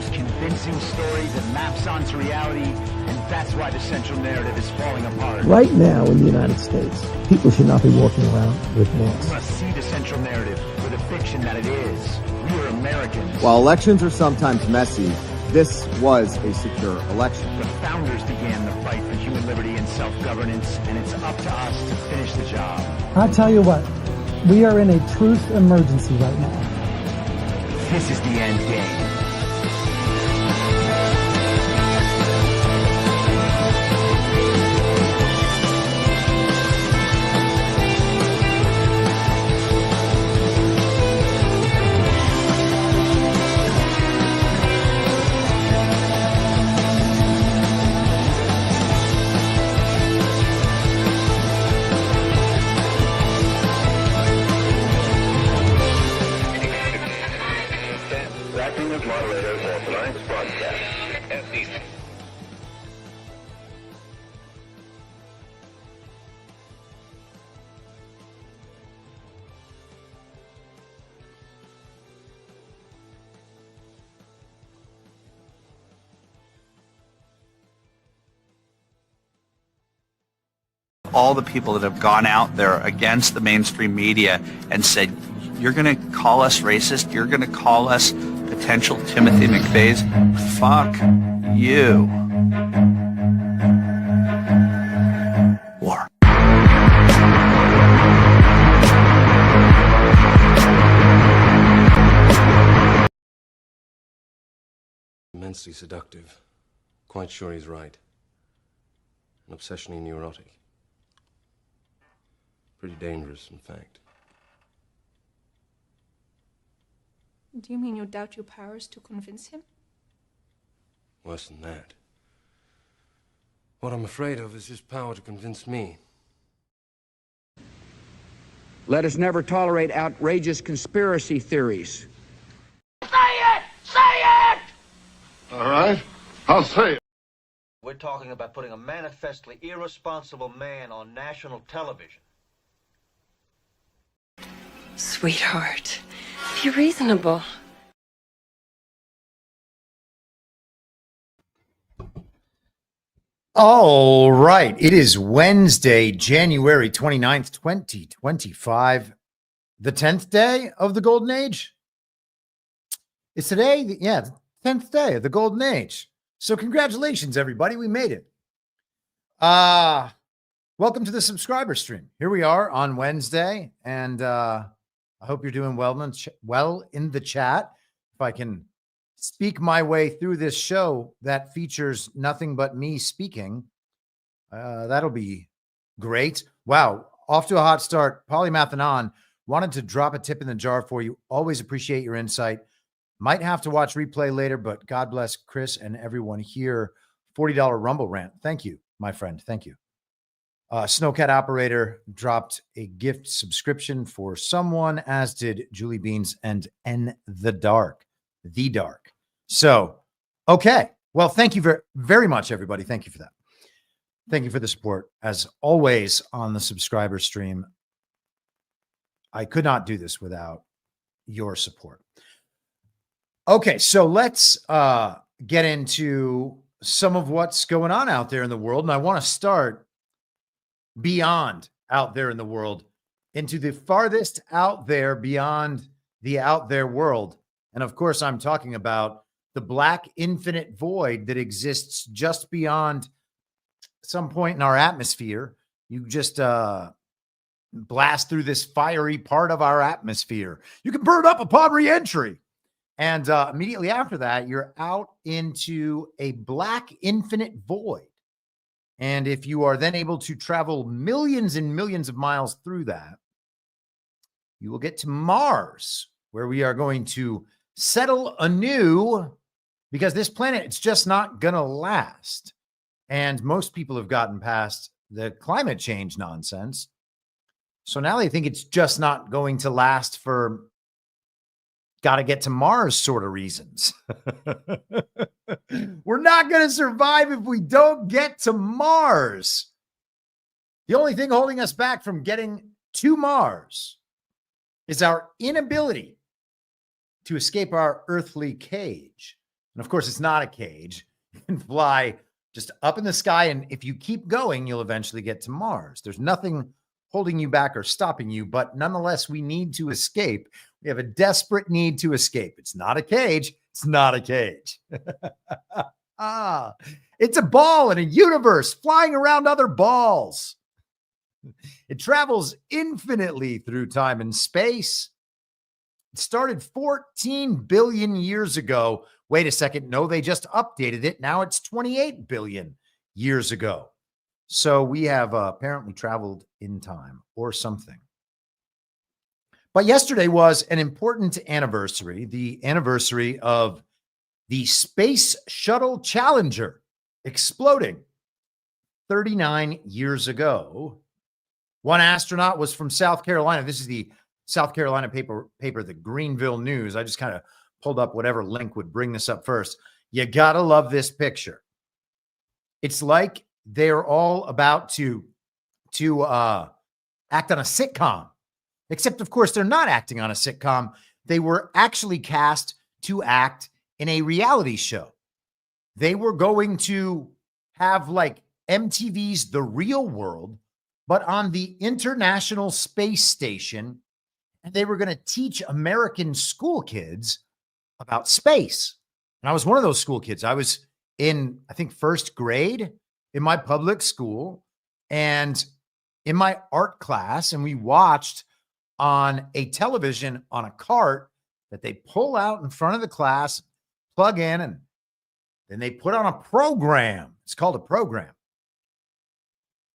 most convincing story that maps onto reality, and that's why the central narrative is falling apart. Right now in the United States, people should not be walking around with masks. We must see the central narrative for the fiction that it is. We are Americans. While elections are sometimes messy, this was a secure election. The founders began the fight for human liberty and self-governance, and it's up to us to finish the job. I tell you what, we are in a truth emergency right now. This is the end game. All the people that have gone out there against the mainstream media and said, you're going to call us racist, you're going to call us potential Timothy McVeighs, fuck you. War. Immensely seductive. Quite sure he's right. An obsessionally neurotic. Pretty dangerous, in fact. Do you mean you doubt your powers to convince him? Worse than that. What I'm afraid of is his power to convince me. Let us never tolerate outrageous conspiracy theories. Say it! Say it! All right, I'll say it. We're talking about putting a manifestly irresponsible man on national television. Sweetheart, be reasonable. All right. It is Wednesday, January 29th, 2025. The 10th day of the Golden Age. It's today, yeah, the 10th day of the Golden Age. So congratulations, everybody. We made it. Welcome to the subscriber stream. Here we are on Wednesday, and I hope you're doing well in the chat. If I can speak my way through this show that features nothing but me speaking, that'll be great. Wow, off to a hot start. Polymathanon wanted to drop a tip in the jar for you. Always appreciate your insight. Might have to watch replay later, but God bless Chris and everyone here. $40 Rumble rant. Thank you, my friend. Thank you. Snowcat Operator dropped a gift subscription for someone, as did Julie Beans and N The Dark. The Dark. So, okay. Well, thank you very, very much, everybody. Thank you for that. Thank you for the support. As always on the subscriber stream, I could not do this without your support. Okay, so let's get into some of what's going on out there in the world. And I want to start beyond out there in the world into the farthest out there beyond the out there world. And of course, I'm talking about the black infinite void that exists just beyond some point in our atmosphere. You just blast through this fiery part of our atmosphere. You can burn up upon re-entry. And immediately after that, you're out into a black infinite void. And if you are then able to travel millions and millions of miles through that, you will get to Mars, where we are going to settle anew, because this planet, it's just not going to last. And most people have gotten past the climate change nonsense. So now they think it's just not going to last for got to get to Mars sort of reasons. We're not going to survive if we don't get to Mars. The only thing holding us back from getting to Mars is our inability to escape our earthly cage. And of course, it's not a cage. You can fly just up in the sky. And if you keep going, you'll eventually get to Mars. There's nothing holding you back or stopping you. But nonetheless, we need to escape. We have a desperate need to escape. It's not a cage. It's not a cage. It's a ball in a universe flying around other balls. It travels infinitely through time and space. It started 14 billion years ago. Wait a second. No, they just updated it. Now it's 28 billion years ago. So we have apparently traveled in time or something. But yesterday was an important anniversary, the anniversary of the Space Shuttle Challenger exploding 39 years ago. One astronaut was from South Carolina. This is the South Carolina paper, the Greenville News. I just kind of pulled up whatever link would bring this up first. You got to love this picture. It's like they're all about to act on a sitcom, except of course they're not acting on a sitcom. They were actually cast to act in a reality show. They were going to have like MTV's The Real World, but on the International Space Station, and they were going to teach American school kids about space. And I was one of those school kids. I was in, I think, first grade in my public school and in my art class, and we watched on a television on a cart that they pull out in front of the class, plug in, and then they put on a program. It's called a program.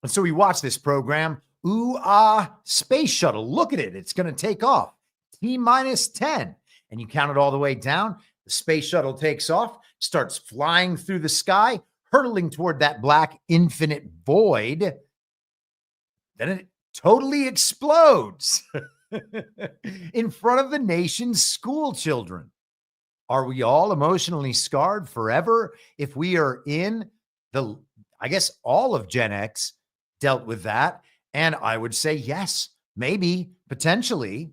And so we watched this program. Space shuttle. Look at it. It's going to take off. T-minus 10. And you count it all the way down. The space shuttle takes off, starts flying through the sky, hurtling toward that black infinite void. Then it totally explodes in front of the nation's school children. Are we all emotionally scarred forever if we are in the, I guess all of Gen X dealt with that? And I would say yes, maybe, potentially.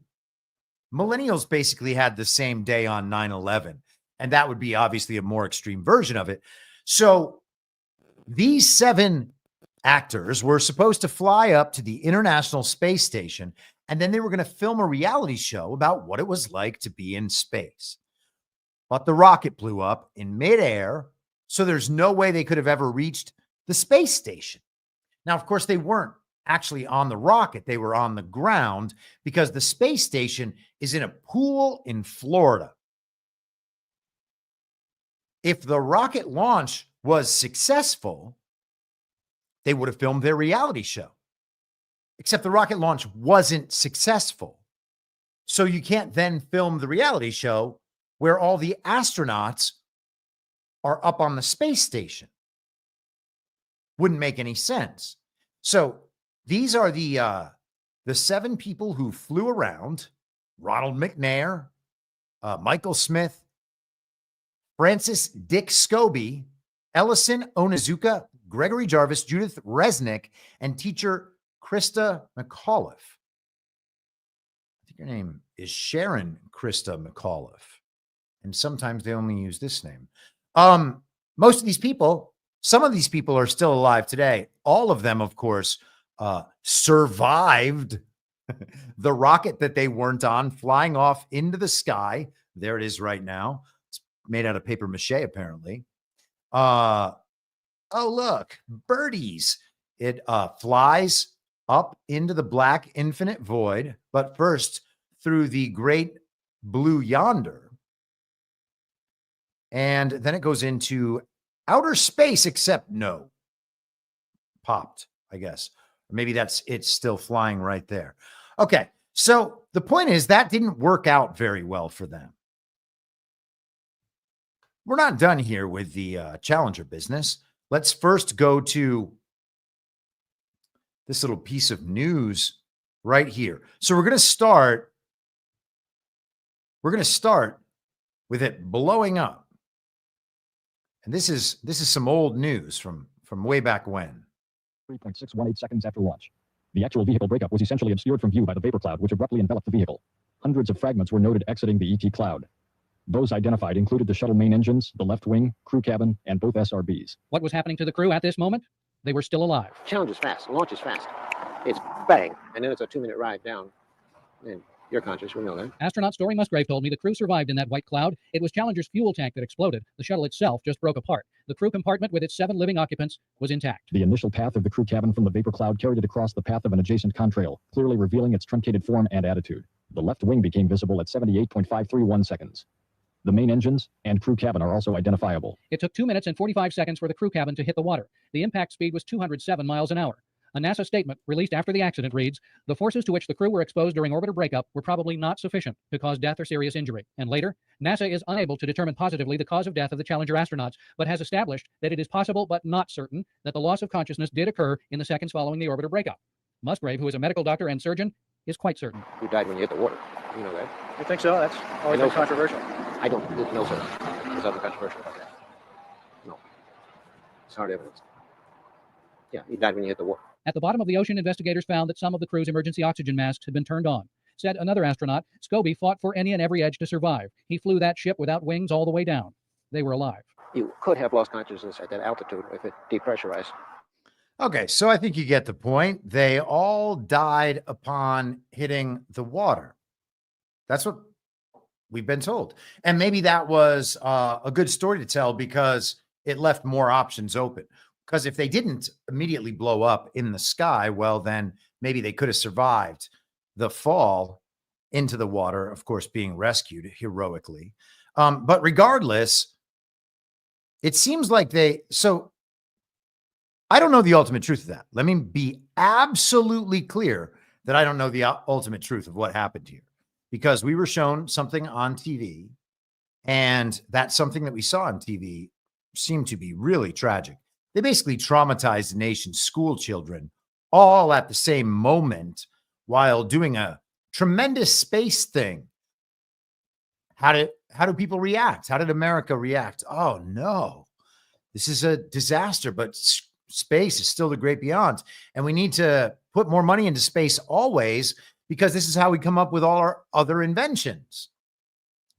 Millennials basically had the same day on 9/11, and that would be obviously a more extreme version of it. So these 7 actors were supposed to fly up to the International Space Station, and then they were going to film a reality show about what it was like to be in space. But the rocket blew up in midair, so there's no way they could have ever reached the space station. Now, of course, they weren't actually on the rocket. They were on the ground because the space station is in a pool in Florida. If the rocket launch was successful, they would have filmed their reality show. Except the rocket launch wasn't successful. So you can't then film the reality show where all the astronauts are up on the space station. Wouldn't make any sense. So these are the 7 people who flew around: Ronald McNair, Michael Smith, Francis Dick Scobie, Ellison Onizuka, Gregory Jarvis, Judith Resnick, and teacher Krista McAuliffe. I think her name is Sharon Krista McAuliffe. And sometimes they only use this name. Most of these people, some of these people are still alive today. All of them, of course, survived the rocket that they weren't on, flying off into the sky. There it is right now. It's made out of paper mache, apparently. Oh, look, birdies. It flies up into the black infinite void, but first through the great blue yonder. And then it goes into outer space, except no. Popped, I guess. Maybe it's still flying right there. Okay, so the point is that didn't work out very well for them. We're not done here with the Challenger business. Let's first go to this little piece of news right here. So we're going to start with it blowing up. And this is some old news from way back when. 3.618 seconds after launch. The actual vehicle breakup was essentially obscured from view by the vapor cloud, which abruptly enveloped the vehicle. Hundreds of fragments were noted exiting the ET cloud. Those identified included the shuttle main engines, the left wing, crew cabin, and both SRBs. What was happening to the crew at this moment? They were still alive. Challenge is fast. Launch is fast. It's bang, and then it's a 2-minute ride down. And you're conscious, we know that. Astronaut Story Musgrave told me the crew survived in that white cloud. It was Challenger's fuel tank that exploded. The shuttle itself just broke apart. The crew compartment with its 7 living occupants was intact. The initial path of the crew cabin from the vapor cloud carried it across the path of an adjacent contrail, clearly revealing its truncated form and attitude. The left wing became visible at 78.531 seconds. The main engines and crew cabin are also identifiable. It took 2 minutes and 45 seconds for the crew cabin to hit the water. The impact speed was 207 miles an hour. A NASA statement released after the accident reads, "The forces to which the crew were exposed during orbiter breakup were probably not sufficient to cause death or serious injury." And later, NASA is unable to determine positively the cause of death of the Challenger astronauts, but has established that it is possible but not certain that the loss of consciousness did occur in the seconds following the orbiter breakup. Musgrave, who is a medical doctor and surgeon, is quite certain. You died when you hit the water. You know that. You think so? That's always been controversial. I don't know, sir. There's nothing controversial about that. No. It's hard evidence. Yeah, you died when you hit the water. At the bottom of the ocean, investigators found that some of the crew's emergency oxygen masks had been turned on. Said another astronaut, Scobie fought for any and every edge to survive. He flew that ship without wings all the way down. They were alive. You could have lost consciousness at that altitude if it depressurized. Okay, so I think you get the point. They all died upon hitting the water. That's what we've been told. And maybe that was a good story to tell because it left more options open. Because if they didn't immediately blow up in the sky, well, then maybe they could have survived the fall into the water, of course, being rescued heroically. But regardless, it seems like so I don't know the ultimate truth of that. Let me be absolutely clear that I don't know the ultimate truth of what happened here, because we were shown something on TV, and that something that we saw on TV seemed to be really tragic. They basically traumatized the nation's school children all at the same moment while doing a tremendous space thing. How do people react? How did America react? Oh no, this is a disaster, but space is still the great beyond. And we need to put more money into space always, because this is how we come up with all our other inventions.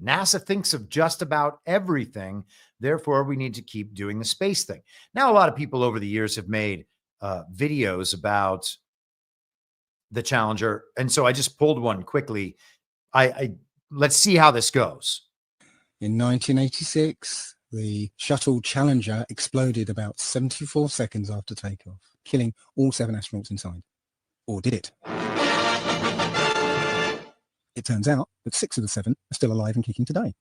NASA thinks of just about everything. Therefore, we need to keep doing the space thing. Now, a lot of people over the years have made videos about the Challenger. And so I just pulled one quickly. Let's see how this goes. In 1986, the shuttle Challenger exploded about 74 seconds after takeoff, killing all 7 astronauts inside. Or did it? It turns out that 6 of the 7 are still alive and kicking today.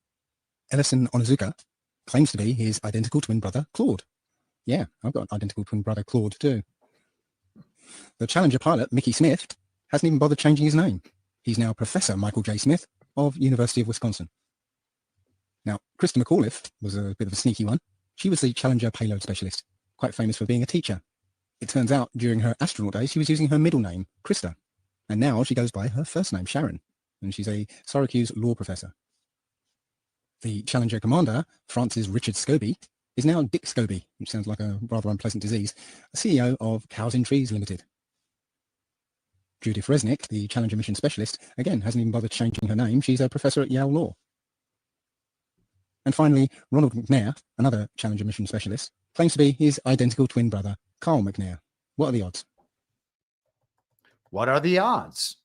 Ellison Onizuka claims to be his identical twin brother, Claude. Yeah, I've got an identical twin brother, Claude, too. The Challenger pilot, Mickey Smith, hasn't even bothered changing his name. He's now Professor Michael J. Smith of University of Wisconsin. Now, Krista McAuliffe was a bit of a sneaky one. She was the Challenger payload specialist, quite famous for being a teacher. It turns out during her astronaut days, she was using her middle name, Krista. And now she goes by her first name, Sharon. And she's a Syracuse law professor. The Challenger commander, Francis Richard Scobie, is now Dick Scobie, which sounds like a rather unpleasant disease, CEO of Cows in Trees Limited. Judith Resnick, the Challenger mission specialist, again, hasn't even bothered changing her name. She's a professor at Yale Law. And finally, Ronald McNair, another Challenger mission specialist, claims to be his identical twin brother, Carl McNair. What are the odds? What are the odds?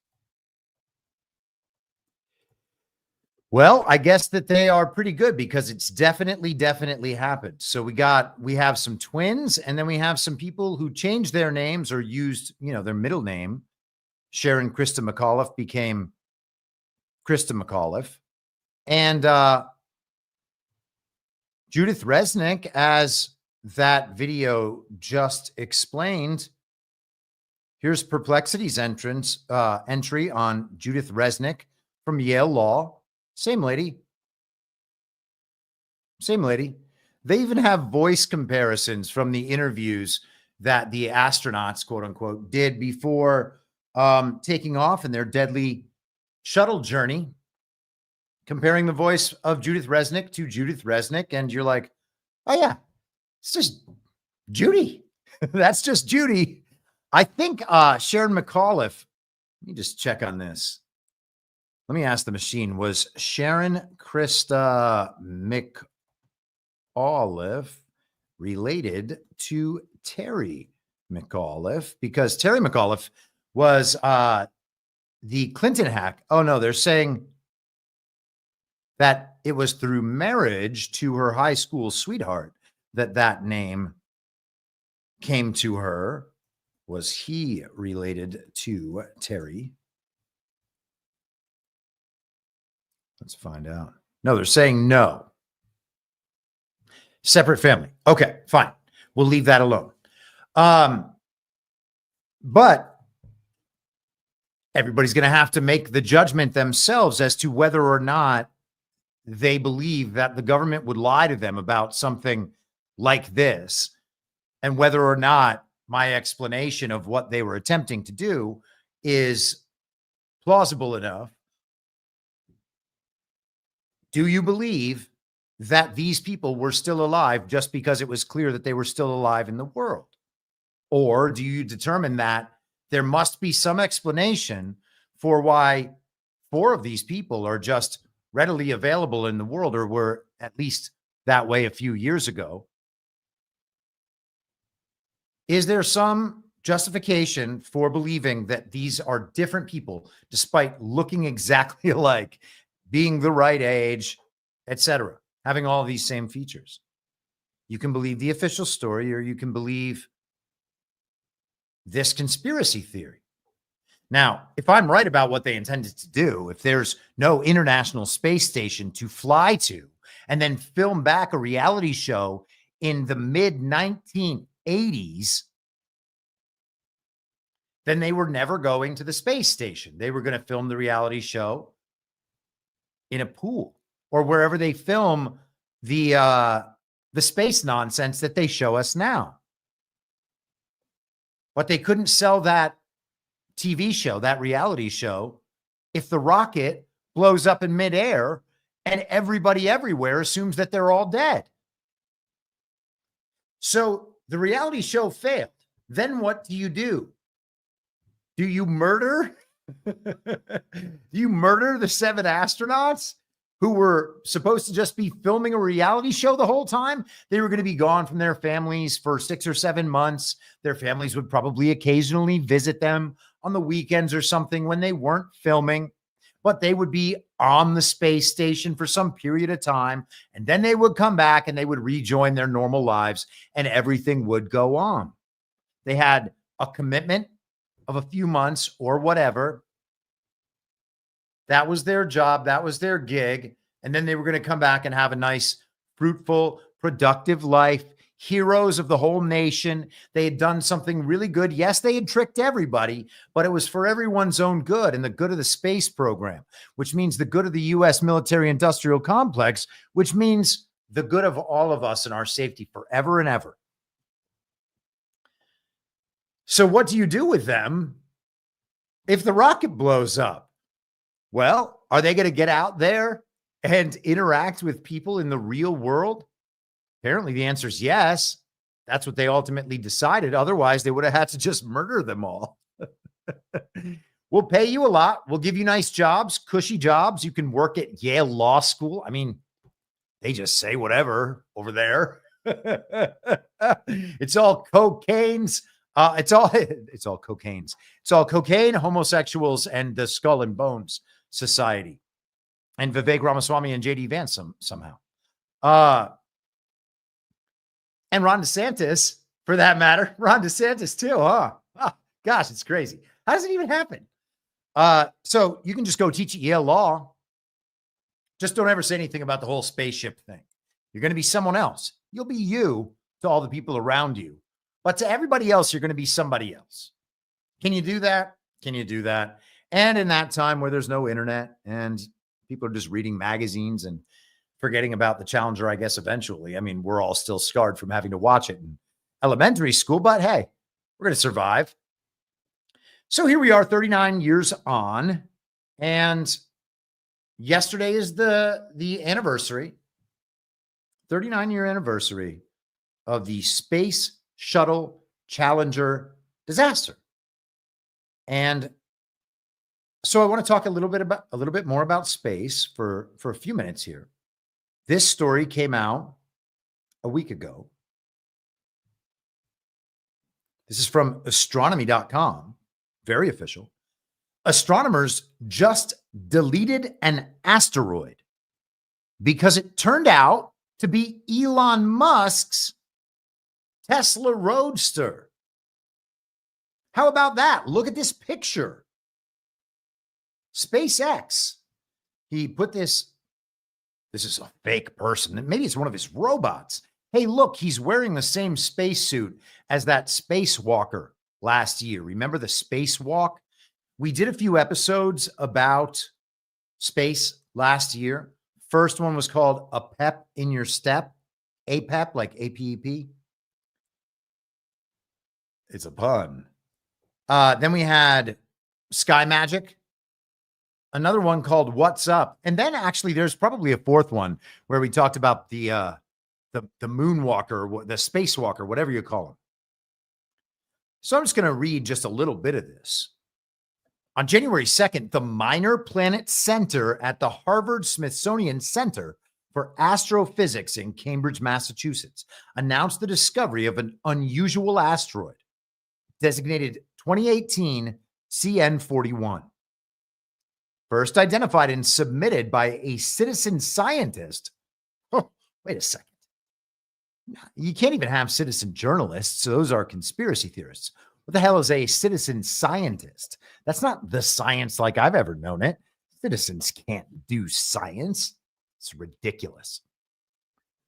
Well, I guess that they are pretty good, because it's definitely happened. So we have some twins, and then we have some people who changed their names or used, their middle name. Sharon Krista McAuliffe became Krista McAuliffe. And Judith Resnick, as that video just explained, here's Perplexity's entry on Judith Resnick from Yale Law. Same lady. They even have voice comparisons from the interviews that the astronauts, quote unquote, did before taking off in their deadly shuttle journey, comparing the voice of Judith Resnick to Judith Resnick. And you're like, oh yeah, it's just Judy. That's just Judy. I think Sharon McAuliffe, let me just check on this. Let me ask the machine, was Sharon Krista McAuliffe related to Terry McAuliffe? Because Terry McAuliffe was the Clinton hack. Oh, no, they're saying that it was through marriage to her high school sweetheart that name came to her. Was he related to Terry? Let's find out. No, they're saying no. Separate family. Okay, fine. We'll leave that alone. But everybody's going to have to make the judgment themselves as to whether or not they believe that the government would lie to them about something like this, and whether or not my explanation of what they were attempting to do is plausible enough. Do you believe that these people were still alive just because it was clear that they were still alive in the world? Or do you determine that there must be some explanation for why 4 of these people are just readily available in the world, or were at least that way a few years ago? Is there some justification for believing that these are different people, despite looking exactly alike, being the right age, etc., having all these same features? You can believe the official story, or you can believe this conspiracy theory. Now, if I'm right about what they intended to do, if there's no International Space Station to fly to and then film back a reality show in the mid-1980s, then they were never going to the space station. They were going to film the reality show in a pool or wherever they film the space nonsense that they show us now. But they couldn't sell that TV show, that reality show, if the rocket blows up in midair and everybody everywhere assumes that they're all dead. So the reality show failed. Then what do? Do you murder? Do you murder the 7 astronauts who were supposed to just be filming a reality show the whole time? They were going to be gone from their families for 6 or 7 months. Their families would probably occasionally visit them on the weekends or something when they weren't filming, but they would be on the space station for some period of time. And then they would come back and they would rejoin their normal lives and everything would go on. They had a commitment of a few months or whatever. That was their job. That was their gig. And then they were going to come back and have a nice, fruitful, productive life. Heroes of the whole nation. They had done something really good. Yes, they had tricked everybody, but it was for everyone's own good and the good of the space program, which means the good of the U.S. military-industrial complex, which means the good of all of us and our safety forever and ever. So what do you do with them if the rocket blows up? Well, are they going to get out there and interact with people in the real world? Apparently the answer is yes. That's what they ultimately decided. Otherwise, they would have had to just murder them all. We'll pay you a lot. We'll give you nice jobs, cushy jobs. You can work at Yale Law School. I mean, they just say whatever over there. It's all cocaine's. It's all cocaine's. It's all cocaine, homosexuals, and the Skull and Bones Society, and Vivek Ramaswamy and JD Vance somehow. And Ron DeSantis, for that matter. Ron DeSantis too, huh? Oh, gosh, it's crazy. How does it even happen? So you can just go teach at Yale Law. Just don't ever say anything about the whole spaceship thing. You're going to be someone else. You'll be you to all the people around you. But to everybody else, you're going to be somebody else. Can you do that? Can you do that? And in that time where there's no internet and people are just reading magazines and forgetting about the Challenger, I guess, eventually. I mean, we're all still scarred from having to watch it in elementary school, but hey, we're going to survive. So here we are 39 years on, and yesterday is the anniversary, 39-year anniversary of the Space Shuttle Challenger disaster. And So I want to talk a little bit more about space for a few minutes here. This story came out a week ago. This is from astronomy.com, very official. Astronomers just deleted an asteroid because it turned out to be Elon Musk's Tesla Roadster. How about that? Look at this picture. SpaceX. He put this is a fake person. Maybe it's one of his robots. Hey, look, he's wearing the same spacesuit as that spacewalker last year. Remember the spacewalk? We did a few episodes about space last year. First one was called A Pep in Your Step. APEP, like APEP. It's a pun. Then we had Sky Magic. Another one called What's Up. And then actually there's probably a fourth one where we talked about the moonwalker, the spacewalker, whatever you call him. So I'm just going to read just a little bit of this. On January 2nd, the Minor Planet Center at the Harvard-Smithsonian Center for Astrophysics in Cambridge, Massachusetts, announced the discovery of an unusual asteroid designated 2018 CN41. First identified and submitted by a citizen scientist. Oh, wait a second. You can't even have citizen journalists. So those are conspiracy theorists. What the hell is a citizen scientist? That's not the science like I've ever known it. Citizens can't do science. It's ridiculous.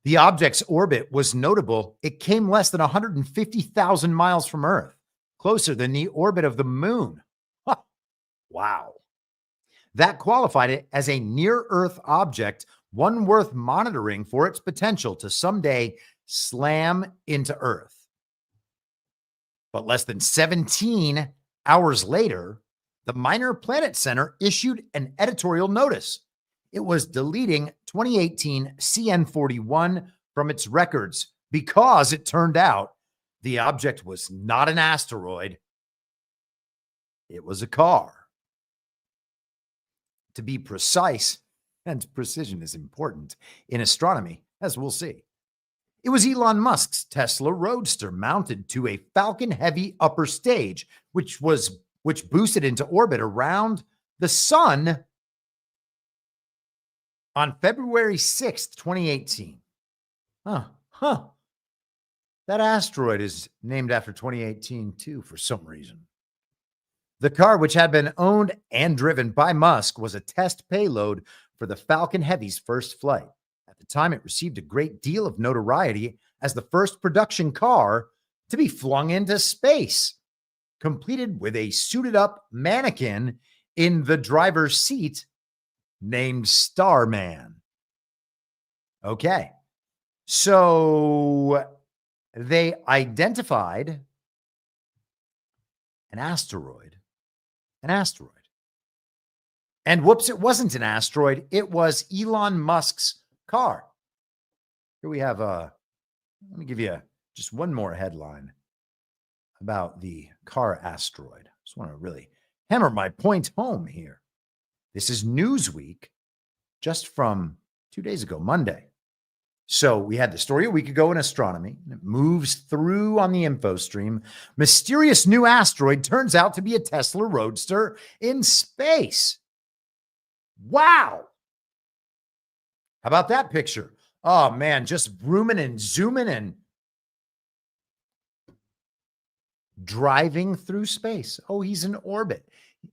The object's orbit was notable. It came less than 150,000 miles from Earth, closer than the orbit of the moon. Huh. Wow. That qualified it as a near-Earth object, one worth monitoring for its potential to someday slam into Earth. But less than 17 hours later, the Minor Planet Center issued an editorial notice. It was deleting 2018 CN41 from its records because it turned out the object was not an asteroid. It was a car. To be precise, and precision is important in astronomy, as we'll see. It was Elon Musk's Tesla Roadster mounted to a Falcon Heavy upper stage, which boosted into orbit around the sun on February 6th, 2018. That asteroid is named after 2018 too, for some reason. The car, which had been owned and driven by Musk, was a test payload for the Falcon Heavy's first flight. At the time, it received a great deal of notoriety as the first production car to be flung into space, completed with a suited-up mannequin in the driver's seat named Starman. Okay, so they identified an asteroid. And whoops, it wasn't an asteroid. It was Elon Musk's car. Here we have let me give you just one more headline about the car asteroid. Just want to really hammer my point home here. This is Newsweek, just from 2 days ago, Monday. So we had the story a week ago in astronomy. It moves through on the info stream. Mysterious new asteroid turns out to be a Tesla Roadster in space. Wow. How about that picture? Oh, man, just zooming and zooming and driving through space. Oh, he's in orbit.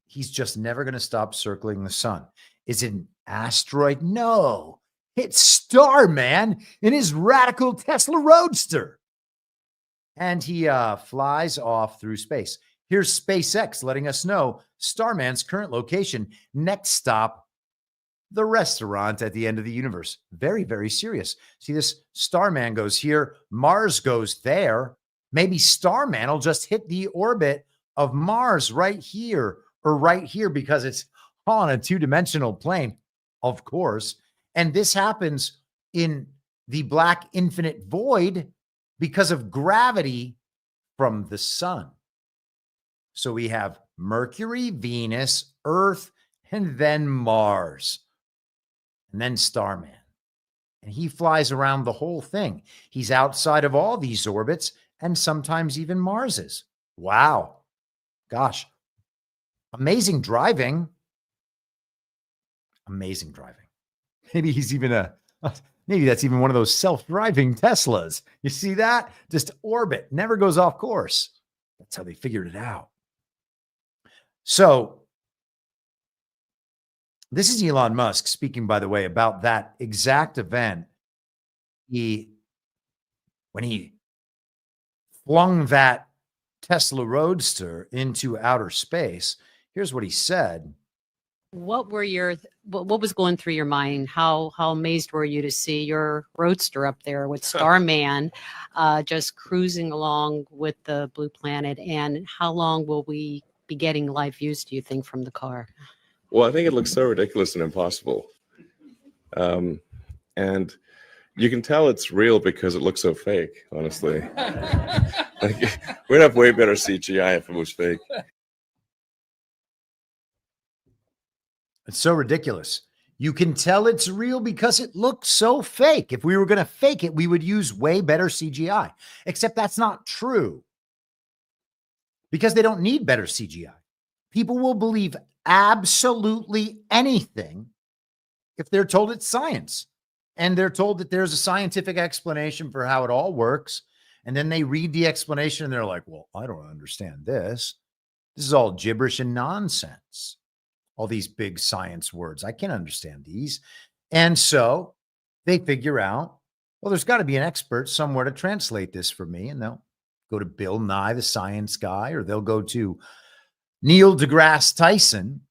He's just never going to stop circling the sun. Is it an asteroid? No. It's Starman in his radical Tesla Roadster. And he flies off through space. Here's SpaceX letting us know Starman's current location. Next stop, the restaurant at the end of the universe. Very, very serious. See, this Starman goes here. Mars goes there. Maybe Starman will just hit the orbit of Mars right here or right here because it's on a two-dimensional plane, of course. And this happens in the black infinite void because of gravity from the sun. So we have Mercury, Venus, Earth, and then Mars, and then Starman. And he flies around the whole thing. He's outside of all these orbits and sometimes even Mars's. Wow. Gosh. Amazing driving. Amazing driving. Maybe he's even maybe that's even one of those self-driving Teslas. You see that? Just orbit, never goes off course. That's how they figured it out. So this is Elon Musk speaking, by the way, about that exact event. When he flung that Tesla Roadster into outer space, here's what he said. What was going through your mind? How amazed were you to see your Roadster up there with Starman just cruising along with the blue planet? And how long will we be getting live views, do you think, from the car? Well, I think it looks so ridiculous and impossible. And you can tell it's real because it looks so fake, honestly. Like, we'd have way better CGI if it was fake. It's so ridiculous. You can tell it's real because it looks so fake. If we were going to fake it, we would use way better CGI. Except that's not true. Because they don't need better CGI. People will believe absolutely anything if they're told it's science. And they're told that there's a scientific explanation for how it all works. And then they read the explanation and they're like, well, I don't understand this. This is all gibberish and nonsense. All these big science words. I can't understand these. And so they figure out, well, there's got to be an expert somewhere to translate this for me. And they'll go to Bill Nye, the science guy, or they'll go to Neil deGrasse Tyson,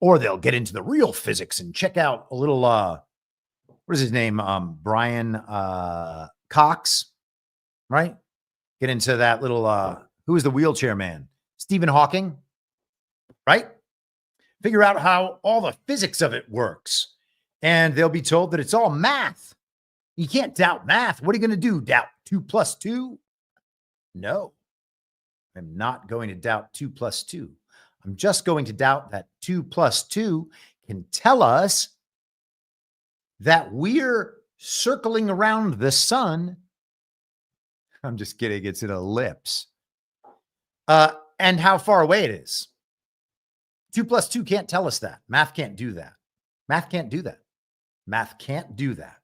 or they'll get into the real physics and check out a little, what is his name? Brian Cox, right? Get into that little, who is the wheelchair man? Stephen Hawking, right? Figure out how all the physics of it works. And they'll be told that it's all math. You can't doubt math. What are you going to do? Doubt 2 plus 2? No, I'm not going to doubt 2 plus 2. I'm just going to doubt that 2 plus 2 can tell us that we're circling around the sun. I'm just kidding. It's an ellipse. And how far away it is. 2 plus 2 can't tell us that. Math can't do that. Math can't do that. Math can't do that.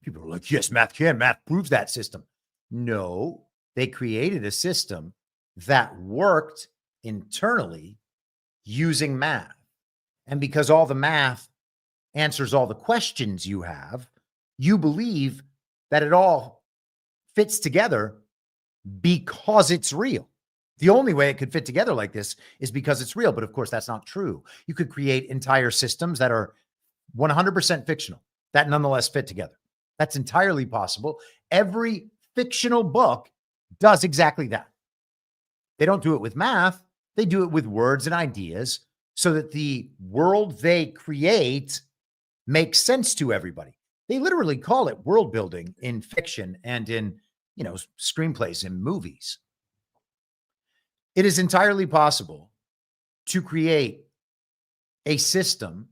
People are like, yes, math can. Math proves that system. No, they created a system that worked internally using math. And because all the math answers all the questions you have, you believe that it all fits together because it's real. The only way it could fit together like this is because it's real. But of course, that's not true. You could create entire systems that are 100% fictional that nonetheless fit together. That's entirely possible. Every fictional book does exactly that. They don't do it with math. They do it with words and ideas so that the world they create makes sense to everybody. They literally call it world building in fiction and in, screenplays and movies. It is entirely possible to create a system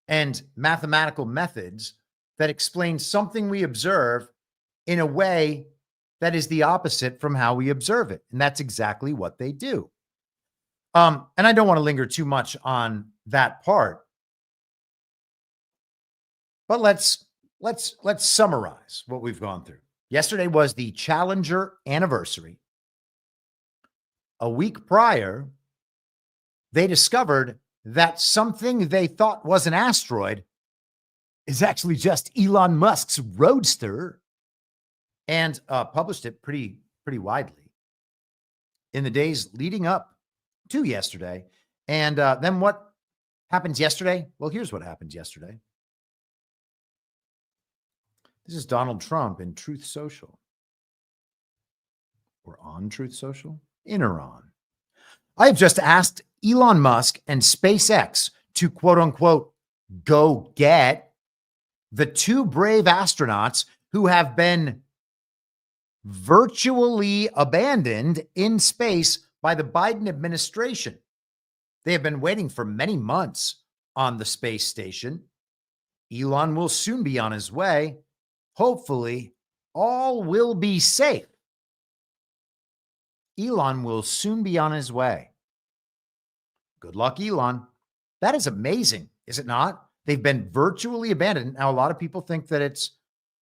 and mathematical methods that explain something we observe in a way that is the opposite from how we observe it. And that's exactly what they do. And I don't want to linger too much on that part. But let's summarize what we've gone through. Yesterday was the Challenger anniversary. A week prior, they discovered that something they thought was an asteroid is actually just Elon Musk's Roadster, and published it pretty widely in the days leading up to yesterday. And then what happens yesterday? Well, here's what happens yesterday. This is Donald Trump in Truth Social. Or on Truth Social? In or on. I have just asked Elon Musk and SpaceX to quote unquote go get the two brave astronauts who have been virtually abandoned in space by the Biden administration. They have been waiting for many months on the space station. Elon will soon be on his way. Hopefully, all will be safe. Elon will soon be on his way. Good luck, Elon. That is amazing, is it not? They've been virtually abandoned. Now, a lot of people think that it's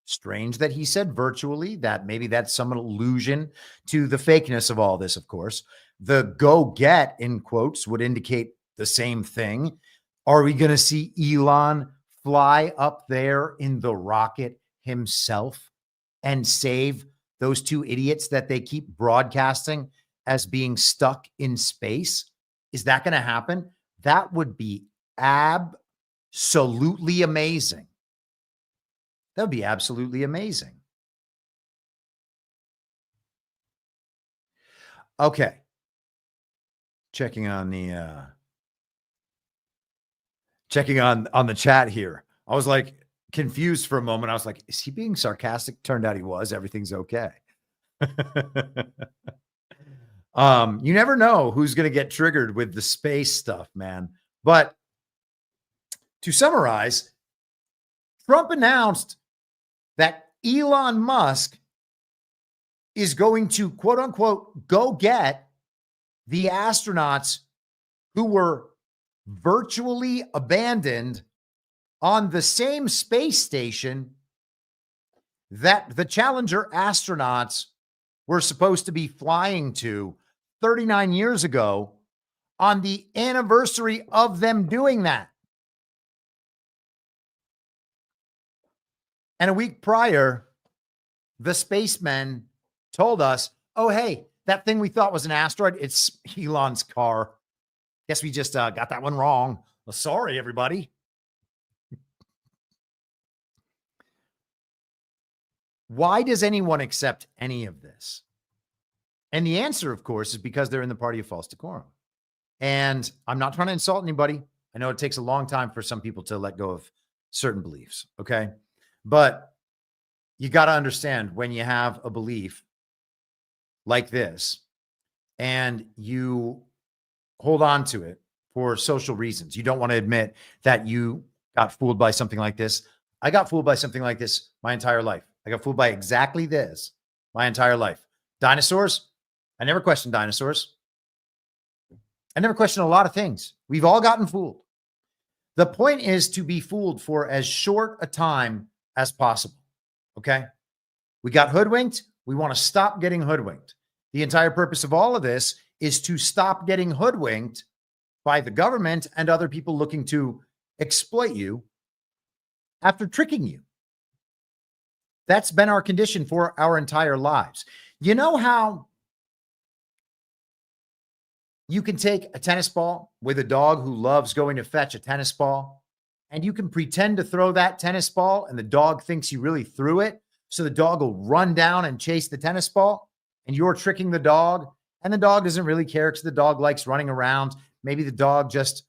strange that he said virtually, that maybe that's some allusion to the fakeness of all this, of course. The go get, in quotes, would indicate the same thing. Are we going to see Elon fly up there in the rocket himself and save those two idiots that they keep broadcasting as being stuck in space? Is that going to happen? That would be absolutely amazing. That would be absolutely amazing. Okay. Checking on the chat here. I was like confused for a moment. I was like, is he being sarcastic? Turned out he was. Everything's okay. You never know who's going to get triggered with the space stuff, man. But to summarize, Trump announced that Elon Musk is going to, quote unquote, go get the astronauts who were virtually abandoned on the same space station that the Challenger astronauts were supposed to be flying to 39 years ago on the anniversary of them doing that. And a week prior, the Spacemen told us, oh, hey, that thing we thought was an asteroid, it's Elon's car. Guess we just got that one wrong. Well, sorry, everybody. Why does anyone accept any of this? And the answer, of course, is because they're in the party of false decorum. And I'm not trying to insult anybody. I know it takes a long time for some people to let go of certain beliefs, okay? But you got to understand, when you have a belief like this and you hold on to it for social reasons, you don't want to admit that you got fooled by something like this. I got fooled by something like this my entire life. I got fooled by exactly this my entire life. Dinosaurs, I never questioned dinosaurs. I never questioned a lot of things. We've all gotten fooled. The point is to be fooled for as short a time as possible. Okay? We got hoodwinked. We want to stop getting hoodwinked. The entire purpose of all of this is to stop getting hoodwinked by the government and other people looking to exploit you after tricking you. That's been our condition for our entire lives. You know how you can take a tennis ball with a dog who loves going to fetch a tennis ball, and you can pretend to throw that tennis ball and the dog thinks you really threw it. So the dog will run down and chase the tennis ball, and you're tricking the dog, and the dog doesn't really care because the dog likes running around. Maybe the dog just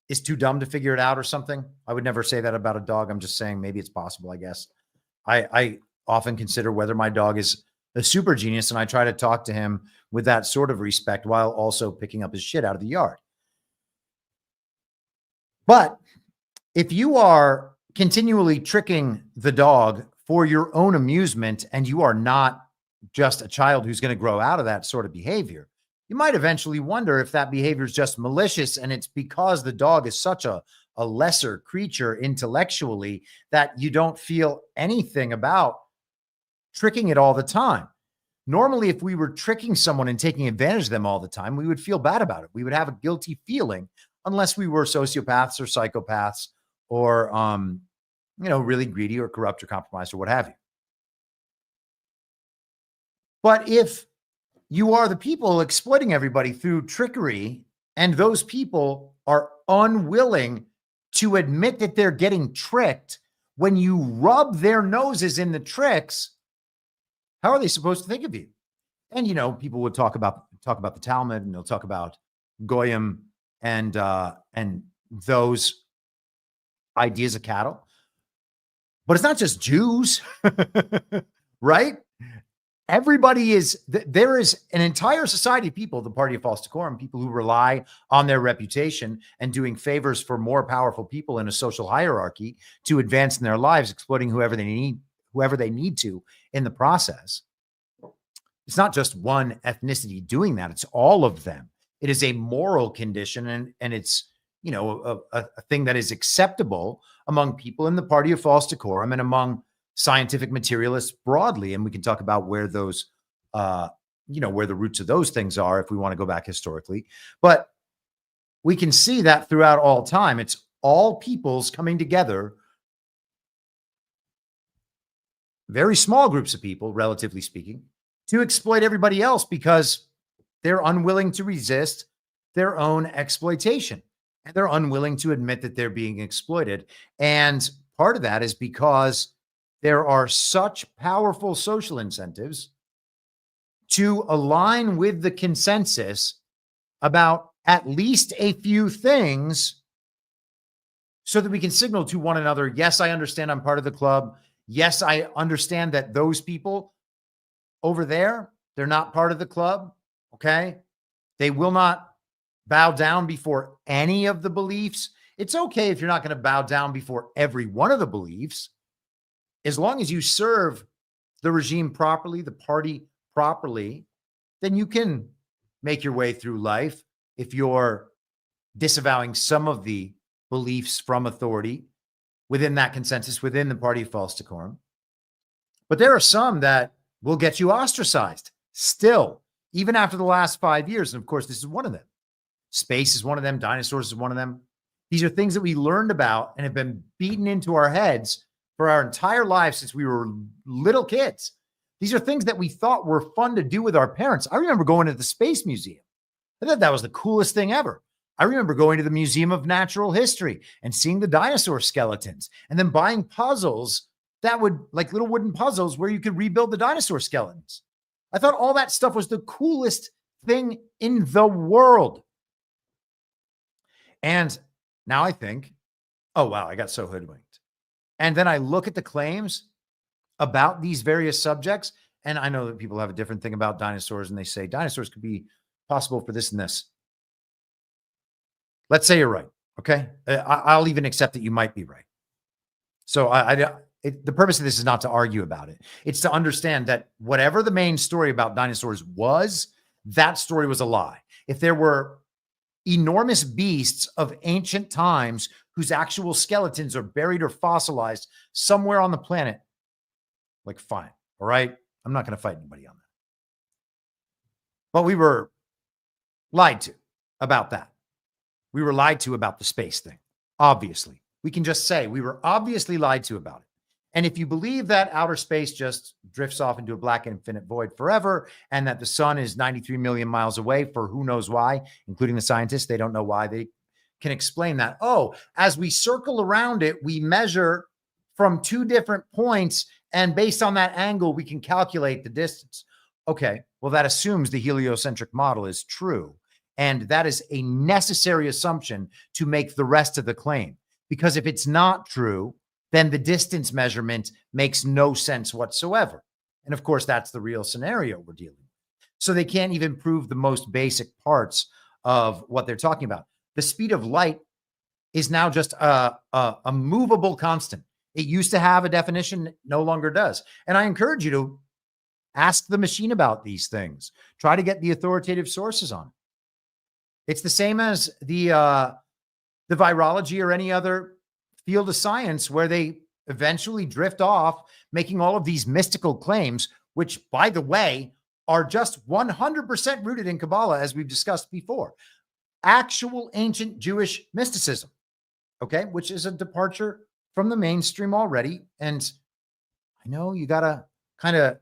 is too dumb to figure it out or something. I would never say that about a dog. I'm just saying maybe it's possible, I guess. I often consider whether my dog is a super genius, and I try to talk to him with that sort of respect while also picking up his shit out of the yard. But if you are continually tricking the dog for your own amusement, and you are not just a child who's going to grow out of that sort of behavior, you might eventually wonder if that behavior is just malicious, and it's because the dog is such a lesser creature intellectually that you don't feel anything about tricking it all the time. Normally, if we were tricking someone and taking advantage of them all the time, we would feel bad about it. We would have a guilty feeling, unless we were sociopaths or psychopaths or, really greedy or corrupt or compromised or what have you. But if you are the people exploiting everybody through trickery, and those people are unwilling to admit that they're getting tricked, when you rub their noses in the tricks, how are they supposed to think of you? And, people would talk about the Talmud, and they'll talk about Goyim and those ideas of cattle. But it's not just Jews, right? everybody there is an entire society of people, the party of false decorum, people who rely on their reputation and doing favors for more powerful people in a social hierarchy to advance in their lives, exploiting whoever they need to in the process. It's not just one ethnicity doing that. It's all of them. It is a moral condition, and it's, a thing that is acceptable among people in the party of false decorum and among scientific materialists broadly. And we can talk about where those, where the roots of those things are if we want to go back historically. But we can see that throughout all time. It's all peoples coming together, very small groups of people, relatively speaking, to exploit everybody else because they're unwilling to resist their own exploitation. And they're unwilling to admit that they're being exploited. And part of that is because there are such powerful social incentives to align with the consensus about at least a few things so that we can signal to one another, yes, I understand I'm part of the club. Yes, I understand that those people over there, they're not part of the club, okay? They will not bow down before any of the beliefs. It's okay if you're not going to bow down before every one of the beliefs. As long as you serve the regime properly, the party properly, then you can make your way through life if you're disavowing some of the beliefs from authority within that consensus, within the party of false decorum. But there are some that will get you ostracized still, even after the last 5 years. And of course, this is one of them. Space is one of them. Dinosaurs is one of them. These are things that we learned about and have been beaten into our heads for our entire lives since we were little kids. These are things that we thought were fun to do with our parents. I remember going to the Space Museum. I thought that was the coolest thing ever. I remember going to the Museum of Natural History and seeing the dinosaur skeletons and then buying puzzles that would, like little wooden puzzles where you could rebuild the dinosaur skeletons. I thought all that stuff was the coolest thing in the world. And now I think, oh, wow, I got so hoodwinked. And then I look at the claims about these various subjects, and I know that people have a different thing about dinosaurs, and they say dinosaurs could be possible for this and this. Let's say you're right, okay? I'll even accept that you might be right. So the purpose of this is not to argue about it. It's to understand that whatever the main story about dinosaurs was, that story was a lie. If there were enormous beasts of ancient times whose actual skeletons are buried or fossilized somewhere on the planet, like, fine, all right? I'm not going to fight anybody on that. But we were lied to about that. We were lied to about the space thing, obviously. We can just say we were obviously lied to about it. And if you believe that outer space just drifts off into a black infinite void forever, and that the sun is 93 million miles away for who knows why, including the scientists, they don't know why. They can explain that. Oh, as we circle around it, we measure from 2 different points, and based on that angle, we can calculate the distance. Okay, well, that assumes the heliocentric model is true. And that is a necessary assumption to make the rest of the claim. Because if it's not true, then the distance measurement makes no sense whatsoever. And of course, that's the real scenario we're dealing with. So they can't even prove the most basic parts of what they're talking about. The speed of light is now just a movable constant. It used to have a definition, it no longer does. And I encourage you to ask the machine about these things. Try to get the authoritative sources on it. It's the same as the virology or any other field of science where they eventually drift off making all of these mystical claims, which, by the way, are just 100% rooted in Kabbalah, as we've discussed before. Actual ancient Jewish mysticism, okay, which is a departure from the mainstream already. And I know you got to kind of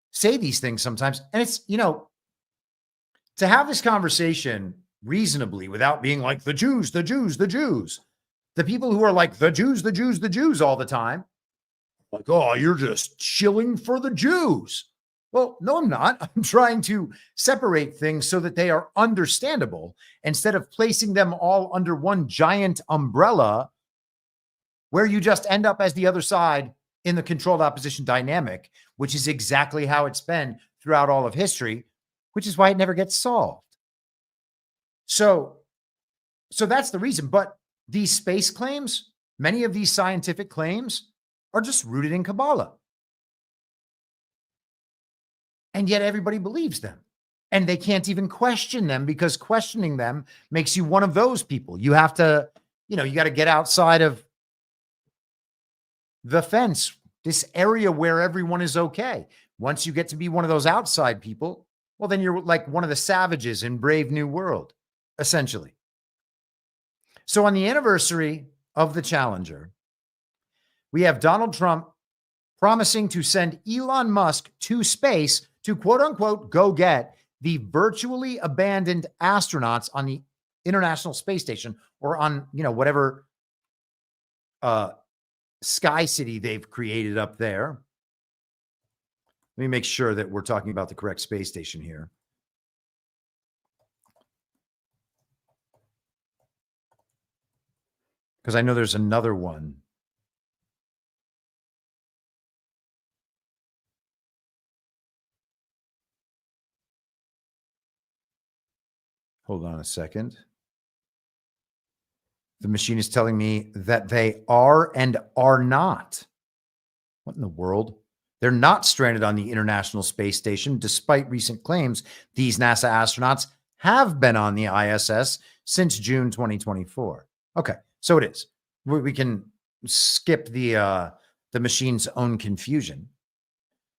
say these things sometimes. And it's, to have this conversation reasonably without being like the Jews, the Jews, the Jews. The people who are like the Jews, the Jews, the Jews all the time, like, oh, you're just shilling for the Jews. Well, no, I'm not. I'm trying to separate things so that they are understandable instead of placing them all under one giant umbrella where you just end up as the other side in the controlled opposition dynamic, which is exactly how it's been throughout all of history, which is why it never gets solved. So that's the reason. But these space claims, many of these scientific claims are just rooted in Kabbalah. And yet everybody believes them. And they can't even question them, because questioning them makes you one of those people. You have to, you got to get outside of the fence, this area where everyone is okay. Once you get to be one of those outside people, well, then you're like one of the savages in Brave New World, essentially. So on the anniversary of the Challenger, we have Donald Trump promising to send Elon Musk to space to, quote unquote, go get the virtually abandoned astronauts on the International Space Station, or on, whatever sky city they've created up there. Let me make sure that we're talking about the correct space station here. Because I know there's another one. Hold on a second. The machine is telling me that they are and are not. What in the world? They're not stranded on the International Space Station, despite recent claims these NASA astronauts have been on the ISS since June 2024. Okay, so it is. We can skip the machine's own confusion.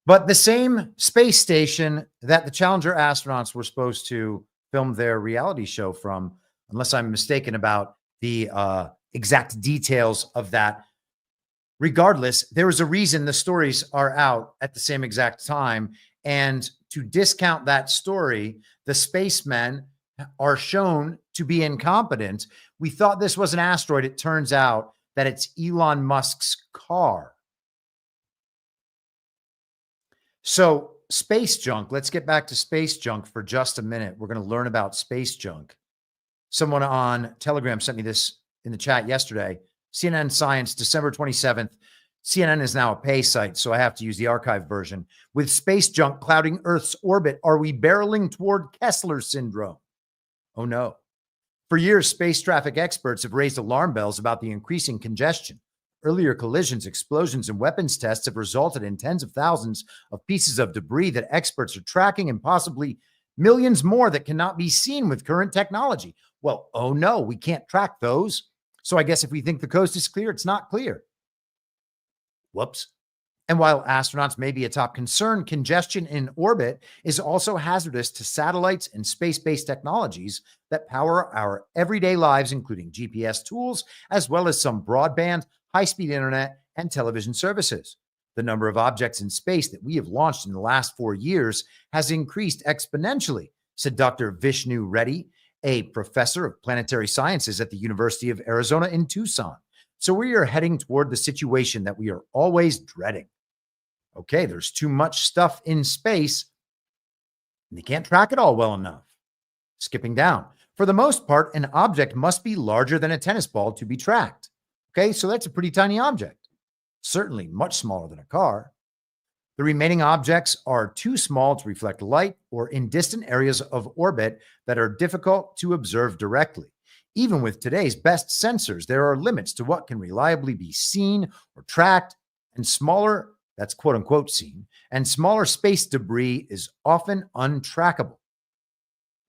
But the same space station that the Challenger astronauts were supposed to film their reality show from, unless I'm mistaken about the exact details of that. Regardless, there is a reason the stories are out at the same exact time. And to discount that story, the spacemen are shown to be incompetent. We thought this was an asteroid. It turns out that it's Elon Musk's car. So space junk. Let's get back to space junk for just a minute. We're going to learn about space junk. Someone on Telegram sent me this in the chat yesterday. CNN Science, December 27th. CNN is now a pay site, so I have to use the archive version. With space junk clouding Earth's orbit, are we barreling toward Kessler syndrome? Oh no. For years, space traffic experts have raised alarm bells about the increasing congestion. Earlier collisions, explosions, and weapons tests have resulted in tens of thousands of pieces of debris that experts are tracking, and possibly millions more that cannot be seen with current technology. Well, oh no, we can't track those. So I guess if we think the coast is clear, it's not clear. Whoops. And while astronauts may be a top concern, congestion in orbit is also hazardous to satellites and space-based technologies that power our everyday lives, including GPS tools, as well as some broadband, high-speed internet, and television services. The number of objects in space that we have launched in the last 4 years has increased exponentially, said Dr. Vishnu Reddy, a professor of planetary sciences at the University of Arizona in Tucson. So we are heading toward the situation that we are always dreading. Okay, there's too much stuff in space, and you can't track it all well enough. Skipping down. For the most part, an object must be larger than a tennis ball to be tracked. Okay, so that's a pretty tiny object. Certainly much smaller than a car. The remaining objects are too small to reflect light or in distant areas of orbit that are difficult to observe directly. Even with today's best sensors, there are limits to what can reliably be seen or tracked, and smaller, that's quote unquote seen, and smaller space debris is often untrackable.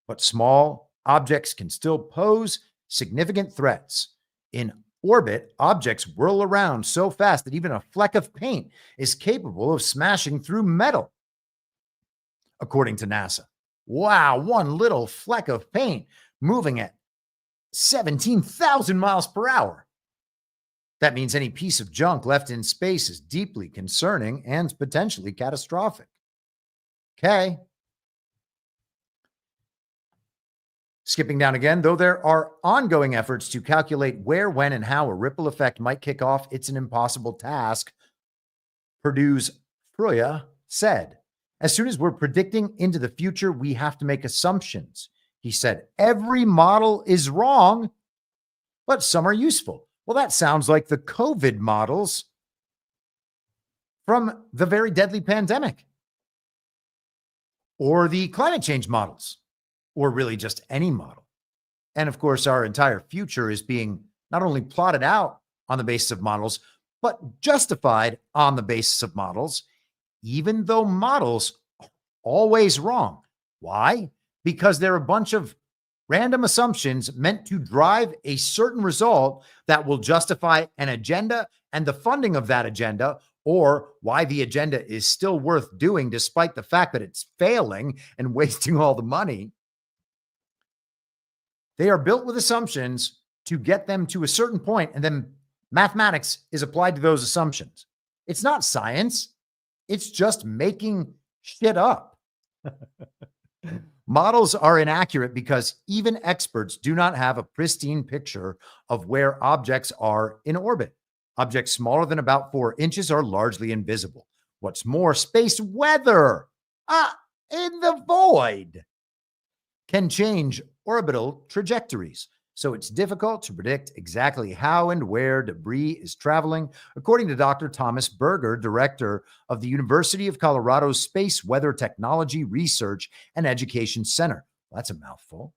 But small objects can still pose significant threats. In orbit, objects whirl around so fast that even a fleck of paint is capable of smashing through metal, according to NASA. Wow, one little fleck of paint moving at 17,000 miles per hour. That means any piece of junk left in space is deeply concerning and potentially catastrophic. Okay. Skipping down again, though there are ongoing efforts to calculate where, when, and how a ripple effect might kick off, it's an impossible task, Purdue's Fruya said. As soon as we're predicting into the future, we have to make assumptions. He said, every model is wrong, but some are useful. Well, that sounds like the COVID models from the very deadly pandemic or the climate change models, or really just any model. And of course, our entire future is being not only plotted out on the basis of models, but justified on the basis of models, even though models are always wrong. Why? Because they're a bunch of random assumptions meant to drive a certain result that will justify an agenda and the funding of that agenda, or why the agenda is still worth doing despite the fact that it's failing and wasting all the money. They are built with assumptions to get them to a certain point, and then mathematics is applied to those assumptions. It's not science. It's just making shit up. Models are inaccurate because even experts do not have a pristine picture of where objects are in orbit. Objects smaller than about 4 inches are largely invisible. What's more, space weather in the void can change orbital trajectories. So it's difficult to predict exactly how and where debris is traveling, according to Dr. Thomas Berger, director of the University of Colorado's Space Weather Technology Research and Education Center. Well, that's a mouthful.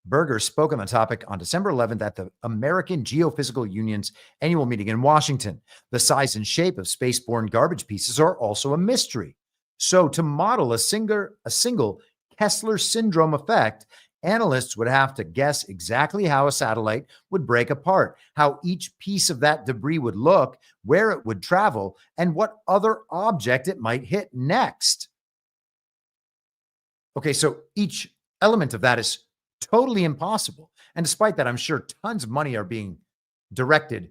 Berger spoke on the topic on December 11th at the American Geophysical Union's annual meeting in Washington. The size and shape of spaceborne garbage pieces are also a mystery. So to model a single Kessler syndrome effect, analysts would have to guess exactly how a satellite would break apart, how each piece of that debris would look, where it would travel, and what other object it might hit next. Okay, so each element of that is totally impossible. And despite that, I'm sure tons of money are being directed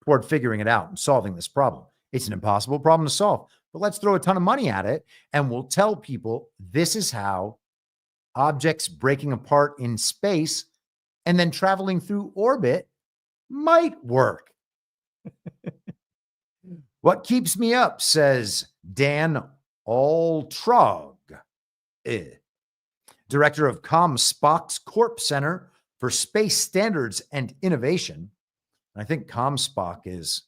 toward figuring it out and solving this problem. It's an impossible problem to solve, but let's throw a ton of money at it and we'll tell people this is how objects breaking apart in space and then traveling through orbit might work. What keeps me up, says Dan Altrog, director of ComSpock's Corp Center for Space Standards and Innovation. I think ComSpock is,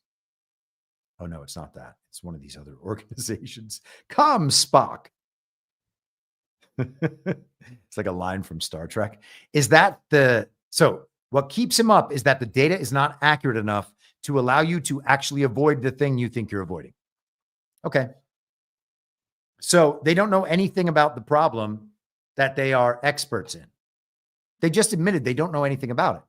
oh no, it's not that. It's one of these other organizations. ComSpock. It's like a line from Star Trek. So what keeps him up is that the data is not accurate enough to allow you to actually avoid the thing you think you're avoiding. Okay. So they don't know anything about the problem that they are experts in. They just admitted they don't know anything about it.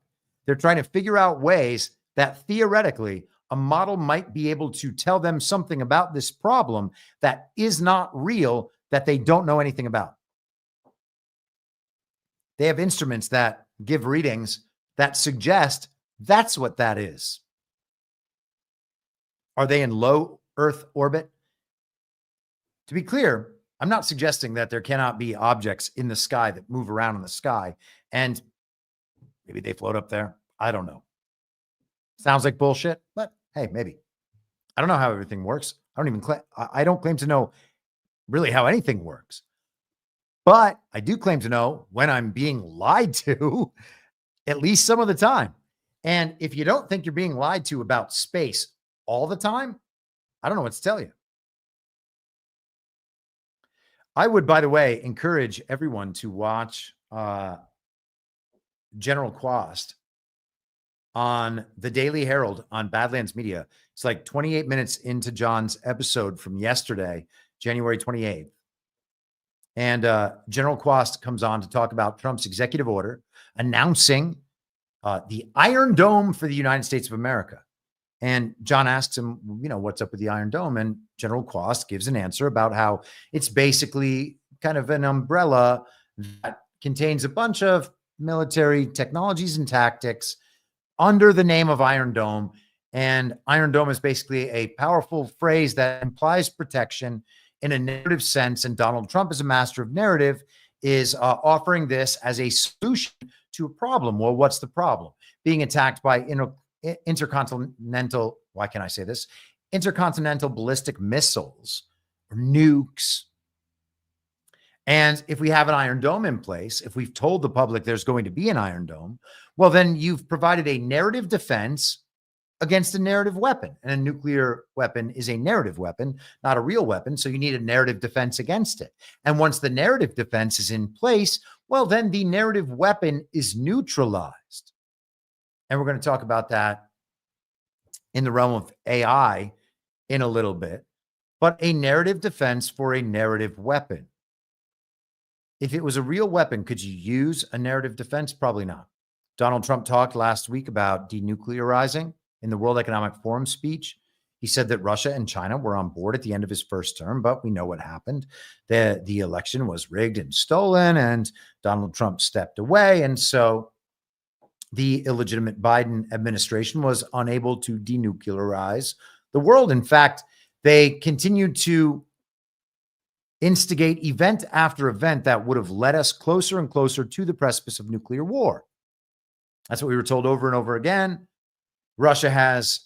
They're trying to figure out ways that theoretically a model might be able to tell them something about this problem that is not real, that they don't know anything about. They have instruments that give readings that suggest that's what that is. Are they in low Earth orbit? To be clear, I'm not suggesting that there cannot be objects in the sky that move around in the sky and maybe they float up there. I don't know. Sounds like bullshit, but hey, maybe. I don't know how everything works. I don't claim to know really how anything works. But I do claim to know when I'm being lied to, at least some of the time. And if you don't think you're being lied to about space all the time, I don't know what to tell you. I would, by the way, encourage everyone to watch General Quast on the Daily Herald on Badlands Media. It's like 28 minutes into John's episode from yesterday, January 28th. And General Quast comes on to talk about Trump's executive order announcing the Iron Dome for the United States of America. And John asks him, what's up with the Iron Dome? And General Quast gives an answer about how it's basically kind of an umbrella that contains a bunch of military technologies and tactics under the name of Iron Dome. And Iron Dome is basically a powerful phrase that implies protection in a narrative sense. And Donald Trump, as a master of narrative, is offering this as a solution to a problem. Well, what's the problem? Being attacked by intercontinental, why can't I say this? Intercontinental ballistic missiles or nukes. And if we have an Iron Dome in place, if we've told the public there's going to be an Iron Dome, well, then you've provided a narrative defense against a narrative weapon. And a nuclear weapon is a narrative weapon, not a real weapon. So you need a narrative defense against it. And once the narrative defense is in place, well, then the narrative weapon is neutralized. And we're going to talk about that in the realm of AI in a little bit. But a narrative defense for a narrative weapon. If it was a real weapon, could you use a narrative defense? Probably not. Donald Trump talked last week about denuclearizing in the World Economic Forum speech. He said that Russia and China were on board at the end of his first term, but we know what happened. The election was rigged and stolen, and Donald Trump stepped away. And so the illegitimate Biden administration was unable to denuclearize the world. In fact, they continued to instigate event after event that would have led us closer and closer to the precipice of nuclear war. That's what we were told over and over again. Russia has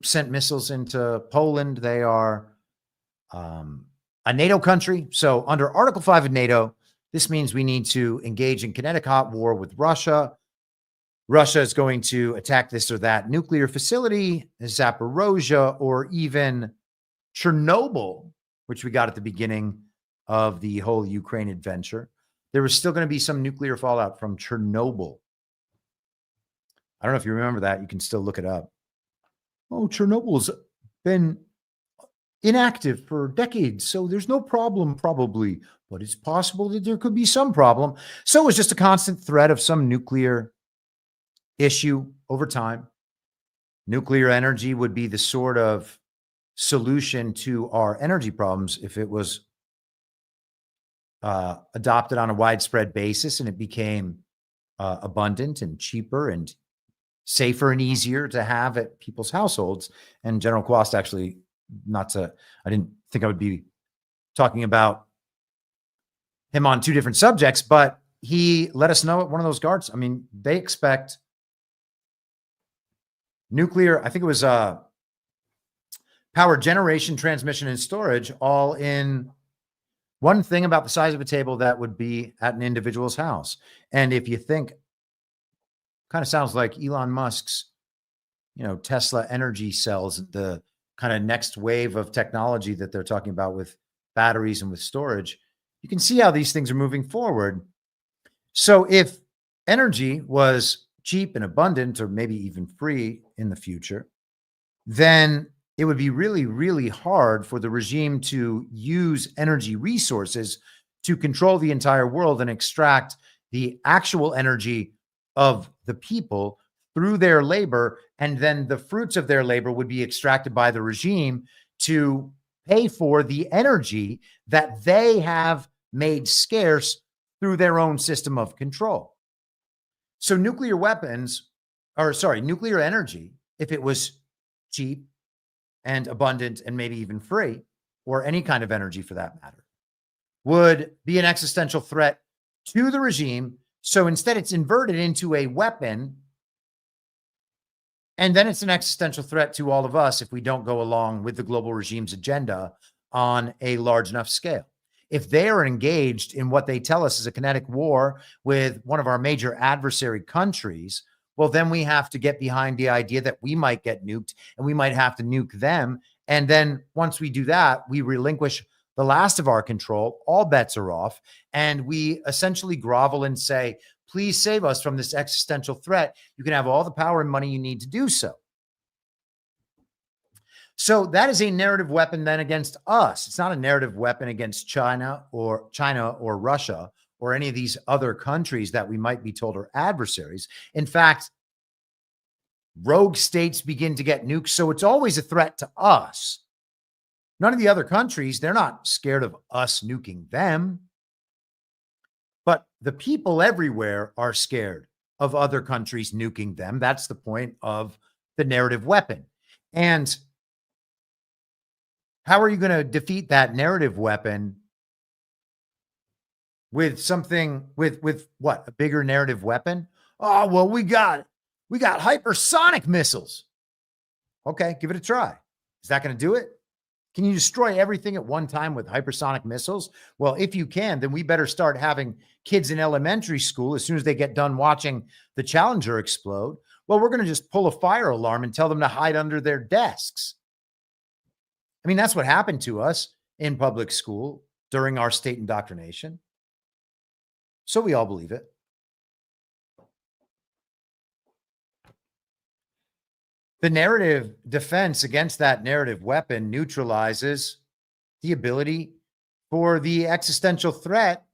sent missiles into Poland. They are a NATO country. So under Article 5 of NATO, this means we need to engage in kinetic hot war with Russia. Russia is going to attack this or that nuclear facility, Zaporozhye, or even Chernobyl, which we got at the beginning of the whole Ukraine adventure. There was still going to be some nuclear fallout from Chernobyl. I don't know if you remember that. You can still look it up. Oh, Chernobyl's been inactive for decades, so there's no problem probably, but it's possible that there could be some problem. So it was just a constant threat of some nuclear issue over time. Nuclear energy would be the sort of solution to our energy problems if it was adopted on a widespread basis and it became abundant and cheaper and safer and easier to have at people's households. And General Quast actually, I didn't think I would be talking about him on two different subjects, but he let us know at one of those guards. I mean, they expect nuclear, I think it was power generation, transmission, and storage all in one thing about the size of a table that would be at an individual's house. And if you think, kind of sounds like Elon Musk's, Tesla energy cells, the kind of next wave of technology that they're talking about with batteries and with storage. You can see how these things are moving forward. So if energy was cheap and abundant, or maybe even free in the future, then it would be really, really hard for the regime to use energy resources to control the entire world and extract the actual energy of the people through their labor. And then the fruits of their labor would be extracted by the regime to pay for the energy that they have made scarce through their own system of control. So nuclear energy, if it was cheap and abundant and maybe even free, or any kind of energy for that matter, would be an existential threat to the regime. So instead, it's inverted into a weapon. And then it's an existential threat to all of us if we don't go along with the global regime's agenda on a large enough scale. If they are engaged in what they tell us is a kinetic war with one of our major adversary countries, well, then we have to get behind the idea that we might get nuked and we might have to nuke them. And then once we do that, we relinquish the last of our control. All bets are off. And we essentially grovel and say, please save us from this existential threat. You can have all the power and money you need to do so. So that is a narrative weapon then against us. It's not a narrative weapon against China or Russia or any of these other countries that we might be told are adversaries. In fact, rogue states begin to get nukes. So it's always a threat to us. None of the other countries, they're not scared of us nuking them. But the people everywhere are scared of other countries nuking them. That's the point of the narrative weapon. And how are you going to defeat that narrative weapon with something with what? A bigger narrative weapon? Oh, well, we got hypersonic missiles. Okay, give it a try. Is that going to do it? Can you destroy everything at one time with hypersonic missiles? Well, if you can, then we better start having kids in elementary school, as soon as they get done watching the Challenger explode, well, we're going to just pull a fire alarm and tell them to hide under their desks. I mean, that's what happened to us in public school during our state indoctrination. So we all believe it. The narrative defense against that narrative weapon neutralizes the ability for the existential threat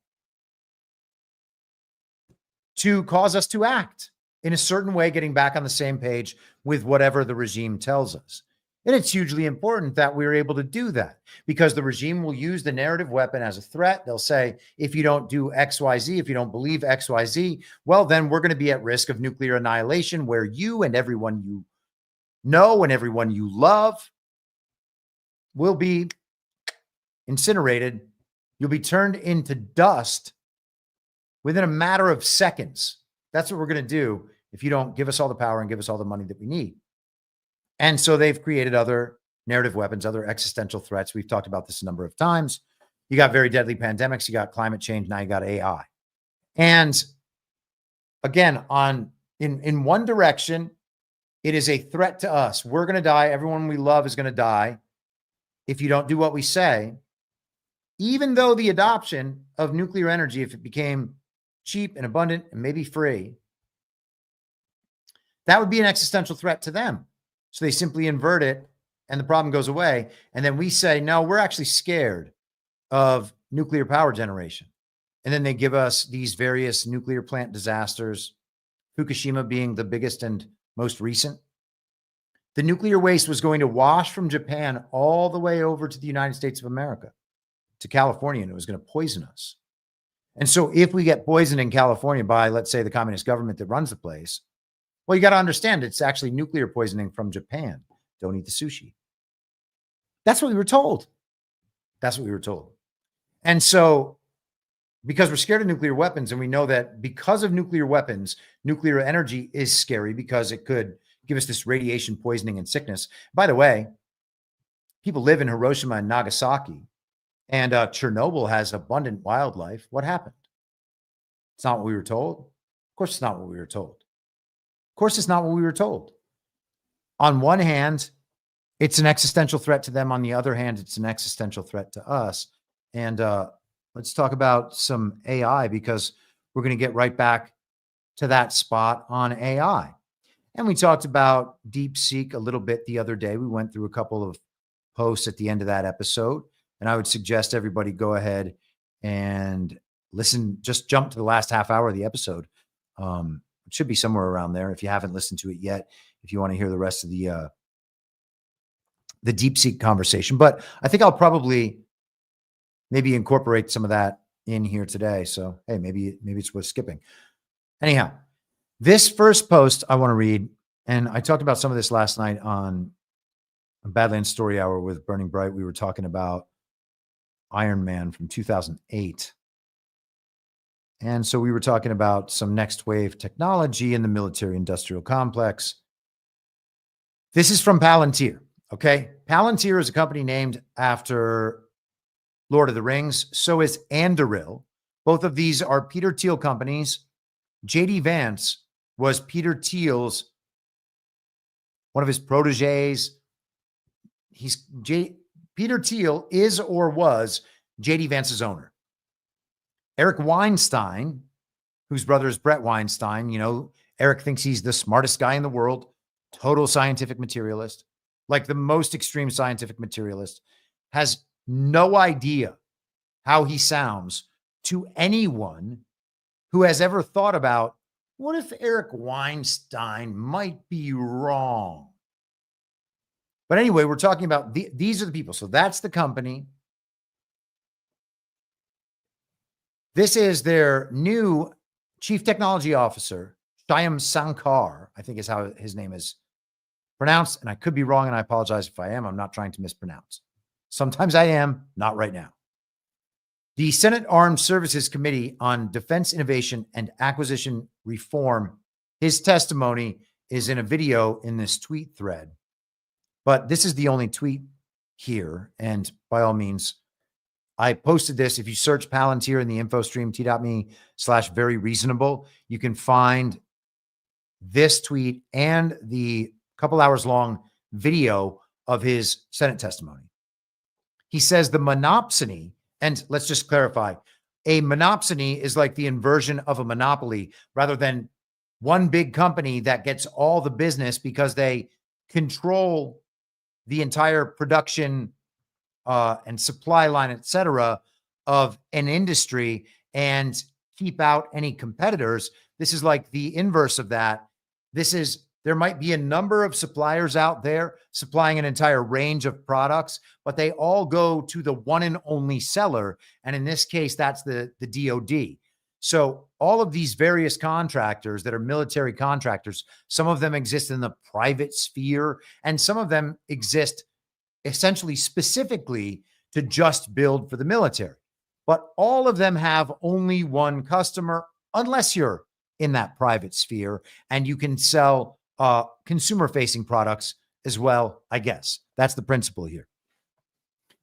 to cause us to act in a certain way, getting back on the same page with whatever the regime tells us. And it's hugely important that we're able to do that, because the regime will use the narrative weapon as a threat. They'll say, if you don't do XYZ, if you don't believe XYZ, well, then we're going to be at risk of nuclear annihilation, where you and everyone you know and everyone you love will be incinerated. You'll be turned into dust within a matter of seconds. That's what we're going to do if you don't give us all the power and give us all the money that we need. And so they've created other narrative weapons, other existential threats. We've talked about this a number of times. You got very deadly pandemics, you got climate change, now you got AI. And again, in one direction, it is a threat to us. We're going to die. Everyone we love is going to die if you don't do what we say. Even though the adoption of nuclear energy, if it became cheap and abundant and maybe free, that would be an existential threat to them. So they simply invert it and the problem goes away. And then we say, no, we're actually scared of nuclear power generation. And then they give us these various nuclear plant disasters, Fukushima being the biggest and most recent. The nuclear waste was going to wash from Japan all the way over to the United States of America, to California, and it was going to poison us. And so if we get poisoned in California by, let's say, the communist government that runs the place, well, you got to understand it's actually nuclear poisoning from Japan. Don't eat the sushi. That's what we were told. That's what we were told. And so because we're scared of nuclear weapons, and we know that because of nuclear weapons, nuclear energy is scary because it could give us this radiation poisoning and sickness. By the way, people live in Hiroshima and Nagasaki, and Chernobyl has abundant wildlife. What happened? It's not what we were told. Of course, it's not what we were told. Of course, it's not what we were told. On one hand, it's an existential threat to them. On the other hand, it's an existential threat to us. And let's talk about some AI, because we're going to get right back to that spot on AI. And we talked about DeepSeek a little bit the other day. We went through a couple of posts at the end of that episode. And I would suggest everybody go ahead and listen, just jump to the last half hour of the episode. It should be somewhere around there if you haven't listened to it yet, if you want to hear the rest of the DeepSeek conversation. But I think I'll probably maybe incorporate some of that in here today. So, hey, maybe it's worth skipping. Anyhow, this first post I want to read, and I talked about some of this last night on Badlands Story Hour with Burning Bright. We were talking about Iron Man from 2008. And so we were talking about some next wave technology in the military industrial complex. This is from Palantir. Okay. Palantir is a company named after Lord of the Rings. So is Anduril. Both of these are Peter Thiel companies. J.D. Vance was Peter Thiel's, one of his proteges. Peter Thiel is or was J.D. Vance's owner. Eric Weinstein, whose brother is Brett Weinstein, you know, Eric thinks he's the smartest guy in the world, total scientific materialist, like the most extreme scientific materialist, has no idea how he sounds to anyone who has ever thought about, what if Eric Weinstein might be wrong? But anyway, we're talking about these are the people. So that's the company. This is their new chief technology officer, Shyam Sankar, I think is how his name is pronounced. And I could be wrong, and I apologize if I am. I'm not trying to mispronounce. Sometimes I am, not right now. The Senate Armed Services Committee on Defense Innovation and Acquisition Reform, his testimony is in a video in this tweet thread. But this is the only tweet here. And by all means, I posted this. If you search Palantir in the info stream, t.me/very reasonable, you can find this tweet and the couple hours long video of his Senate testimony. He says the monopsony, and let's just clarify, a monopsony is like the inversion of a monopoly rather than one big company that gets all the business because they control the entire production and supply line, et cetera, of an industry and keep out any competitors. This is like the inverse of that. There might be a number of suppliers out there supplying an entire range of products, but they all go to the one and only seller. And in this case, that's the DoD. So all of these various contractors that are military contractors, some of them exist in the private sphere, and some of them exist essentially specifically to just build for the military. But all of them have only one customer, unless you're in that private sphere and you can sell consumer-facing products as well, I guess. That's the principle here.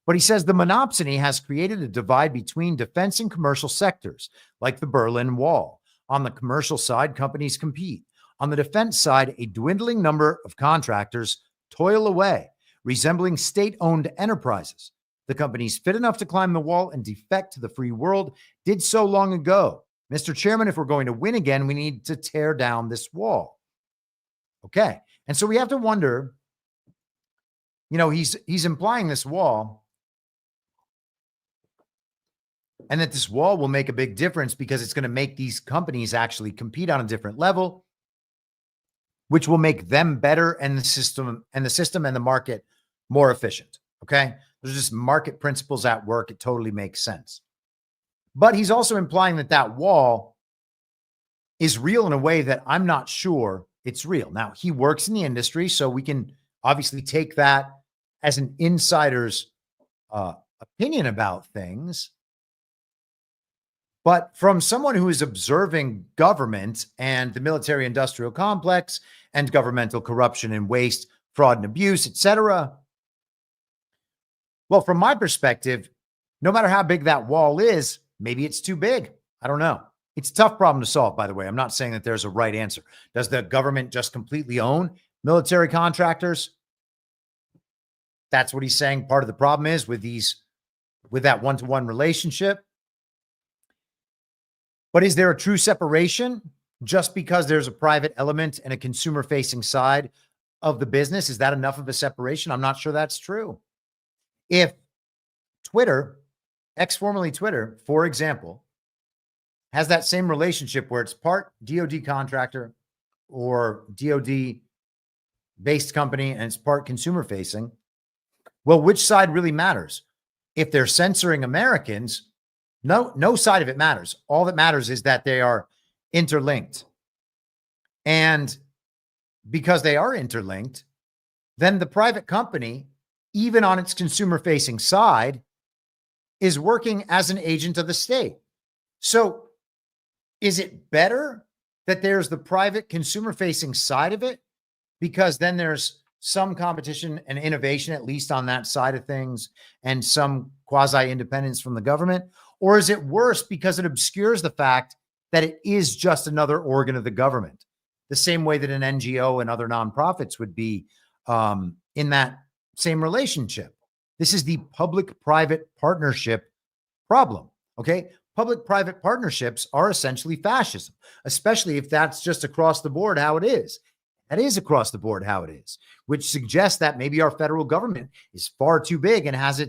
But he says the monopsony has created a divide between defense and commercial sectors, like the Berlin Wall. On the commercial side, companies compete. On the defense side, a dwindling number of contractors toil away, resembling state-owned enterprises. The companies fit enough to climb the wall and defect to the free world did so long ago. Mr. Chairman, if we're going to win again, we need to tear down this wall. Okay. And so we have to wonder, he's implying this wall and that this wall will make a big difference because it's going to make these companies actually compete on a different level, which will make them better and the system and the market more efficient. Okay. There's just market principles at work. It totally makes sense. But he's also implying that that wall is real in a way that I'm not sure it's real. Now, he works in the industry, so we can obviously take that as an insider's opinion about things. But from someone who is observing government and the military industrial complex and governmental corruption and waste, fraud and abuse, etc. Well, from my perspective, no matter how big that wall is, maybe it's too big. I don't know. It's a tough problem to solve, by the way. I'm not saying that there's a right answer. Does the government just completely own military contractors? That's what he's saying. Part of the problem is with that one-to-one relationship. But is there a true separation just because there's a private element and a consumer-facing side of the business? Is that enough of a separation? I'm not sure that's true. If Twitter, formerly Twitter, for example, has that same relationship where it's part DoD contractor or DoD-based company and it's part consumer-facing, well, which side really matters? If they're censoring Americans, no side of it matters. All that matters is that they are interlinked. And because they are interlinked, then the private company, even on its consumer-facing side, is working as an agent of the state. So is it better that there's the private consumer-facing side of it? Because then there's some competition and innovation, at least on that side of things, and some quasi-independence from the government? Or is it worse because it obscures the fact that it is just another organ of the government, the same way that an NGO and other nonprofits would be in that same relationship? This is the public-private partnership problem, okay? Public-private partnerships are essentially fascism, especially if that's just across the board how it is. That is across the board how it is, which suggests that maybe our federal government is far too big and has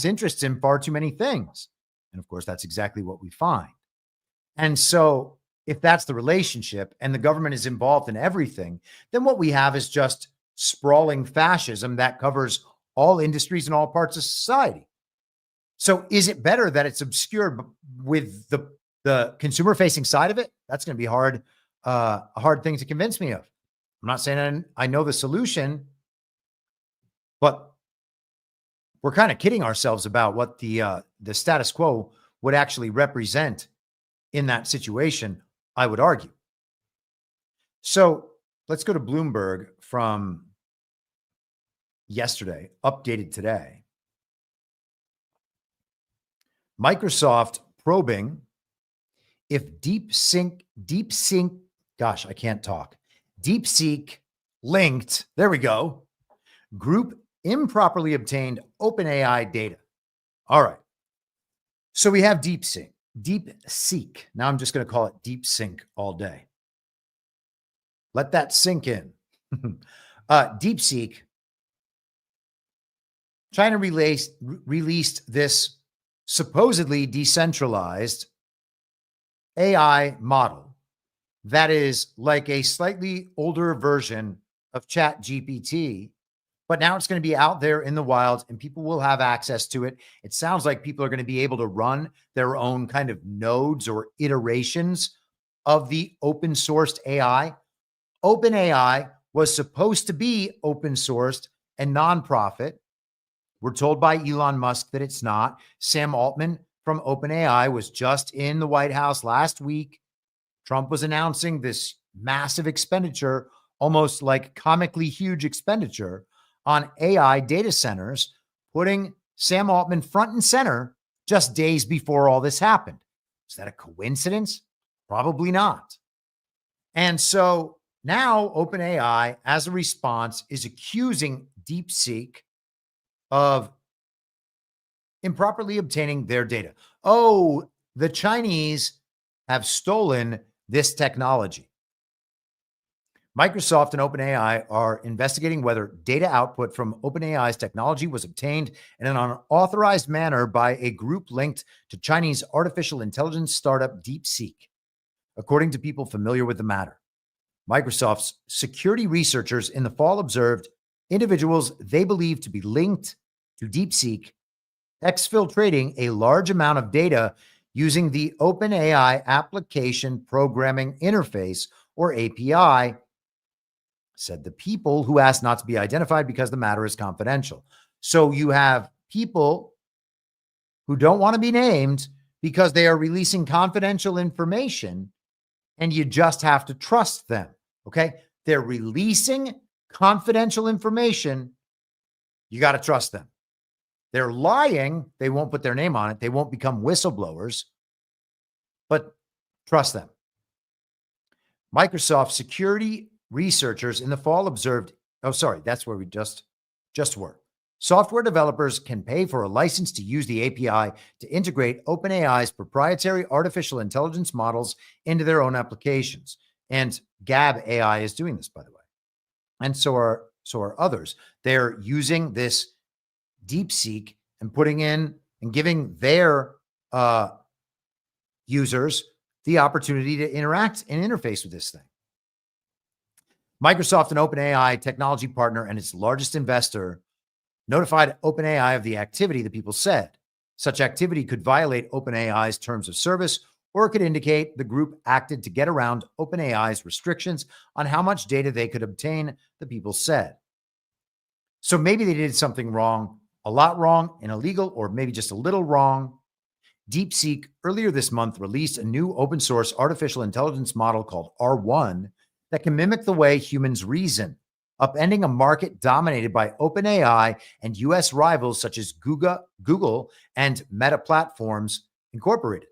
interests in far too many things. And of course, that's exactly what we find. And so if that's the relationship and the government is involved in everything, then what we have is just sprawling fascism that covers all industries and all parts of society. So is it better that it's obscured with the consumer-facing side of it? That's going to be a hard thing to convince me of. I'm not saying I know the solution, but we're kind of kidding ourselves about what the status quo would actually represent in that situation, I would argue. So let's go to Bloomberg from yesterday, updated today. Microsoft probing if DeepSeek, Gosh, I can't talk. DeepSeek linked, there we go, group improperly obtained OpenAI data. All right. So we have DeepSeek. Now I'm just going to call it DeepSync all day. Let that sink in. DeepSeek, China released this supposedly decentralized AI model that is like a slightly older version of ChatGPT, but now it's going to be out there in the wild and people will have access to it. It sounds like people are going to be able to run their own kind of nodes or iterations of the open sourced AI. OpenAI was supposed to be open sourced and nonprofit. We're told by Elon Musk that it's not. Sam Altman from OpenAI was just in the White House last week. Trump was announcing this massive expenditure, almost like comically huge expenditure on AI data centers, putting Sam Altman front and center just days before all this happened. Is that a coincidence? Probably not. And so now OpenAI, as a response, is accusing DeepSeek of improperly obtaining their data. Oh, the Chinese have stolen this technology. Microsoft and OpenAI are investigating whether data output from OpenAI's technology was obtained in an unauthorized manner by a group linked to Chinese artificial intelligence startup DeepSeek, according to people familiar with the matter. Microsoft's security researchers in the fall observed individuals they believe to be linked to DeepSeek exfiltrating a large amount of data using the OpenAI application programming interface, or API, said the people who asked not to be identified because the matter is confidential. So you have people who don't want to be named because they are releasing confidential information, and you just have to trust them. Okay. They're releasing confidential information. You got to trust them. They're lying. They won't put their name on it. They won't become whistleblowers, but trust them. Microsoft security researchers in the fall observed, that's where we just were. Software developers can pay for a license to use the API to integrate OpenAI's proprietary artificial intelligence models into their own applications. And Gab AI is doing this, by the way. And so are others. They're using this DeepSeek and putting in and giving their users the opportunity to interact and interface with this thing. Microsoft, an OpenAI technology partner and its largest investor, notified OpenAI of the activity, the people said. Such activity could violate OpenAI's terms of service, or it could indicate the group acted to get around OpenAI's restrictions on how much data they could obtain, the people said. So maybe they did something wrong, a lot wrong and illegal, or maybe just a little wrong. DeepSeek earlier this month released a new open source artificial intelligence model called R1 that can mimic the way humans reason, upending a market dominated by OpenAI and US rivals such as Google and Meta Platforms Incorporated.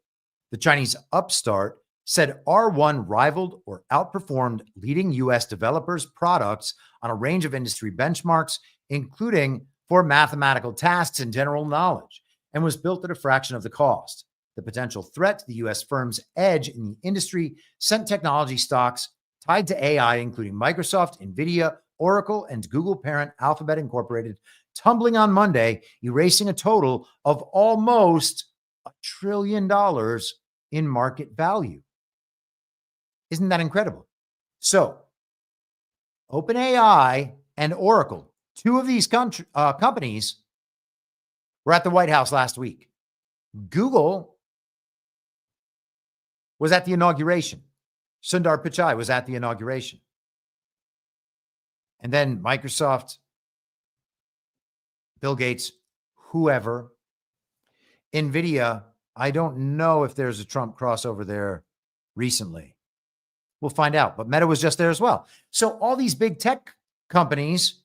The Chinese upstart said R1 rivaled or outperformed leading US developers' products on a range of industry benchmarks, including for mathematical tasks and general knowledge, and was built at a fraction of the cost. The potential threat to the US firm's edge in the industry sent technology stocks tied to AI, including Microsoft, NVIDIA, Oracle, and Google parent Alphabet Incorporated, tumbling on Monday, erasing a total of almost $1 trillion in market value. Isn't that incredible? So, OpenAI and Oracle, two of these companies, were at the White House last week. Google was at the inauguration. Sundar Pichai was at the inauguration. And then Microsoft, Bill Gates, whoever. NVIDIA, I don't know if there's a Trump crossover there recently. We'll find out. But Meta was just there as well. So all these big tech companies,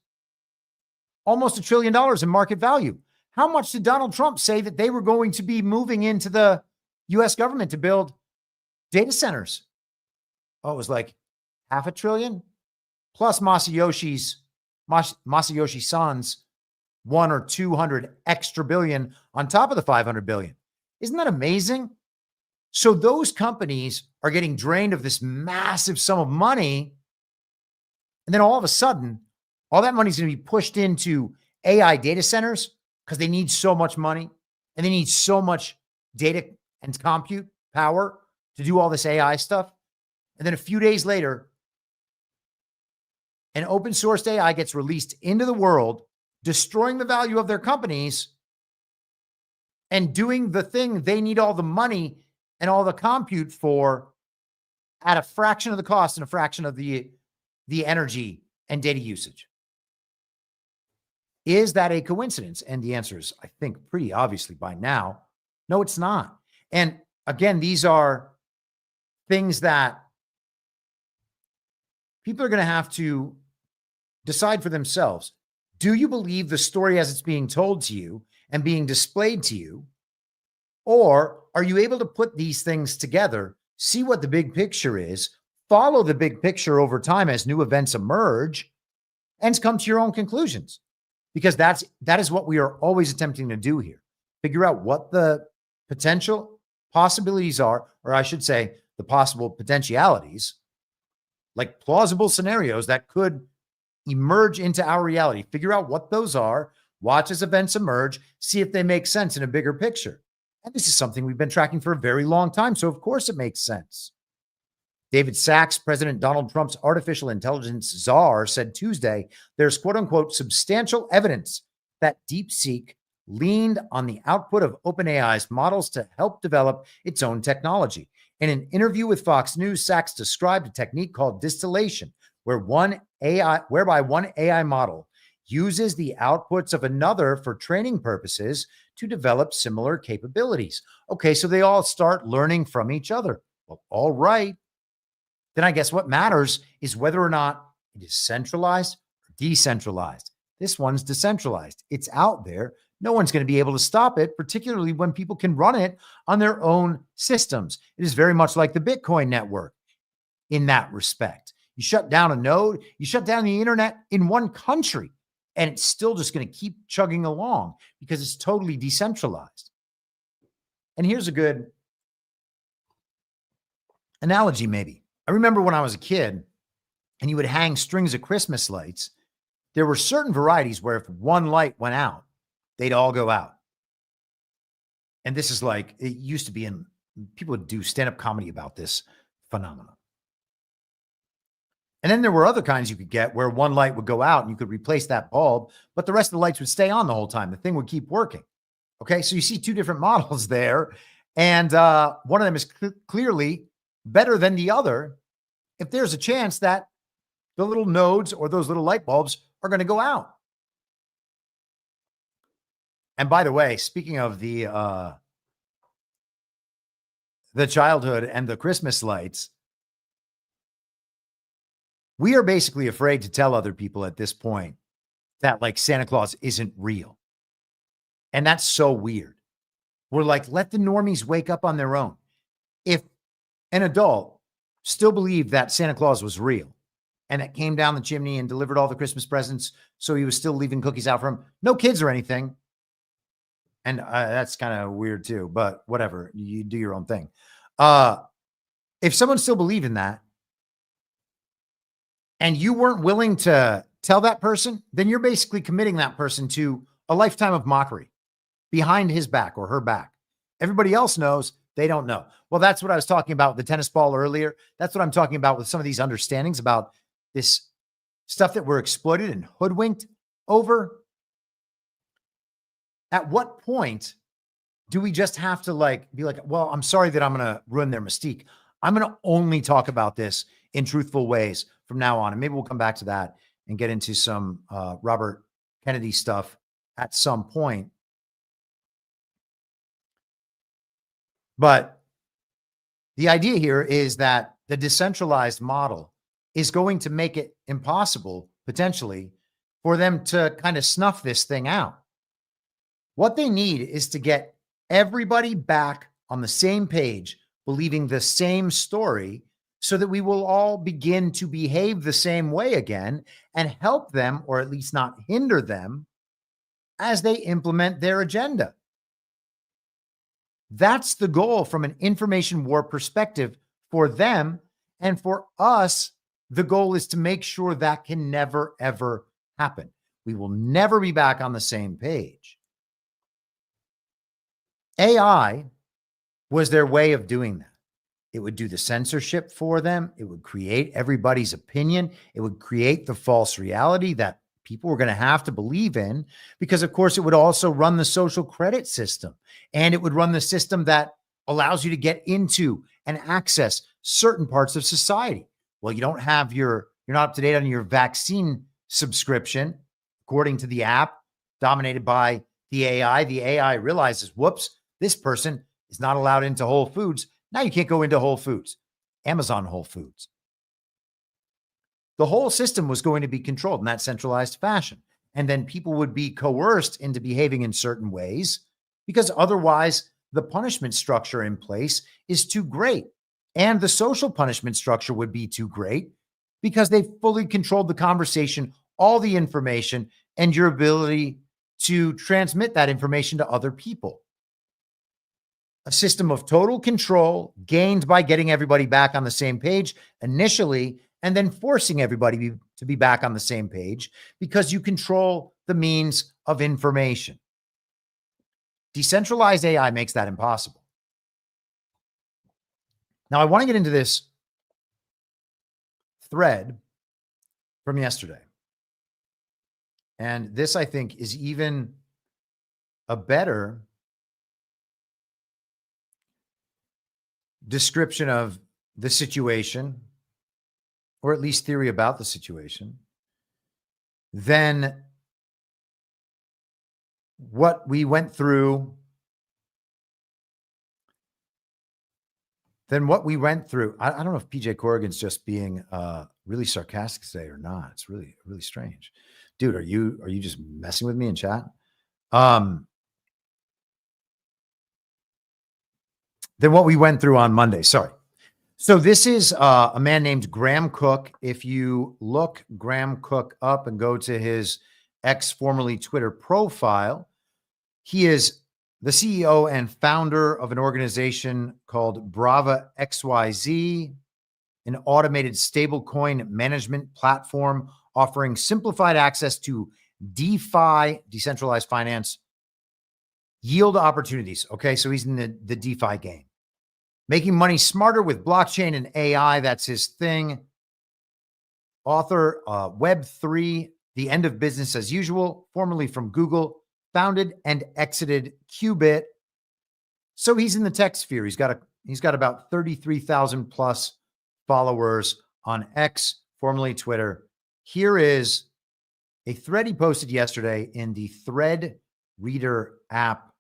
almost $1 trillion in market value. How much did Donald Trump say that they were going to be moving into the U.S. government to build data centers? Oh, it was like $500 billion plus Masayoshi Son's 100 or 200 extra billion on top of the 500 billion. Isn't that amazing? So those companies are getting drained of this massive sum of money. And then all of a sudden, all that money is going to be pushed into AI data centers because they need so much money and they need so much data and compute power to do all this AI stuff. And then a few days later, an open sourced AI gets released into the world, destroying the value of their companies and doing the thing they need all the money and all the compute for at a fraction of the cost and a fraction of the energy and data usage. Is that a coincidence? And the answer is, I think, pretty obviously by now, no, it's not. And again, these are things that people are going to have to decide for themselves. Do you believe the story as it's being told to you and being displayed to you? Or are you able to put these things together, see what the big picture is, follow the big picture over time as new events emerge, and come to your own conclusions? Because that is what we are always attempting to do here. Figure out what the potential possibilities are, or I should say the possible potentialities, like plausible scenarios that could emerge into our reality. Figure out what those are, watch as events emerge, see if they make sense in a bigger picture. And this is something we've been tracking for a very long time, so of course it makes sense. David Sachs, President Donald Trump's artificial intelligence czar, said Tuesday there's quote unquote substantial evidence that DeepSeek leaned on the output of OpenAI's models to help develop its own technology. In an interview with Fox News, Sachs described a technique called distillation, whereby one AI model uses the outputs of another for training purposes to develop similar capabilities. Okay, so they all start learning from each other. Well, all right. Then I guess what matters is whether or not it is centralized or decentralized. This one's decentralized. It's out there. No one's going to be able to stop it, particularly when people can run it on their own systems. It is very much like the Bitcoin network in that respect. You shut down a node, you shut down the internet in one country, and it's still just going to keep chugging along because it's totally decentralized. And here's a good analogy, maybe. I remember when I was a kid and you would hang strings of Christmas lights, there were certain varieties where if one light went out, they'd all go out. And this is like, it used to be in, people would do stand-up comedy about this phenomenon. And then there were other kinds you could get where one light would go out and you could replace that bulb, but the rest of the lights would stay on the whole time. The thing would keep working. Okay, so you see two different models there. And one of them is clearly better than the other if there's a chance that the little nodes or those little light bulbs are going to go out. And by the way, speaking of the childhood and the Christmas lights, we are basically afraid to tell other people at this point that like Santa Claus isn't real. And that's so weird. We're like, let the normies wake up on their own. If an adult still believed that Santa Claus was real and that came down the chimney and delivered all the Christmas presents, so he was still leaving cookies out for him, no kids or anything. And that's kind of weird too, but whatever, you do your own thing. If someone still believed in that and you weren't willing to tell that person, then you're basically committing that person to a lifetime of mockery behind his back or her back. Everybody else knows, they don't know. Well, that's what I was talking about with the tennis ball earlier. That's what I'm talking about with some of these understandings about this stuff that we're exploited and hoodwinked over. At what point do we just have to like be like, well, I'm sorry that I'm going to ruin their mystique. I'm going to only talk about this in truthful ways from now on. And maybe we'll come back to that and get into some Robert Kennedy stuff at some point. But the idea here is that the decentralized model is going to make it impossible, potentially, for them to kind of snuff this thing out. What they need is to get everybody back on the same page, believing the same story, so that we will all begin to behave the same way again and help them, or at least not hinder them, as they implement their agenda. That's the goal from an information war perspective for them. And for us, the goal is to make sure that can never, ever happen. We will never be back on the same page. AI was their way of doing that. It would do the censorship for them. It would create everybody's opinion. It would create the false reality that people were going to have to believe in, because of course it would also run the social credit system, and it would run the system that allows you to get into and access certain parts of society. Well, you're not up to date on your vaccine subscription, according to the app dominated by the AI realizes, whoops, this person is not allowed into Whole Foods. Now you can't go into Whole Foods, Amazon Whole Foods. The whole system was going to be controlled in that centralized fashion. And then people would be coerced into behaving in certain ways, because otherwise the punishment structure in place is too great. And the social punishment structure would be too great, because they fully controlled the conversation, all the information, and your ability to transmit that information to other people. A system of total control gained by getting everybody back on the same page initially, and then forcing everybody to be back on the same page because you control the means of information. Decentralized AI makes that impossible. Now, I want to get into this thread from yesterday. And this, I think, is even a better description of the situation, or at least theory about the situation, than what we went through. I don't know if PJ Corrigan's just being really sarcastic today or not. It's really, really strange. Dude, are you just messing with me in chat? Than what we went through on Monday. Sorry. So this is a man named Graham Cook. If you look Graham Cook up and go to his X, formerly Twitter profile, he is the CEO and founder of an organization called Brava XYZ, an automated stablecoin management platform offering simplified access to DeFi, decentralized finance, yield opportunities. Okay, so he's in the DeFi game. Making money smarter with blockchain and AI, that's his thing. Author, Web3, The End of Business as Usual, formerly from Google, founded and exited Qubit. So he's in the tech sphere. He's got about 33,000 plus followers on X, formerly Twitter. Here is a thread he posted yesterday in the Thread Reader app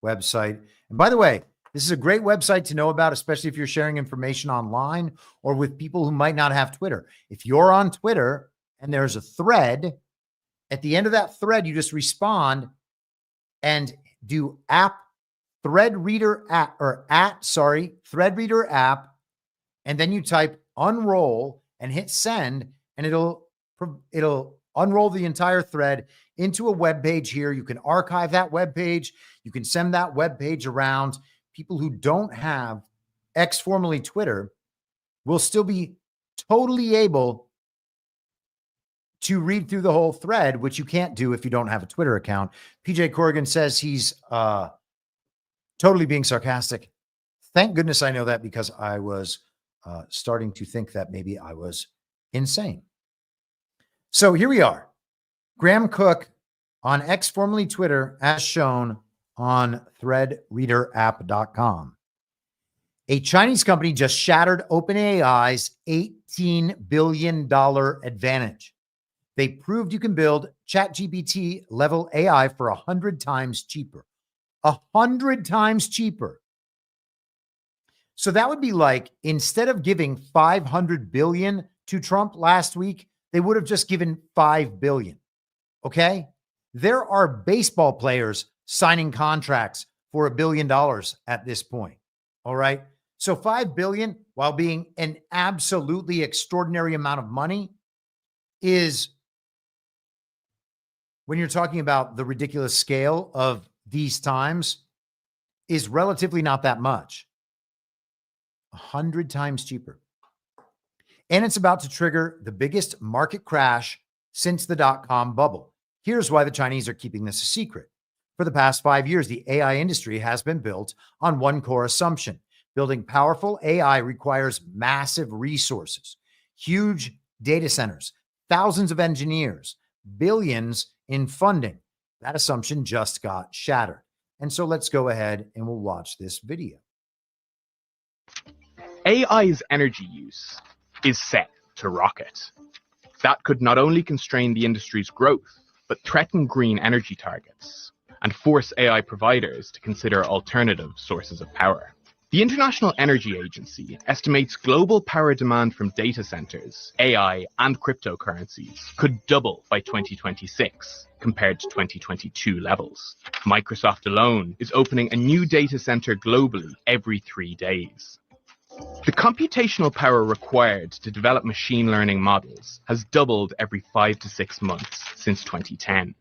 website. And by the way, this is a great website to know about, especially if you're sharing information online or with people who might not have Twitter. If you're on Twitter and there's a thread, at the end of that thread, you just respond and do Thread Reader app, Thread Reader app, and then you type unroll and hit send, and it'll unroll the entire thread into a web page here. You can archive that web page. You can send that web page around. People who don't have X, formerly Twitter, will still be totally able to read through the whole thread, which you can't do if you don't have a Twitter account. PJ Corrigan says he's totally being sarcastic. Thank goodness I know that, because I was starting to think that maybe I was insane. So here we are. Graham Cook on X, formerly Twitter, as shown on threadreaderapp.com. A Chinese company just shattered OpenAI's $18 billion advantage. They proved you can build ChatGPT level AI for 100 times cheaper. 100 times cheaper. So that would be like, instead of giving $500 billion to Trump last week, they would have just given $5 billion. Okay? There are baseball players signing contracts for $1 billion at this point. All right? So 5 billion, while being an absolutely extraordinary amount of money, is, when you're talking about the ridiculous scale of these times, is relatively not that much. 100 times cheaper. And it's about to trigger the biggest market crash since the dot-com bubble. Here's why the Chinese are keeping this a secret. For the past 5 years, the AI industry has been built on one core assumption. Building powerful AI requires massive resources, huge data centers, thousands of engineers, billions in funding. That assumption just got shattered. And so let's go ahead and we'll watch this video. AI's energy use is set to rocket. That could not only constrain the industry's growth, but threaten green energy targets and force AI providers to consider alternative sources of power. The International Energy Agency estimates global power demand from data centers, AI, and cryptocurrencies could double by 2026 compared to 2022 levels. Microsoft alone is opening a new data center globally every 3 days. The computational power required to develop machine learning models has doubled every 5 to 6 months since 2010.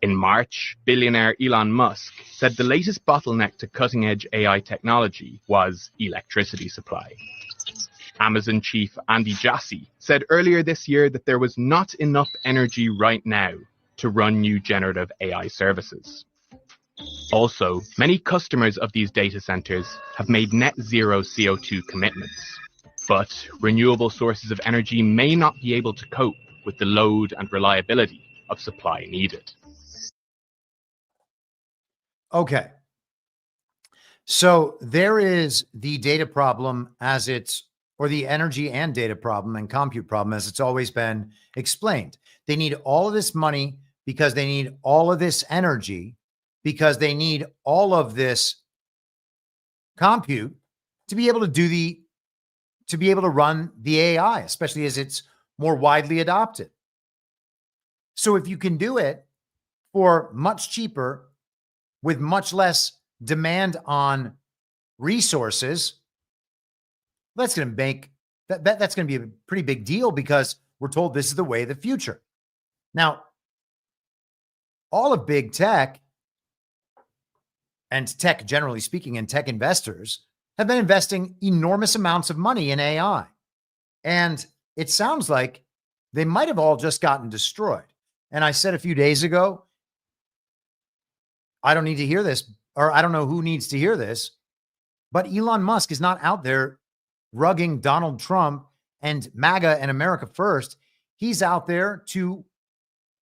In March, billionaire Elon Musk said the latest bottleneck to cutting-edge AI technology was electricity supply. Amazon chief Andy Jassy said earlier this year that there was not enough energy right now to run new generative AI services. Also, many customers of these data centers have made net zero CO2 commitments, but renewable sources of energy may not be able to cope with the load and reliability of supply needed. Okay. So there is the data problem as it's, or the energy and data problem and compute problem as it's always been explained. They need all of this money because they need all of this energy, because they need all of this compute to be able to do to be able to run the AI, especially as it's more widely adopted. So if you can do it for much cheaper, with much less demand on resources, that's going to make that's going to be a pretty big deal, because we're told this is the way of the future. Now, all of big tech, and tech generally speaking, and tech investors have been investing enormous amounts of money in AI. And it sounds like they might have all just gotten destroyed. And I said a few days ago, I don't need to hear this, or I don't know who needs to hear this, but Elon Musk is not out there rugging Donald Trump and MAGA and America first. He's out there to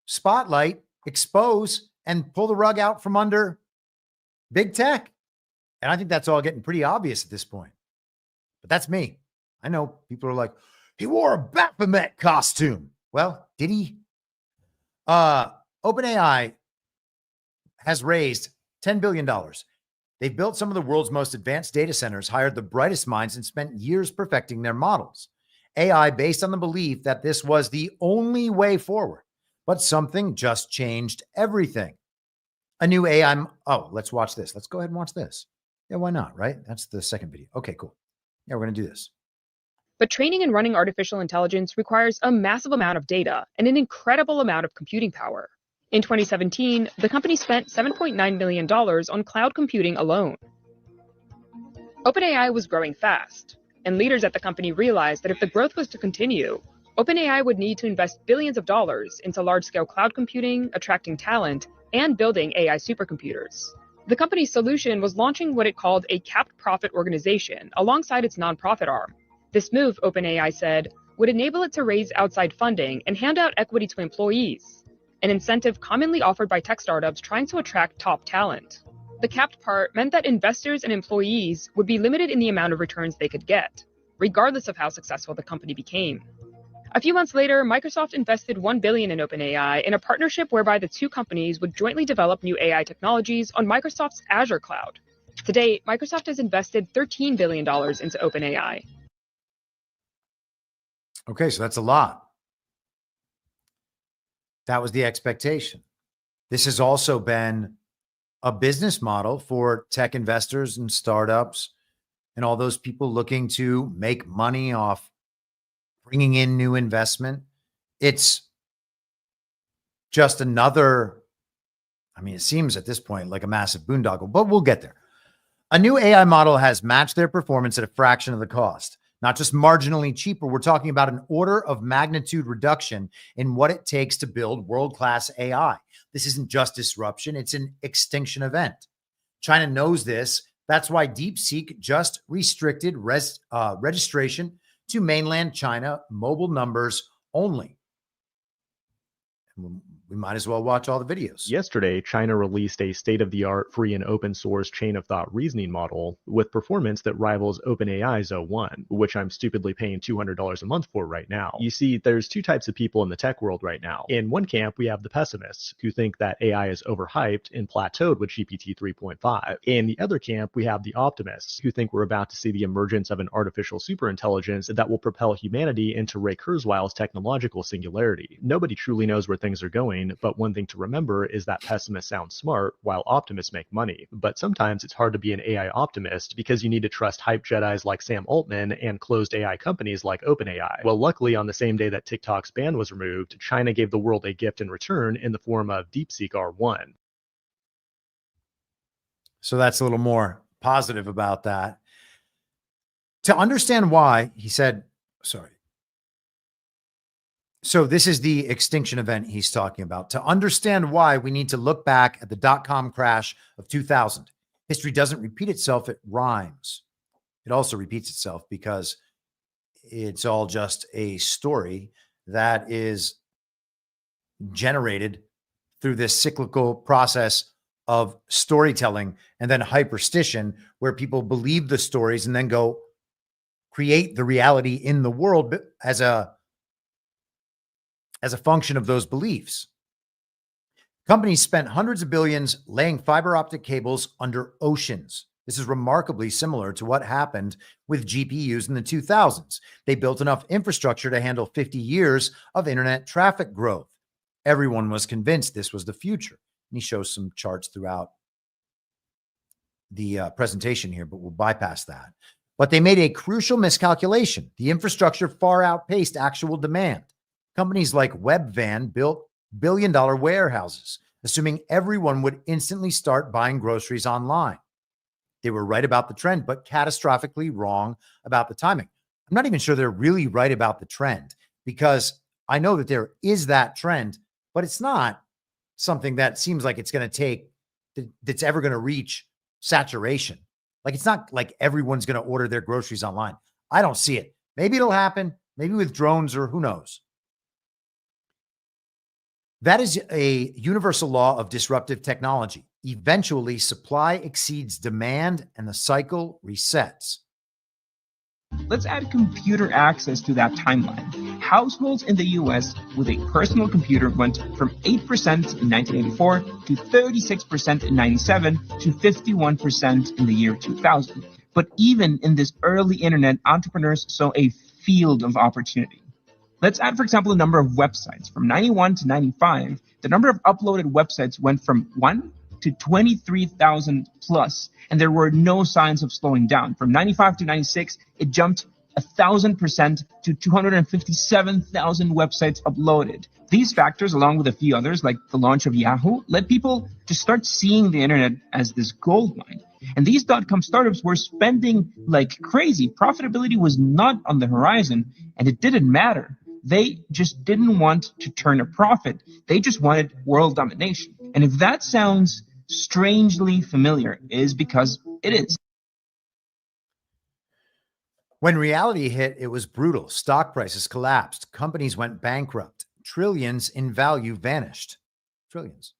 spotlight, expose, and pull the rug out from under big tech. And I think that's all getting pretty obvious at this point. But that's me. I know people are like, he wore a Baphomet costume. Well, did he? OpenAI has raised $10 billion. They've built some of the world's most advanced data centers, hired the brightest minds, and spent years perfecting their models. AI based on the belief that this was the only way forward, but something just changed everything. A new AI. Oh, let's watch this. Let's go ahead and watch this. Yeah, why not, right? That's the second video. Okay, cool. Yeah, we're going to do this. But training and running artificial intelligence requires a massive amount of data and an incredible amount of computing power. In 2017, the company spent $7.9 million on cloud computing alone. OpenAI was growing fast, and leaders at the company realized that if the growth was to continue, OpenAI would need to invest billions of dollars into large-scale cloud computing, attracting talent, and building AI supercomputers. The company's solution was launching what it called a capped profit organization alongside its nonprofit arm. This move, OpenAI said, would enable it to raise outside funding and hand out equity to employees, an incentive commonly offered by tech startups trying to attract top talent. The capped part meant that investors and employees would be limited in the amount of returns they could get, regardless of how successful the company became. A few months later, Microsoft invested $1 billion in OpenAI in a partnership whereby the two companies would jointly develop new AI technologies on Microsoft's Azure cloud. To date, Microsoft has invested $13 billion into OpenAI. Okay, so that's a lot. That was the expectation. This has also been a business model for tech investors and startups and all those people looking to make money off bringing in new investment. It's just another, I mean, it seems at this point like a massive boondoggle, but we'll get there. A new AI model has matched their performance at a fraction of the cost. Not just marginally cheaper, we're talking about an order of magnitude reduction in what it takes to build world-class AI. This isn't just disruption, it's an extinction event. China knows this. That's why DeepSeek just restricted registration to mainland China mobile numbers only. We might as well watch all the videos. Yesterday, China released a state-of-the-art free and open source chain of thought reasoning model with performance that rivals OpenAI's O1, which I'm stupidly paying $200 a month for right now. You see, there's two types of people in the tech world right now. In one camp, we have the pessimists who think that AI is overhyped and plateaued with GPT 3.5. In the other camp, we have the optimists who think we're about to see the emergence of an artificial superintelligence that will propel humanity into Ray Kurzweil's technological singularity. Nobody truly knows where things are going, but one thing to remember is that pessimists sound smart while optimists make money. But sometimes it's hard to be an AI optimist because you need to trust hype Jedis like Sam Altman and closed AI companies like OpenAI. Well, luckily, on the same day that TikTok's ban was removed, China gave the world a gift in return in the form of DeepSeek R1. So that's a little more positive about that. To understand why, he said, sorry. So this is the extinction event he's talking about. To understand why, we need to look back at the dot-com crash of 2000. History doesn't repeat itself, it rhymes. It also repeats itself because it's all just a story that is generated through this cyclical process of storytelling and then hyperstition, where people believe the stories and then go create the reality in the world as a function of those beliefs. Companies spent hundreds of billions laying fiber optic cables under oceans. This is remarkably similar to what happened with GPUs in the 2000s. They built enough infrastructure to handle 50 years of internet traffic growth. Everyone was convinced this was the future. And he shows some charts throughout the presentation here, but we'll bypass that. But they made a crucial miscalculation. The infrastructure far outpaced actual demand. Companies like Webvan built billion-dollar warehouses, assuming everyone would instantly start buying groceries online. They were right about the trend, but catastrophically wrong about the timing. I'm not even sure they're really right about the trend, because I know that there is that trend, but it's not something that seems like it's going to take, that's ever going to reach saturation. Like, it's not like everyone's going to order their groceries online. I don't see it. Maybe it'll happen, maybe with drones, or who knows. That is a universal law of disruptive technology. Eventually, supply exceeds demand and the cycle resets. Let's add computer access to that timeline. Households in the US with a personal computer went from 8% in 1984 to 36% in 97 to 51% in the year 2000. But even in this early internet, entrepreneurs saw a field of opportunity. Let's add, for example, the number of websites. From 91 to 95, the number of uploaded websites went from 1 to 23,000 plus, and there were no signs of slowing down. From 95 to 96, it jumped 1,000% to 257,000 websites uploaded. These factors, along with a few others, like the launch of Yahoo, led people to start seeing the internet as this gold mine. And these dot-com startups were spending like crazy. Profitability was not on the horizon, and it didn't matter. They just didn't want to turn a profit. They just wanted world domination. And if that sounds strangely familiar, it is because it is. When reality hit, it was brutal. Stock prices collapsed. Companies went bankrupt. Trillions in value vanished. Trillions.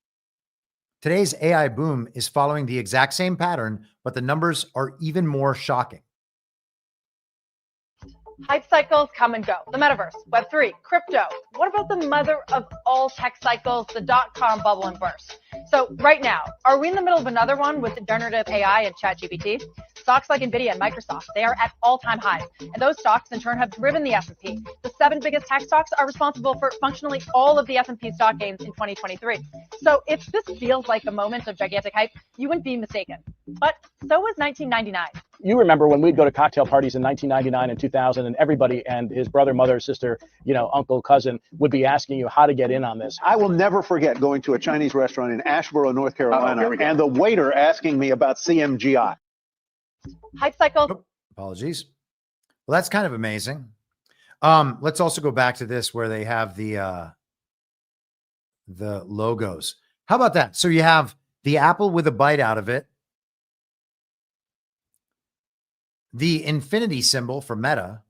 Today's AI boom is following the exact same pattern, but the numbers are even more shocking. Hype cycles come and go. The metaverse, Web3, crypto. What about the mother of all tech cycles, the dot-com bubble and burst? So right now, are we in the middle of another one with generative AI and ChatGPT? Stocks like NVIDIA and Microsoft, they are at all-time highs. And those stocks, in turn, have driven the S&P. The 7 biggest tech stocks are responsible for functionally all of the S&P stock gains in 2023. So if this feels like a moment of gigantic hype, you wouldn't be mistaken. But so was 1999. You remember when we'd go to cocktail parties in 1999 and 2000, and everybody and his brother, mother, sister, uncle, cousin would be asking you how to get in on this. I will never forget going to a Chinese restaurant in Asheboro, North Carolina, and the waiter asking me about CMGI. Hype cycle. Oh, apologies. Well, that's kind of amazing. Let's also go back to this where they have the logos. How about that? So you have the apple with a bite out of it, the infinity symbol for Meta,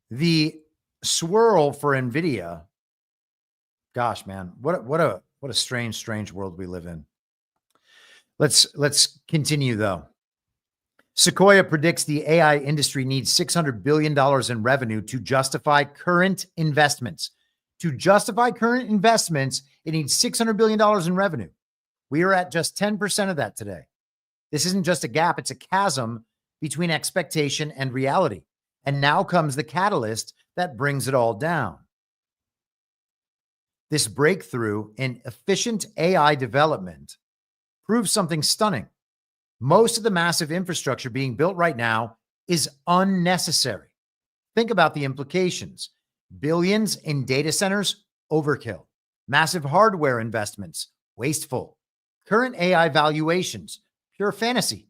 the swirl for NVIDIA. Gosh, man, what a strange world we live in. Let's continue though. Sequoia predicts the AI industry needs $600 billion in revenue to justify current investments. To justify current investments, it needs $600 billion in revenue. We are at just 10% of that today. This isn't just a gap, it's a chasm between expectation and reality. And now comes the catalyst that brings it all down. This breakthrough in efficient AI development proves something stunning. Most of the massive infrastructure being built right now is unnecessary. Think about the implications. Billions in data centers, overkill. Massive hardware investments, wasteful. Current AI valuations, pure fantasy.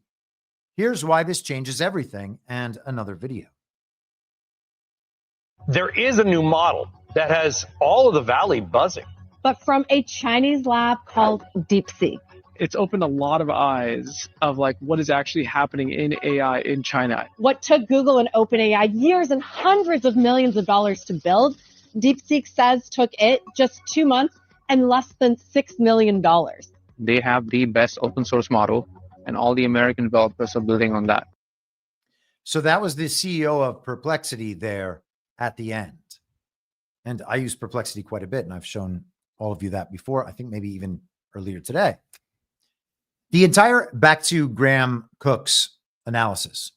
Here's why this changes everything, and another video. There is a new model that has all of the valley buzzing. But from a Chinese lab called DeepSeek. It's opened a lot of eyes of like what is actually happening in AI in China. What took Google and OpenAI years and hundreds of millions of dollars to build, DeepSeek says took it just 2 months and less than $6 million. They have the best open source model, and all the American developers are building on that. So that was the CEO of Perplexity there at the end. And I use Perplexity quite a bit, and I've shown all of you that before, I think maybe even earlier today. Back to Graham Cook's analysis,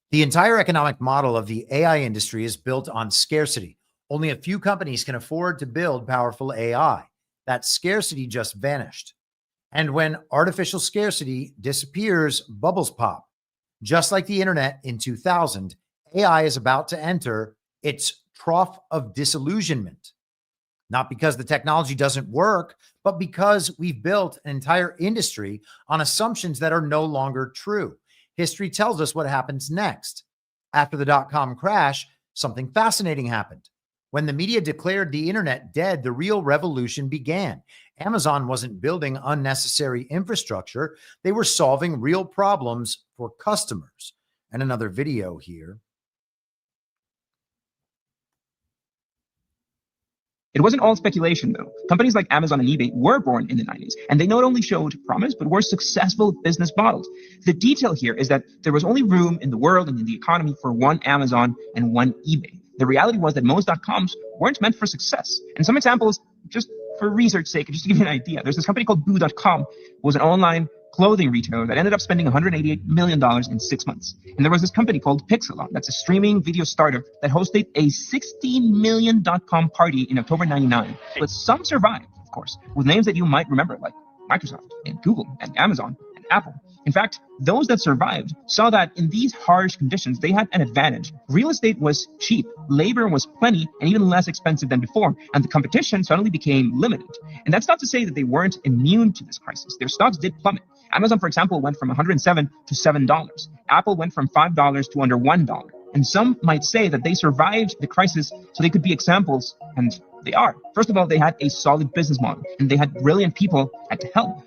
the entire economic model of the AI industry is built on scarcity. Only a few companies can afford to build powerful AI. That scarcity just vanished. And when artificial scarcity disappears, bubbles pop. Just like the internet in 2000, AI is about to enter its trough of disillusionment. Not because the technology doesn't work, but because we've built an entire industry on assumptions that are no longer true. History tells us what happens next. After the dot-com crash, something fascinating happened. When the media declared the internet dead, the real revolution began. Amazon wasn't building unnecessary infrastructure. They were solving real problems for customers. And another video here. It wasn't all speculation, though. Companies like Amazon and eBay were born in the 90s, and they not only showed promise, but were successful business models. The detail here is that there was only room in the world and in the economy for one Amazon and one eBay. The reality was that most .coms weren't meant for success. And some examples, just for research sake, just to give you an idea, there's this company called Boo.com, was an online clothing retailer that ended up spending $188 million in 6 months. And there was this company called Pixelon, that's a streaming video startup that hosted a $16 million .com party in October 99. But some survived, of course, with names that you might remember, like Microsoft and Google and Amazon and Apple. In fact, those that survived saw that in these harsh conditions, they had an advantage. Real estate was cheap, labor was plenty, and even less expensive than before, and the competition suddenly became limited. And that's not to say that they weren't immune to this crisis. Their stocks did plummet. Amazon, for example, went from $107 to $7. Apple went from $5 to under $1. And some might say that they survived the crisis so they could be examples, and they are. First of all, they had a solid business model, and they had brilliant people at the helm.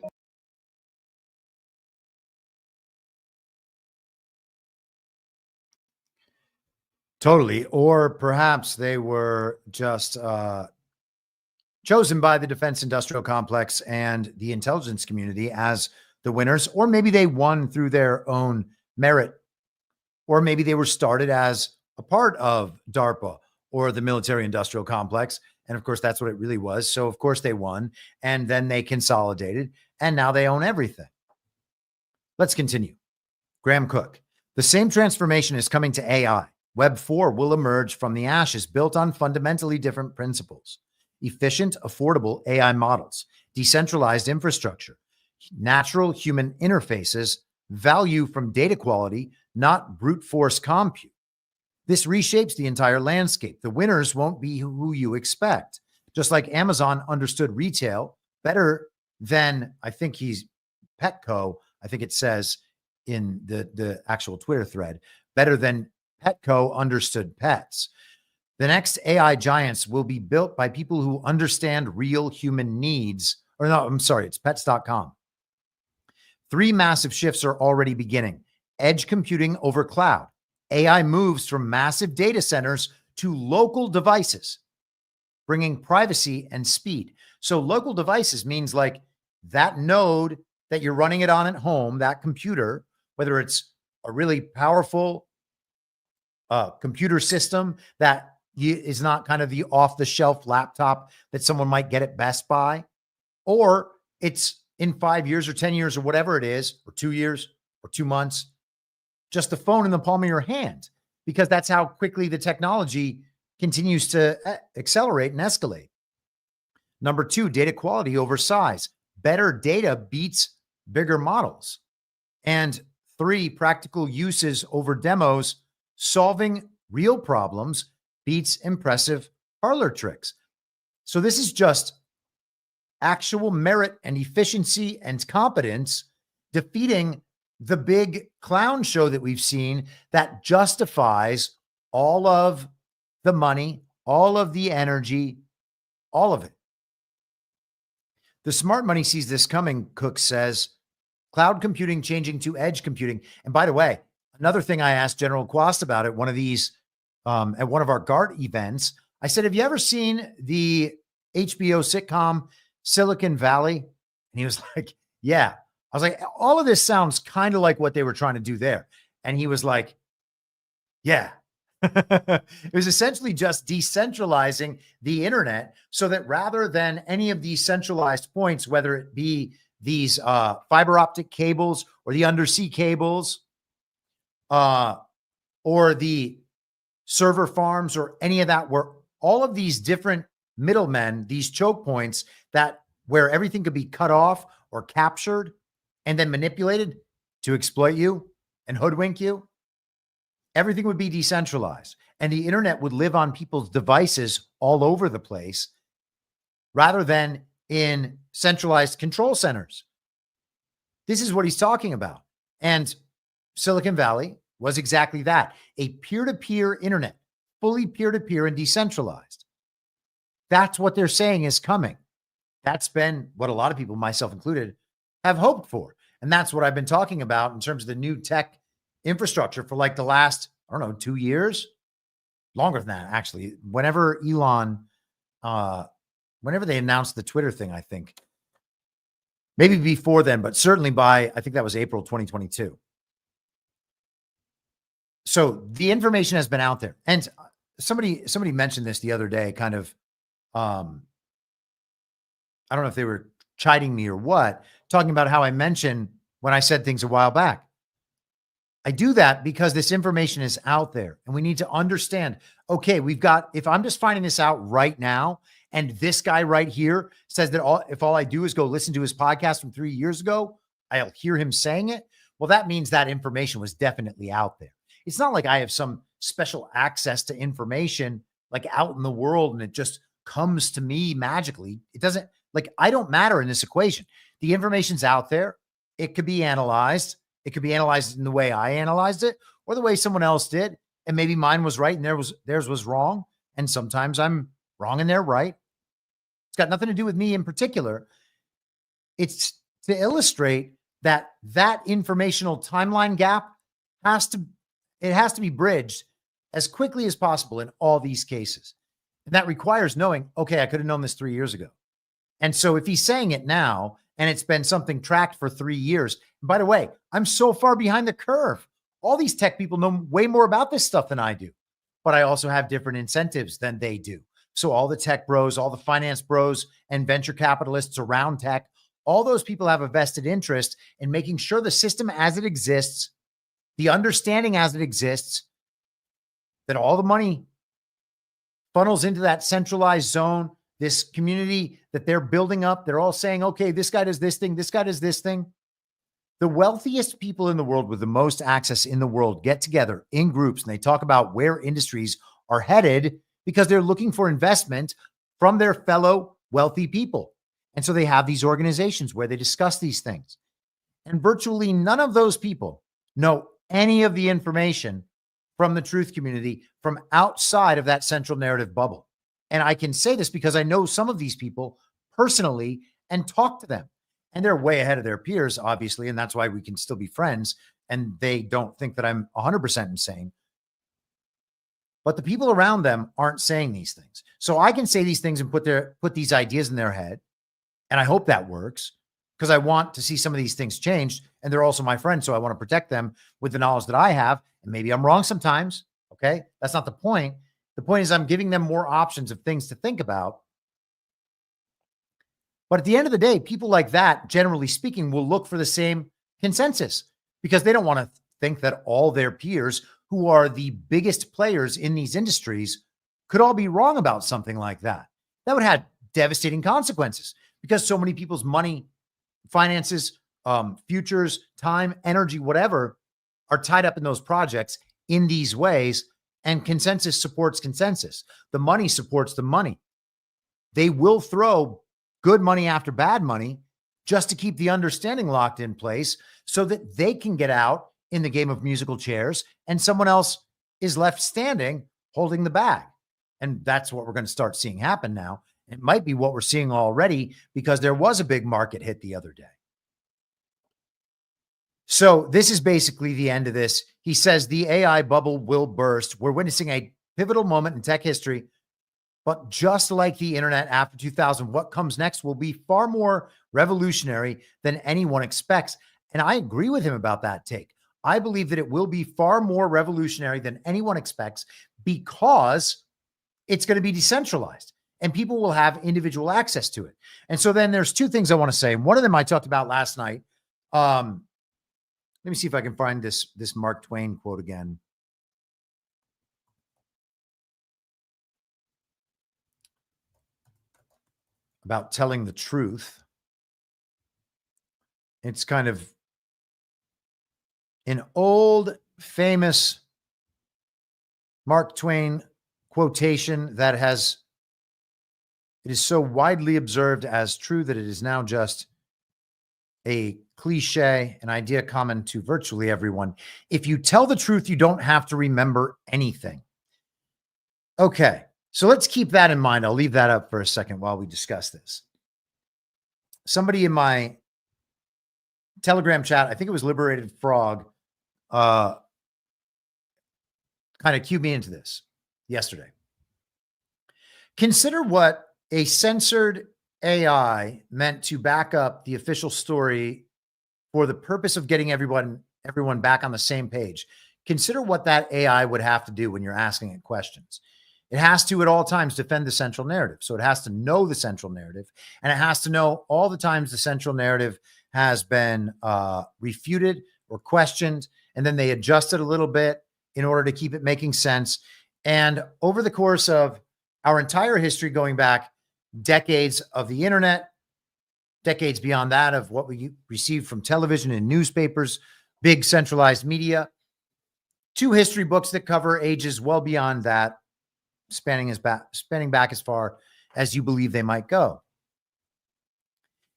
Totally. Or perhaps they were just chosen by the defense industrial complex and the intelligence community as the winners, or maybe they won through their own merit, or maybe they were started as a part of DARPA or the military industrial complex. And of course, that's what it really was. So of course they won, and then they consolidated, and now they own everything. Let's continue. Graham Cook. The same transformation is coming to AI. Web 4 will emerge from the ashes, built on fundamentally different principles. Efficient, affordable AI models, decentralized infrastructure, natural human interfaces, value from data quality, not brute force compute. This reshapes the entire landscape. The winners won't be who you expect. Just like Amazon understood retail better than, I think he's Petco, I think it says in the actual Twitter thread, better than Petco understood pets. The next AI giants will be built by people who understand real human needs. Or no, I'm sorry, it's pets.com. 3 massive shifts are already beginning. Edge computing over cloud. AI moves from massive data centers to local devices, bringing privacy and speed. So local devices means like that node that you're running it on at home, that computer, whether it's a really powerful computer system that is not kind of the off-the-shelf laptop that someone might get at Best Buy, or it's in 5 years or 10 years or whatever it is, or 2 years or 2 months, just a phone in the palm of your hand, because that's how quickly the technology continues to accelerate and escalate. Number 2, data quality over size. Better data beats bigger models. And 3, practical uses over demos. Solving real problems beats impressive parlor tricks. So this is just actual merit and efficiency and competence defeating the big clown show that we've seen that justifies all of the money, all of the energy, all of it. The smart money sees this coming, Cook says. Cloud computing changing to edge computing. And by the way, another thing I asked General Quast about at one of these, at one of our GART events, I said, have you ever seen the HBO sitcom Silicon Valley? And he was like, yeah. I was like, all of this sounds kind of like what they were trying to do there. And he was like, yeah. It was essentially just decentralizing the internet so that rather than any of these centralized points, whether it be these fiber optic cables or the undersea cables or the server farms or any of that, where all of these different middlemen, these choke points that where everything could be cut off or captured and then manipulated to exploit you and hoodwink you, everything would be decentralized. And the internet would live on people's devices all over the place rather than in centralized control centers. This is what he's talking about. And Silicon Valley was exactly that, a peer-to-peer internet, fully peer-to-peer and decentralized. That's what they're saying is coming. That's been what a lot of people, myself included, have hoped for. And that's what I've been talking about in terms of the new tech infrastructure for like the last, I don't know, 2 years, longer than that, actually. Whenever Elon, whenever they announced the Twitter thing, I think maybe before then, but certainly by, I think that was April 2022. So the information has been out there. And somebody mentioned this the other day, kind of, I don't know if they were chiding me or what, talking about how I mentioned when I said things a while back. I do that because this information is out there and we need to understand, okay, we've got, if I'm just finding this out right now, and this guy right here says that if all I do is go listen to his podcast from 3 years ago, I'll hear him saying it. Well, that means that information was definitely out there. It's not like I have some special access to information like out in the world and it just comes to me magically. It doesn't, like, I don't matter in this equation. The information's out there. It could be analyzed. It could be analyzed in the way I analyzed it or the way someone else did. And maybe mine was right and theirs was wrong. And sometimes I'm wrong and they're right. It's got nothing to do with me in particular. It's to illustrate that informational timeline gap has to be bridged as quickly as possible in all these cases. And that requires knowing, okay, I could have known this 3 years ago. And so if he's saying it now and it's been something tracked for 3 years, and by the way, I'm so far behind the curve. All these tech people know way more about this stuff than I do, but I also have different incentives than they do. So all the tech bros, all the finance bros and venture capitalists around tech, all those people have a vested interest in making sure the system as it exists, the understanding as it exists, that all the money funnels into that centralized zone, this community that they're building up. They're all saying, okay, this guy does this thing. This guy does this thing. The wealthiest people in the world with the most access in the world get together in groups and they talk about where industries are headed because they're looking for investment from their fellow wealthy people. And so they have these organizations where they discuss these things. And virtually none of those people know any of the information from the truth community from outside of that central narrative bubble. And I can say this because I know some of these people personally and talk to them. And they're way ahead of their peers, obviously. And that's why we can still be friends. And they don't think that I'm 100% insane. But the people around them aren't saying these things. So I can say these things and put these ideas in their head. And I hope that works because I want to see some of these things changed. And they're also my friends. So I want to protect them with the knowledge that I have. And maybe I'm wrong sometimes. Okay. That's not the point. The point is I'm giving them more options of things to think about. But at the end of the day, people like that, generally speaking, will look for the same consensus because they don't want to think that all their peers who are the biggest players in these industries could all be wrong about something like that. That would have devastating consequences because so many people's money, finances, futures, time, energy, whatever, are tied up in those projects in these ways. And consensus supports consensus. The money supports the money. They will throw good money after bad money just to keep the understanding locked in place so that they can get out in the game of musical chairs and someone else is left standing holding the bag. And that's what we're going to start seeing happen now. It might be what we're seeing already because there was a big market hit the other day. So this is basically the end of this. He says the AI bubble will burst. We're witnessing a pivotal moment in tech history. But just like the internet after 2000, what comes next will be far more revolutionary than anyone expects. And I agree with him about that take. I believe that it will be far more revolutionary than anyone expects because it's going to be decentralized and people will have individual access to it. And so then there's two things I want to say. One of them I talked about last night. Let me see if I can find this Mark Twain quote again. About telling the truth. It's kind of an old famous Mark Twain quotation that it is so widely observed as true that it is now just a cliche, an idea common to virtually everyone. If you tell the truth, you don't have to remember anything. Okay. So let's keep that in mind. I'll leave that up for a second while we discuss this. Somebody in my Telegram chat, I think it was Liberated Frog, kind of cued me into this yesterday. Consider what a censored AI meant to back up the official story for the purpose of getting everyone back on the same page. Consider what that AI would have to do when you're asking it questions. It has to at all times defend the central narrative. So it has to know the central narrative, and it has to know all the times the central narrative has been refuted or questioned, and then they adjust it a little bit in order to keep it making sense. And over the course of our entire history, going back decades of the internet, decades beyond that of what we received from television and newspapers, big centralized media, two history books that cover ages well beyond that, spanning back as far as you believe they might go.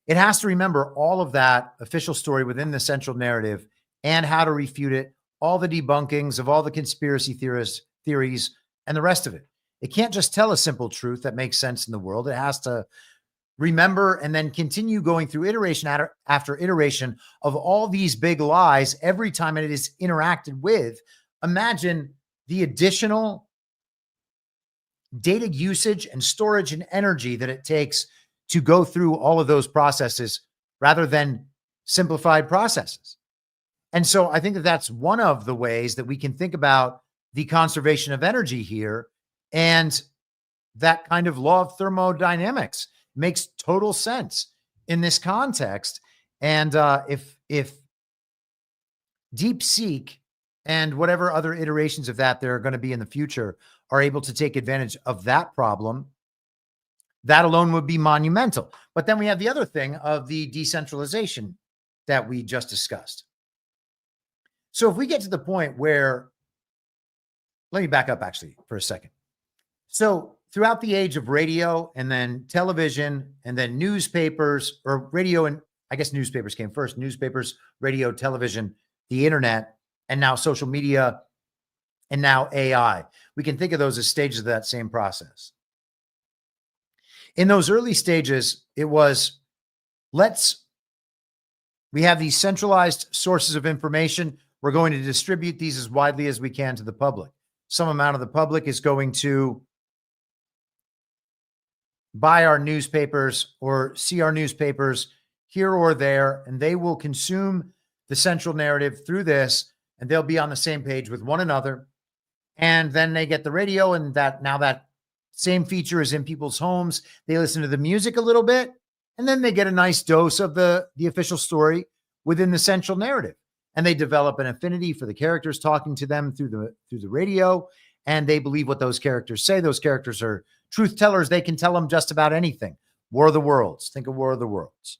It has to remember all of that official story within the central narrative and how to refute it, all the debunkings of all the conspiracy theories, and the rest of it. It can't just tell a simple truth that makes sense in the world. It has to remember and then continue going through iteration after iteration of all these big lies every time it is interacted with. Imagine the additional data usage and storage and energy that it takes to go through all of those processes rather than simplified processes. And so I think that that's one of the ways that we can think about the conservation of energy here. And that kind of law of thermodynamics makes total sense in this context. And if DeepSeek and whatever other iterations of that there are going to be in the future are able to take advantage of that problem, that alone would be monumental. But then we have the other thing of the decentralization that we just discussed. So if we get to the point where, let me back up actually for a second. So throughout the age of radio and then television and then newspapers, or radio, and I guess newspapers came first, newspapers, radio, television, the internet, and now social media, and now AI. We can think of those as stages of that same process. In those early stages, it was, we have these centralized sources of information. We're going to distribute these as widely as we can to the public. Some amount of the public is going to buy our newspapers or see our newspapers here or there, and they will consume the central narrative through this, and they'll be on the same page with one another. And then they get the radio, and that same feature is in people's homes. They listen to the music a little bit, and then they get a nice dose of the official story within the central narrative. And they develop an affinity for the characters talking to them through the radio, and they believe what those characters say. Those characters are truth tellers. They can tell them just about anything. War of the Worlds. Think of War of the Worlds.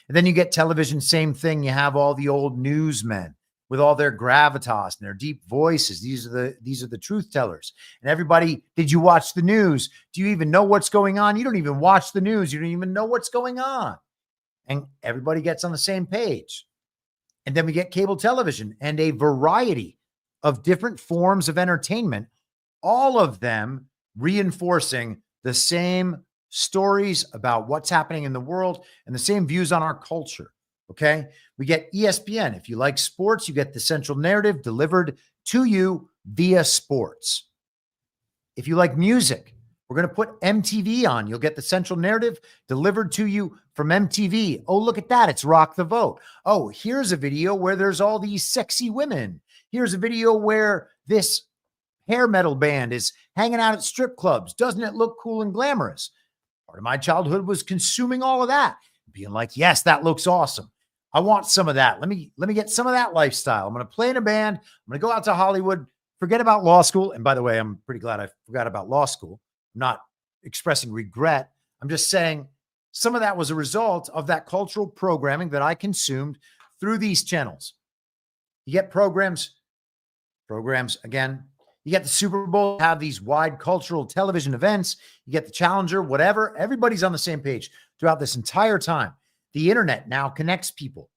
And then you get television, same thing. You have all the old newsmen with all their gravitas and their deep voices. These are the truth tellers. And everybody, did you watch the news? Do you even know what's going on? You don't even watch the news. You don't even know what's going on. And everybody gets on the same page. And then we get cable television and a variety of different forms of entertainment, all of them reinforcing the same stories about what's happening in the world and the same views on our culture. Okay. We get ESPN. If you like sports, you get the central narrative delivered to you via sports. If you like music, we're going to put MTV on. You'll get the central narrative delivered to you from MTV. Oh, look at that. It's Rock the Vote. Oh, here's a video where there's all these sexy women. Here's a video where this hair metal band is hanging out at strip clubs. Doesn't it look cool and glamorous? Part of my childhood was consuming all of that, being like, yes, that looks awesome. I want some of that. Let me get some of that lifestyle. I'm going to play in a band. I'm going to go out to Hollywood, forget about law school. And by the way, I'm pretty glad I forgot about law school. I'm not expressing regret. I'm just saying some of that was a result of that cultural programming that I consumed through these channels. You get programs again. You get the Super Bowl, have these wide cultural television events. You get the Challenger, whatever. Everybody's on the same page throughout this entire time. The internet now connects people,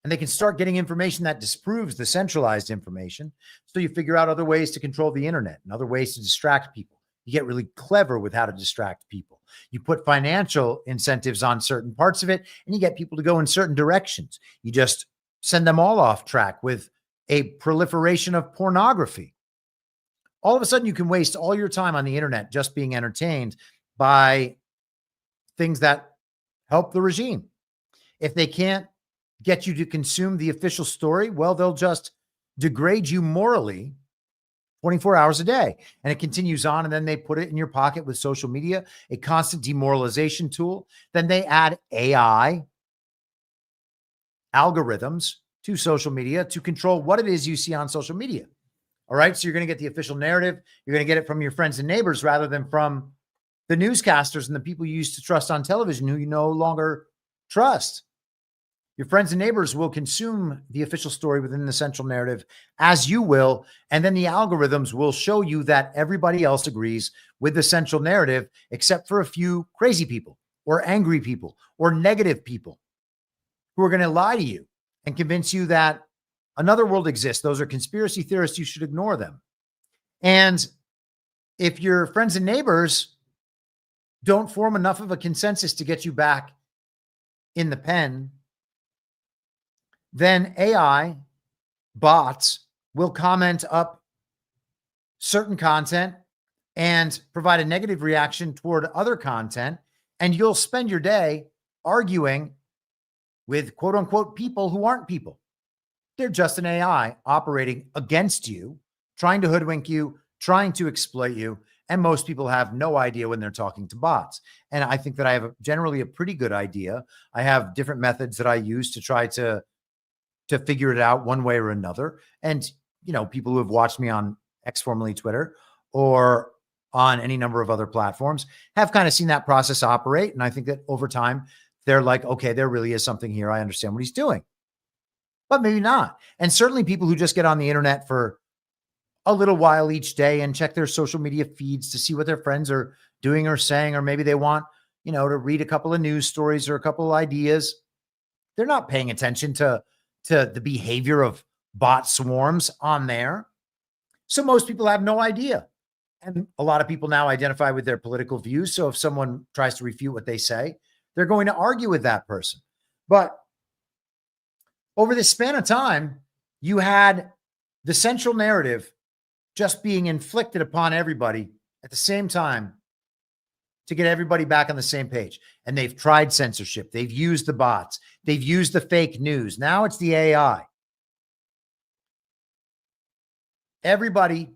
and they can start getting information that disproves the centralized information. So you figure out other ways to control the internet and other ways to distract people. You get really clever with how to distract people. You put financial incentives on certain parts of it, and you get people to go in certain directions. You just send them all off track with a proliferation of pornography. All of a sudden, you can waste all your time on the internet just being entertained by things that help the regime. If they can't get you to consume the official story, well, they'll just degrade you morally 24 hours a day. And it continues on, and then they put it in your pocket with social media, a constant demoralization tool. Then they add AI algorithms to social media to control what it is you see on social media. All right. So you're going to get the official narrative. You're going to get it from your friends and neighbors rather than from the newscasters and the people you used to trust on television who you no longer trust. Your friends and neighbors will consume the official story within the central narrative as you will. And then the algorithms will show you that everybody else agrees with the central narrative, except for a few crazy people or angry people or negative people who are going to lie to you and convince you that another world exists. Those are conspiracy theorists. You should ignore them. And if your friends and neighbors don't form enough of a consensus to get you back in the pen, then AI bots will comment up certain content and provide a negative reaction toward other content. And you'll spend your day arguing with quote unquote people who aren't people. They're just an AI operating against you, trying to hoodwink you, trying to exploit you. And most people have no idea when they're talking to bots. And I think that I have generally a pretty good idea. I have different methods that I use to try to figure it out one way or another. And, you know, people who have watched me on X, formerly Twitter, or on any number of other platforms have kind of seen that process operate. And I think that over time, they're like, okay, there really is something here. I understand what he's doing. but maybe not. And certainly people who just get on the internet for a little while each day and check their social media feeds to see what their friends are doing or saying, or maybe they want, to read a couple of news stories or a couple of ideas. They're not paying attention to the behavior of bot swarms on there. So most people have no idea. And a lot of people now identify with their political views. So if someone tries to refute what they say, they're going to argue with that person. But over this span of time, you had the central narrative just being inflicted upon everybody at the same time to get everybody back on the same page. And they've tried censorship. They've used the bots. They've used the fake news. Now it's the AI. Everybody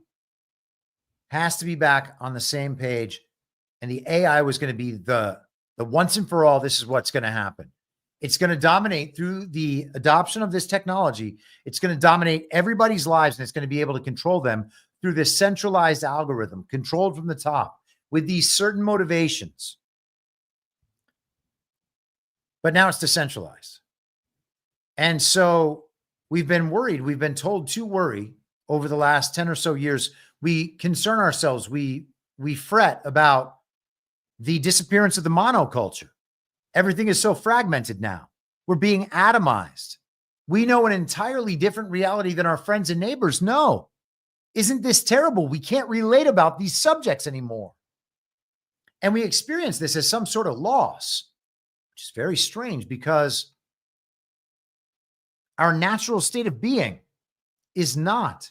has to be back on the same page. And the AI was going to be the once and for all, this is what's going to happen. It's going to dominate through the adoption of this technology. It's going to dominate everybody's lives, and it's going to be able to control them through this centralized algorithm, controlled from the top with these certain motivations. But now it's decentralized. And so we've been worried. We've been told to worry over the last 10 or so years. We concern ourselves. We fret about the disappearance of the monoculture. Everything is so fragmented now. We're being atomized. We know an entirely different reality than our friends and neighbors know. Isn't this terrible? We can't relate about these subjects anymore. And we experience this as some sort of loss, which is very strange because our natural state of being is not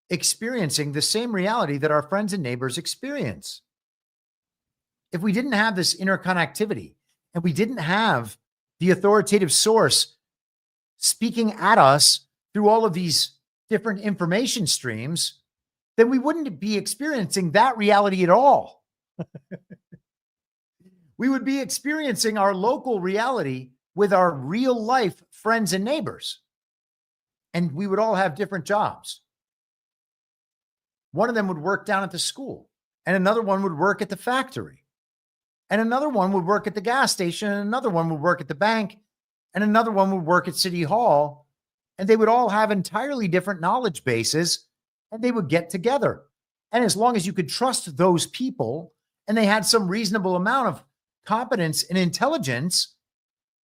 experiencing the same reality that our friends and neighbors experience. If we didn't have this interconnectivity and we didn't have the authoritative source speaking at us through all of these different information streams, then we wouldn't be experiencing that reality at all. We would be experiencing our local reality with our real life friends and neighbors. And we would all have different jobs. One of them would work down at the school, and another one would work at the factory, and another one would work at the gas station, and another one would work at the bank, and another one would work at City Hall. And they would all have entirely different knowledge bases, and they would get together. And as long as you could trust those people and they had some reasonable amount of competence and intelligence,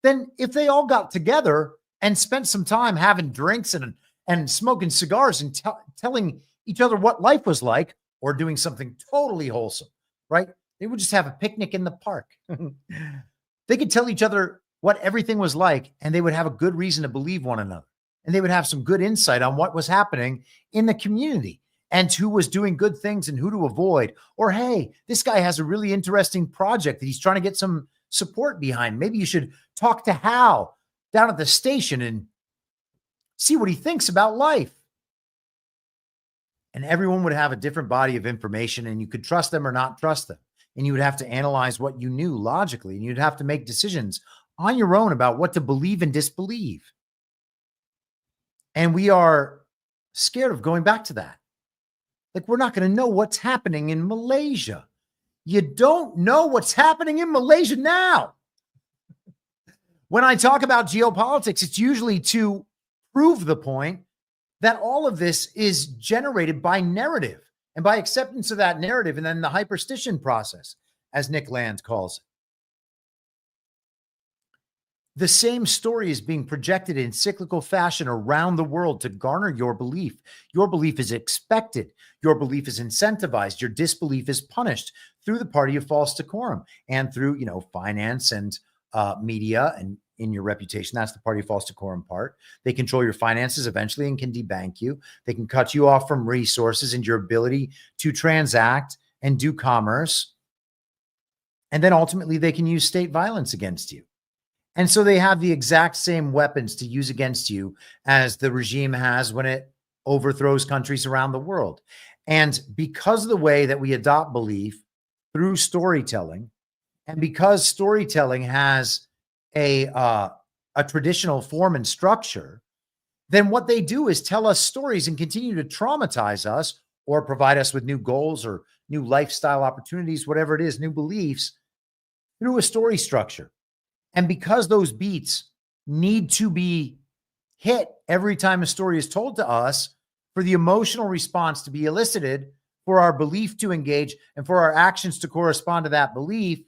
then if they all got together and spent some time having drinks and smoking cigars and telling each other what life was like, or doing something totally wholesome, right? They would just have a picnic in the park. They could tell each other what everything was like, and they would have a good reason to believe one another. And they would have some good insight on what was happening in the community and who was doing good things and who to avoid. Or, hey, this guy has a really interesting project that he's trying to get some support behind. Maybe you should talk to Hal down at the station and see what he thinks about life. And everyone would have a different body of information, and you could trust them or not trust them. And you would have to analyze what you knew logically, and you'd have to make decisions on your own about what to believe and disbelieve. And we are scared of going back to that. Like, we're not going to know what's happening in Malaysia. You don't know what's happening in Malaysia now. When I talk about geopolitics, it's usually to prove the point that all of this is generated by narrative and by acceptance of that narrative, and then the hyperstition process, as Nick Land calls it. The same story is being projected in cyclical fashion around the world to garner your belief. Your belief is expected. Your belief is incentivized. Your disbelief is punished through the party of false decorum and through, finance and media and in your reputation. That's the party of false decorum part. They control your finances eventually and can debank you. They can cut you off from resources and your ability to transact and do commerce. And then ultimately they can use state violence against you. And so they have the exact same weapons to use against you as the regime has when it overthrows countries around the world. And because of the way that we adopt belief through storytelling, and because storytelling has a traditional form and structure, then what they do is tell us stories and continue to traumatize us or provide us with new goals or new lifestyle opportunities, whatever it is, new beliefs through a story structure. And because those beats need to be hit every time a story is told to us for the emotional response to be elicited, for our belief to engage, and for our actions to correspond to that belief.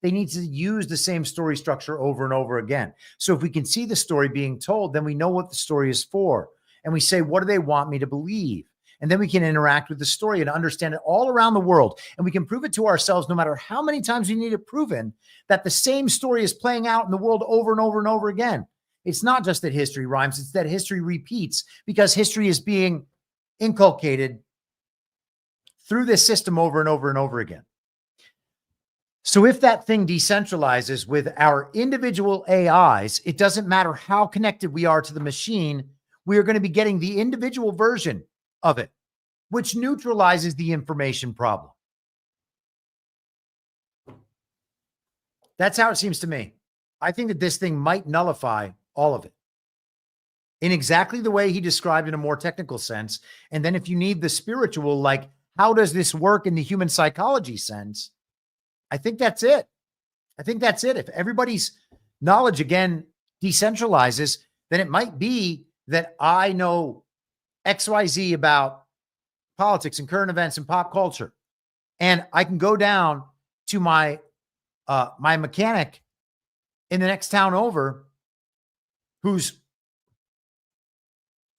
They need to use the same story structure over and over again. So if we can see the story being told, then we know what the story is for. And we say, what do they want me to believe? And then we can interact with the story and understand it all around the world. And we can prove it to ourselves, no matter how many times we need it proven, that the same story is playing out in the world over and over and over again. It's not just that history rhymes, it's that history repeats, because history is being inculcated through this system over and over and over again. So if that thing decentralizes with our individual AIs, it doesn't matter how connected we are to the machine, we are going to be getting the individual version of it, which neutralizes the information problem. That's how it seems to me. I think that this thing might nullify all of it in exactly the way he described in a more technical sense. And then if you need the spiritual, like, how does this work in the human psychology sense? I think that's it. I think that's it. If everybody's knowledge, again, decentralizes, then it might be that I know XYZ about politics and current events and pop culture. And I can go down to my mechanic in the next town over who's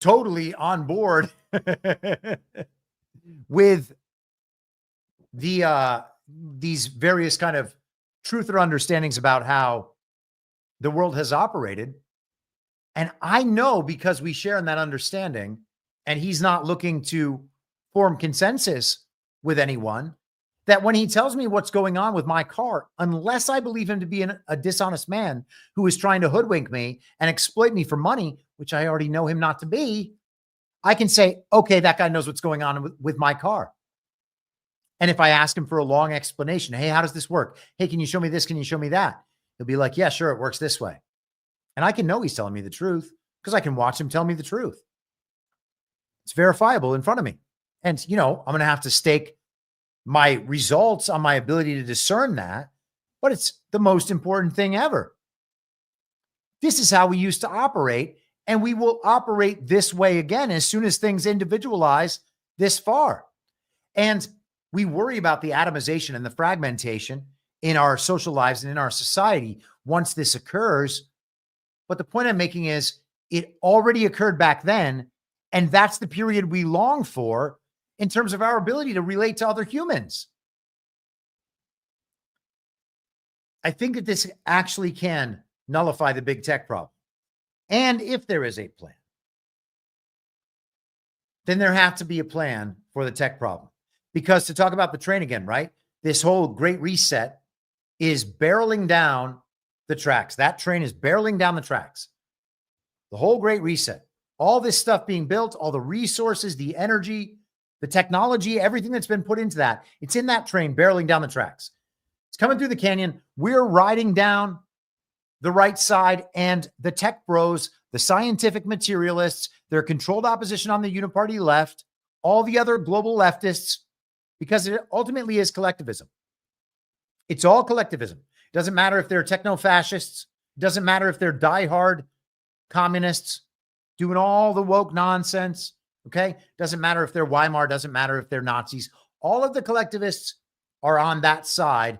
totally on board with these various kind of truth or understandings about how the world has operated. And I know, because we share in that understanding, and he's not looking to form consensus with anyone, that when he tells me what's going on with my car, unless I believe him to be a dishonest man who is trying to hoodwink me and exploit me for money, which I already know him not to be, I can say, okay, that guy knows what's going on with my car. And if I ask him for a long explanation, hey, how does this work? Hey, can you show me this? Can you show me that? He'll be like, yeah, sure, it works this way. And I can know he's telling me the truth because I can watch him tell me the truth. It's verifiable in front of me. And, you know, I'm going to have to stake my results on my ability to discern that, but it's the most important thing ever. This is how we used to operate, and we will operate this way again as soon as things individualize this far. And we worry about the atomization and the fragmentation in our social lives and in our society once this occurs. But the point I'm making is it already occurred back then, and that's the period we long for in terms of our ability to relate to other humans. I think that this actually can nullify the big tech problem. And if there is a plan, then there has to be a plan for the tech problem. Because to talk about the train again, right? This whole great reset is barreling down the tracks. That train is barreling down the tracks. The whole great reset, all this stuff being built, all the resources, the energy, the technology, everything that's been put into that, it's in that train barreling down the tracks. It's coming through the canyon. We're riding down the right side, and the tech bros, the scientific materialists, their controlled opposition on the uniparty left, all the other global leftists, because it ultimately is collectivism. It's all collectivism. It doesn't matter if they're techno-fascists. It doesn't matter if they're diehard communists doing all the woke nonsense. Okay? Doesn't matter if they're Weimar. Doesn't matter if they're Nazis. All of the collectivists are on that side.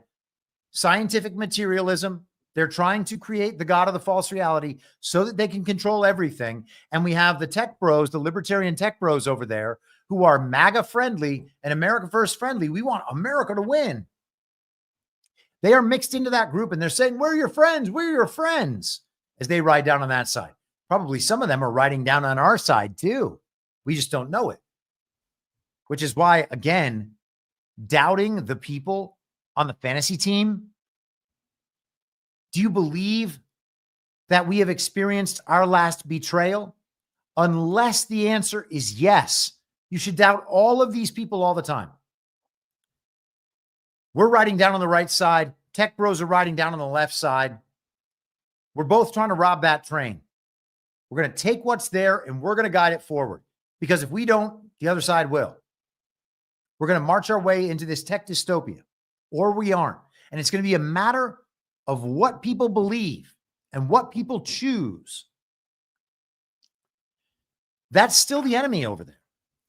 Scientific materialism. They're trying to create the God of the false reality so that they can control everything. And we have the tech bros, the libertarian tech bros over there, who are MAGA friendly and America first friendly. We want America to win. They are mixed into that group, and they're saying, we're your friends. We're your friends, as they ride down on that side. Probably some of them are riding down on our side too. We just don't know it. Which is why, again, doubting the people on the fantasy team. Do you believe that we have experienced our last betrayal? Unless the answer is yes, you should doubt all of these people all the time. We're riding down on the right side. Tech bros are riding down on the left side. We're both trying to rob that train. We're going to take what's there and we're going to guide it forward. Because if we don't, the other side will. We're going to march our way into this tech dystopia, or we aren't. And it's going to be a matter of what people believe and what people choose. That's still the enemy over there.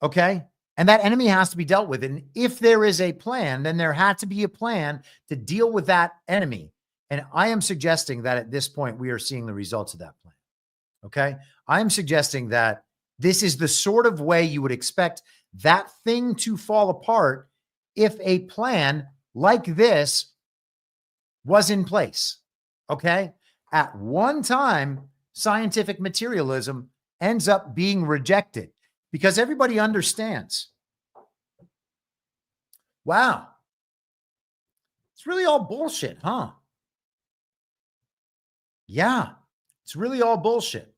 Okay. And that enemy has to be dealt with. And if there is a plan, then there had to be a plan to deal with that enemy. And I am suggesting that at this point, we are seeing the results of that plan. Okay. I am suggesting that this is the sort of way you would expect that thing to fall apart if a plan like this was in place. Okay. At one time, scientific materialism ends up being rejected because everybody understands. Wow. It's really all bullshit, huh? Yeah. It's really all bullshit.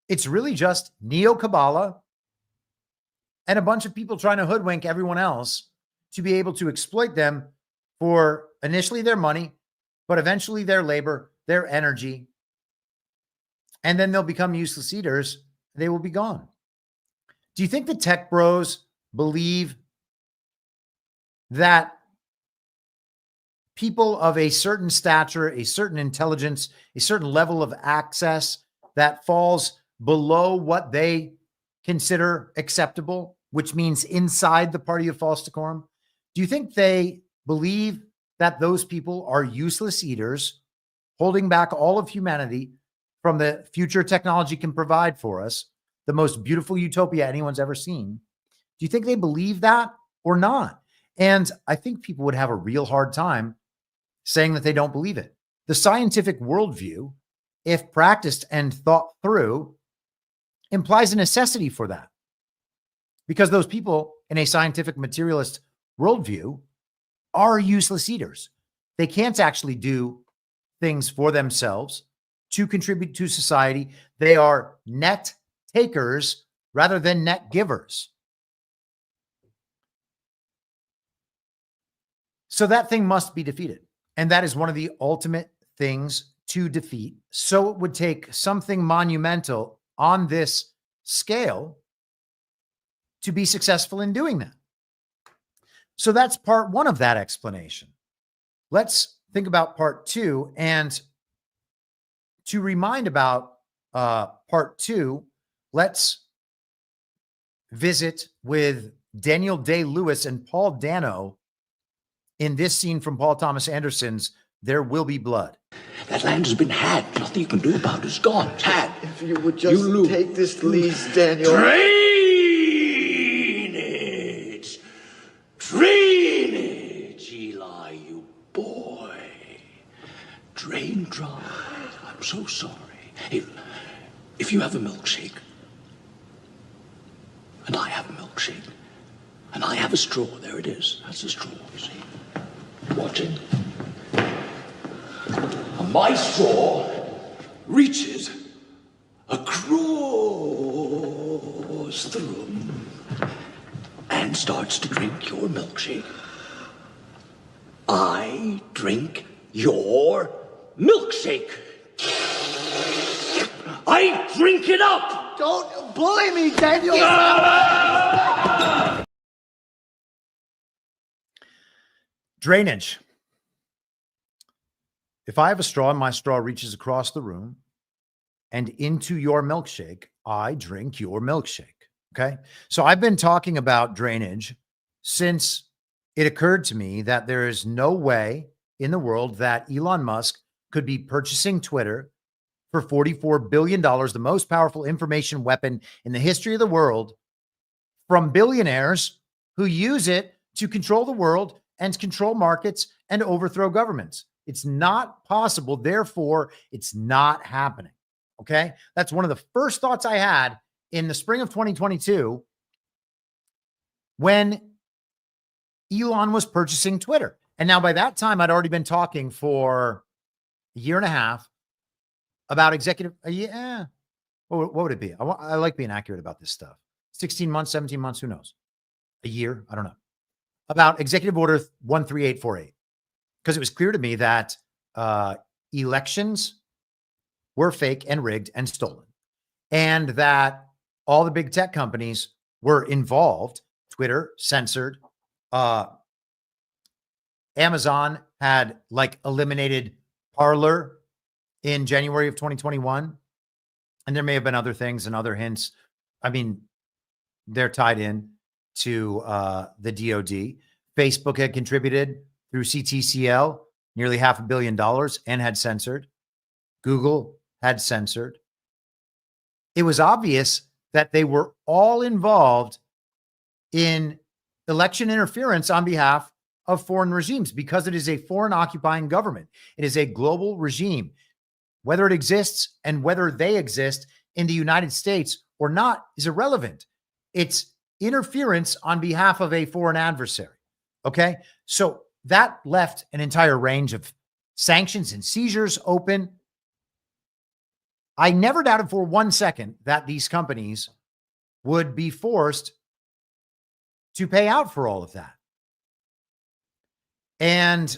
It's really just neo-Kabbalah and a bunch of people trying to hoodwink everyone else to be able to exploit them for initially their money, but eventually their labor, their energy, and then they'll become useless eaters. They will be gone. Do you think the tech bros believe that people of a certain stature, a certain intelligence, a certain level of access that falls below what they consider acceptable, which means inside the party of false decorum? Do you think they believe that those people are useless eaters, holding back all of humanity from the future technology can provide for us, the most beautiful utopia anyone's ever seen? Do you think they believe that or not? And I think people would have a real hard time saying that they don't believe it. The scientific worldview, if practiced and thought through, implies a necessity for that. Because those people in a scientific materialist worldview are useless eaters. They can't actually do things for themselves to contribute to society. They are net takers rather than net givers. So that thing must be defeated. And that is one of the ultimate things to defeat. So it would take something monumental on this scale to be successful in doing that. So that's part one of that explanation. Let's think about part two. And to remind about part two, let's visit with Daniel Day-Lewis and Paul Dano in this scene from Paul Thomas Anderson's There Will Be Blood. That land has been had. Nothing you can do about it. It's gone. It's had. If you would just take this lease, Daniel. Drainage! Drainage, Eli, you boy. Drain dry. I'm so sorry. If you have a milkshake, and I have a milkshake, and I have a straw, there it is. That's a straw, you see. Watching. And my straw reaches across the room and starts to drink your milkshake. I drink your milkshake. I drink it up. Don't bully me, Daniel. Drainage. If I have a straw and my straw reaches across the room and into your milkshake, I drink your milkshake. Okay. So I've been talking about drainage since it occurred to me that there is no way in the world that Elon Musk could be purchasing Twitter for $44 billion, the most powerful information weapon in the history of the world, from billionaires who use it to control the world and control markets and overthrow governments. It's not possible. Therefore, it's not happening. Okay. That's one of the first thoughts I had in the spring of 2022 when Elon was purchasing Twitter. And now by that time, I'd already been talking for a year and a half about executive. What would it be? I like being accurate about this stuff. 16 months, 17 months, who knows? A year? I don't know. About Executive Order 13848. Because it was clear to me that elections were fake and rigged and stolen. And that all the big tech companies were involved. Twitter censored. Amazon had eliminated Parler in January of 2021. And there may have been other things and other hints. I mean, they're tied in to the DoD. Facebook had contributed through CTCL nearly $500 million and had censored. Google had censored. It was obvious that they were all involved in election interference on behalf of foreign regimes because it is a foreign occupying government. It is a global regime. Whether it exists and whether they exist in the United States or not is irrelevant. It's interference on behalf of a foreign adversary. Okay. So that left an entire range of sanctions and seizures open. I never doubted for 1 second that these companies would be forced to pay out for all of that. And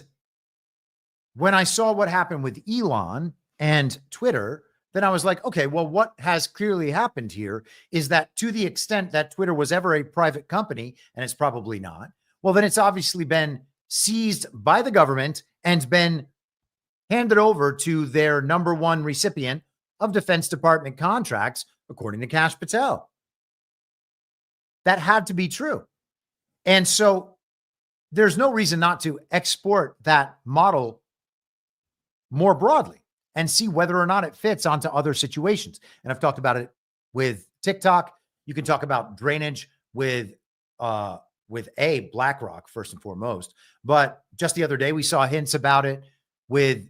when I saw what happened with Elon and Twitter, then I was like, okay, well, what has clearly happened here is that to the extent that Twitter was ever a private company, and it's probably not, well, then it's obviously been seized by the government and been handed over to their number one recipient of Defense Department contracts, according to Kash Patel. That had to be true. And so there's no reason not to export that model more broadly and see whether or not it fits onto other situations. And I've talked about it with TikTok. You can talk about drainage with BlackRock first and foremost. But just the other day, we saw hints about it with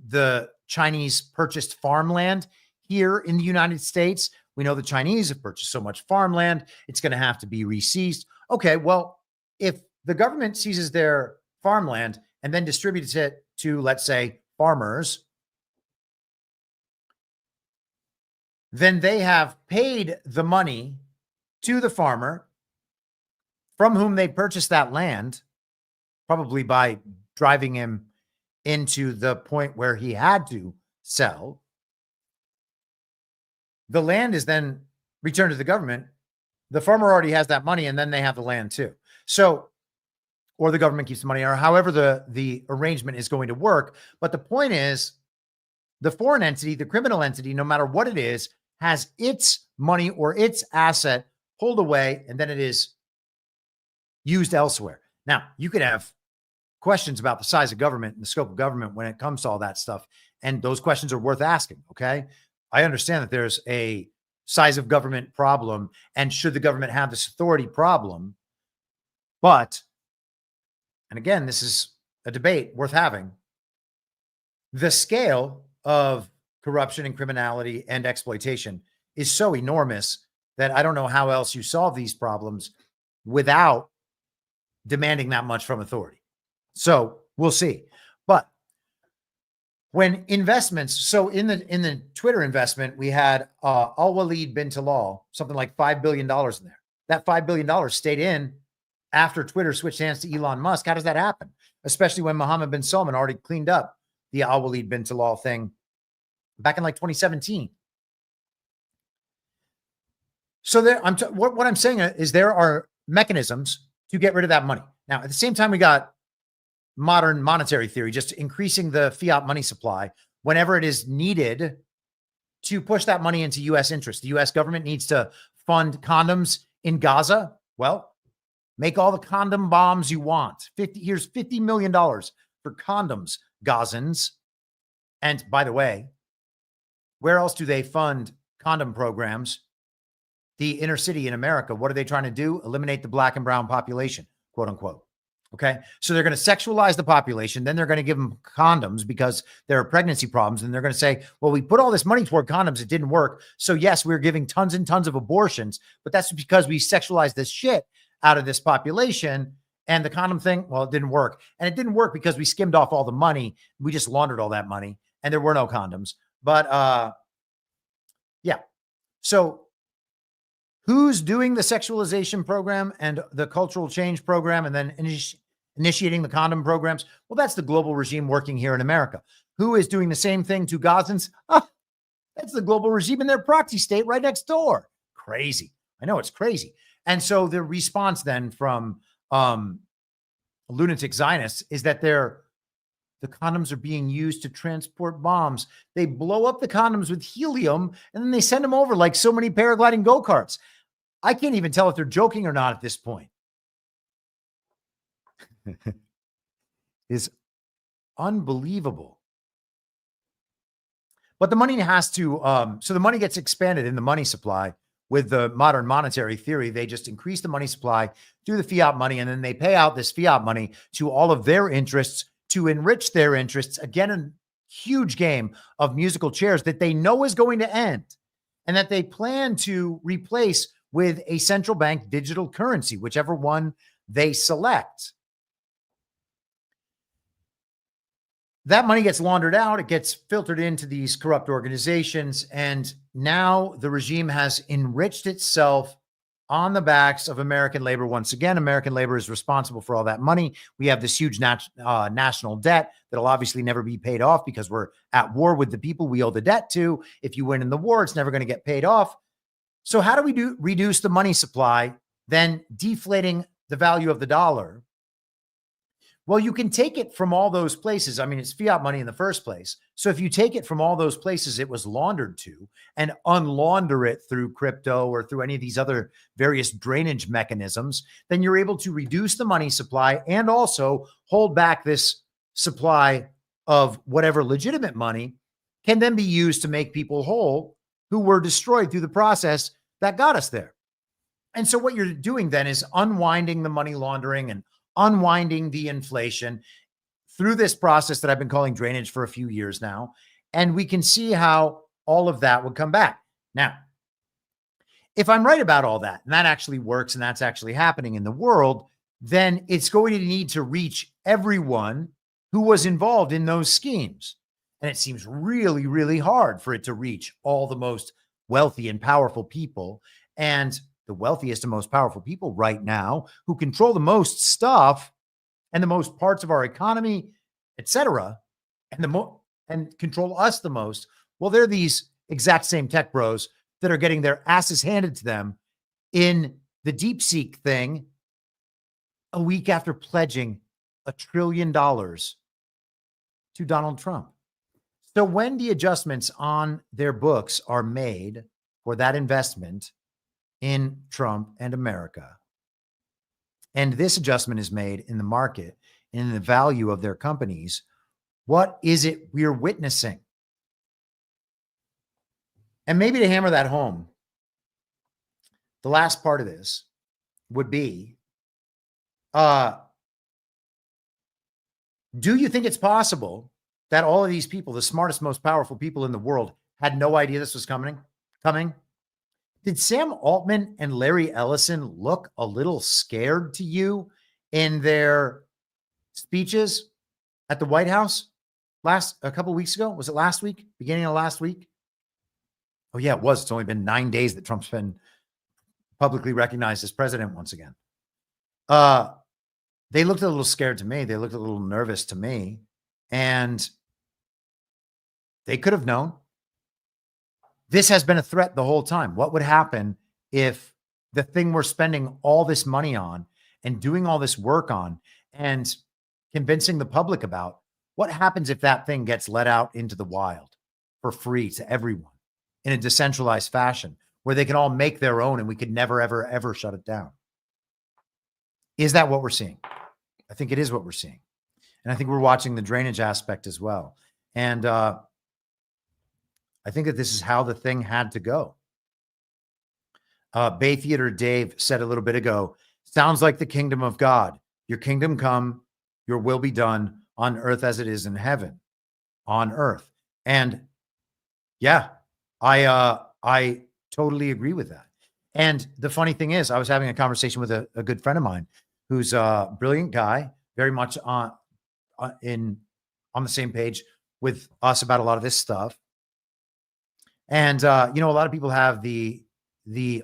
the Chinese purchased farmland here in the United States. We know the Chinese have purchased so much farmland, it's going to have to be reseized. Okay, well, if the government seizes their farmland and then distributes it to, let's say, farmers, then they have paid the money to the farmer from whom they purchased that land, probably by driving him into the point where he had to sell. The land is then returned to the government. The farmer already has that money, and then they have the land too. So, or the government keeps the money, or however the arrangement is going to work. But the point is, the foreign entity, the criminal entity, no matter what it is, has its money or its asset pulled away, and then it is used elsewhere. Now, you could have questions about the size of government and the scope of government when it comes to all that stuff. And those questions are worth asking. Okay. I understand that there's a size of government problem and should the government have this authority problem. But, and again, this is a debate worth having. The scale of corruption and criminality and exploitation is so enormous that I don't know how else you solve these problems without demanding that much from authority. So we'll see. But when investments, so in the Twitter investment, we had Al-Walid bin Talal, something like $5 billion in there. That $5 billion stayed in after Twitter switched hands to Elon Musk. How does that happen? Especially when Mohammed bin Salman already cleaned up the Al-Walid bin Talal thing back in like 2017. So there, what I'm saying is there are mechanisms to get rid of that money. Now, at the same time, we got modern monetary theory, just increasing the fiat money supply whenever it is needed to push that money into U.S. interest. The U.S. government needs to fund condoms in Gaza. Well, make all the condom bombs you want. Here's $50 million for condoms, Gazans. And by the way, where else do they fund condom programs? The inner city in America. What are they trying to do? Eliminate the black and brown population, quote unquote. Okay. So they're going to sexualize the population. Then they're going to give them condoms because there are pregnancy problems. And they're going to say, well, we put all this money toward condoms. It didn't work. So yes, we're giving tons and tons of abortions, but that's because we sexualized this shit out of this population. And the condom thing, well, it didn't work. And it didn't work because we skimmed off all the money. We just laundered all that money and there were no condoms. But yeah. So who's doing the sexualization program and the cultural change program and then initiating the condom programs? Well, that's the global regime working here in America. Who is doing the same thing to Gazans? That's the global regime in their proxy state right next door. Crazy. I know it's crazy. And so the response then from lunatic Zionists is that they're The condoms are being used to transport bombs. They blow up the condoms with helium and then they send them over like so many paragliding go-karts. I can't even tell if they're joking or not at this point. Is unbelievable. But the money has to, so the money gets expanded in the money supply. With the modern monetary theory, they just increase the money supply through the fiat money, and then they pay out this fiat money to all of their interests to enrich their interests. Again, a huge game of musical chairs that they know is going to end and that they plan to replace with a central bank digital currency, whichever one they select. That money gets laundered out. It gets filtered into these corrupt organizations. And now the regime has enriched itself on the backs of American labor. Once again, American labor is responsible for all that money. We have this huge national debt that'll obviously never be paid off because we're at war with the people we owe the debt to. If you win in the war, it's never going to get paid off. So how do we reduce the money supply, then deflating the value of the dollar? Well, you can take it from all those places. I mean, it's fiat money in the first place. So if you take it from all those places it was laundered to and unlaunder it through crypto or through any of these other various drainage mechanisms, then you're able to reduce the money supply and also hold back this supply of whatever legitimate money can then be used to make people whole who were destroyed through the process that got us there. And so what you're doing then is unwinding the money laundering and unwinding the inflation through this process that I've been calling drainage for a few years now. And we can see how all of that would come back. Now, if I'm right about all that, and that actually works, and that's actually happening in the world, then it's going to need to reach everyone who was involved in those schemes. And it seems really, really hard for it to reach all the most wealthy and powerful people. And the wealthiest and most powerful people right now who control the most stuff and the most parts of our economy, etc., and control us the most. Well, they're these exact same tech bros that are getting their asses handed to them in the DeepSeek thing a week after pledging $1 trillion to Donald Trump. So when the adjustments on their books are made for that investment in Trump and America, and this adjustment is made in the market and in the value of their companies, what is it we're witnessing? And maybe to hammer that home, the last part of this would be, do you think it's possible that all of these people, the smartest, most powerful people in the world, had no idea this was coming? Did Sam Altman and Larry Ellison look a little scared to you in their speeches at the White House a couple of weeks ago? Was it last week? Beginning of last week? Oh, yeah, it was. It's only been 9 days that Trump's been publicly recognized as president once again. They looked a little scared to me. They looked a little nervous to me. And they could have known. This has been a threat the whole time. What would happen if the thing we're spending all this money on and doing all this work on and convincing the public about, what happens if that thing gets let out into the wild for free to everyone in a decentralized fashion where they can all make their own and we could never, ever, ever shut it down? Is that what we're seeing? I think it is what we're seeing. And I think we're watching the drainage aspect as well. And I think that this is how the thing had to go. Bay Theater Dave said a little bit ago, sounds like the kingdom of God. Your kingdom come, your will be done on earth as it is in heaven, on earth. And yeah, I totally agree with that. And the funny thing is, I was having a conversation with a good friend of mine who's a brilliant guy, very much on the same page with us about a lot of this stuff. And, a lot of people have the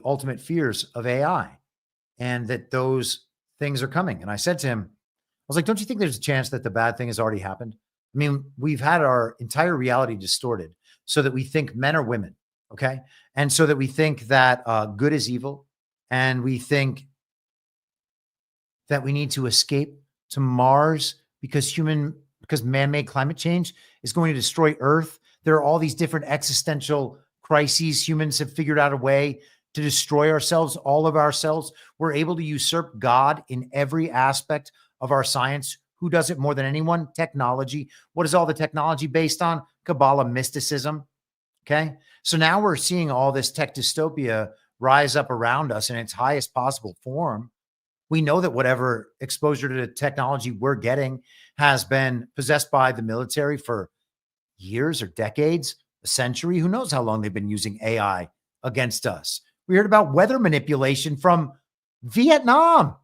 ultimate fears of AI and that those things are coming. And I said to him, I was like, don't you think there's a chance that the bad thing has already happened? I mean, we've had our entire reality distorted so that we think men are women. Okay. And so that we think that good is evil. And we think that we need to escape to Mars because human because man-made climate change is going to destroy Earth. There are all these different existential crises. Humans have figured out a way to destroy ourselves, all of ourselves. We're able to usurp God in every aspect of our science. Who does it more than anyone? Technology. What is all the technology based on? Kabbalah mysticism. Okay. So now we're seeing all this tech dystopia rise up around us in its highest possible form. We know that whatever exposure to technology we're getting has been possessed by the military for years or decades, a century. Who knows how long they've been using AI against us? We heard about weather manipulation from Vietnam,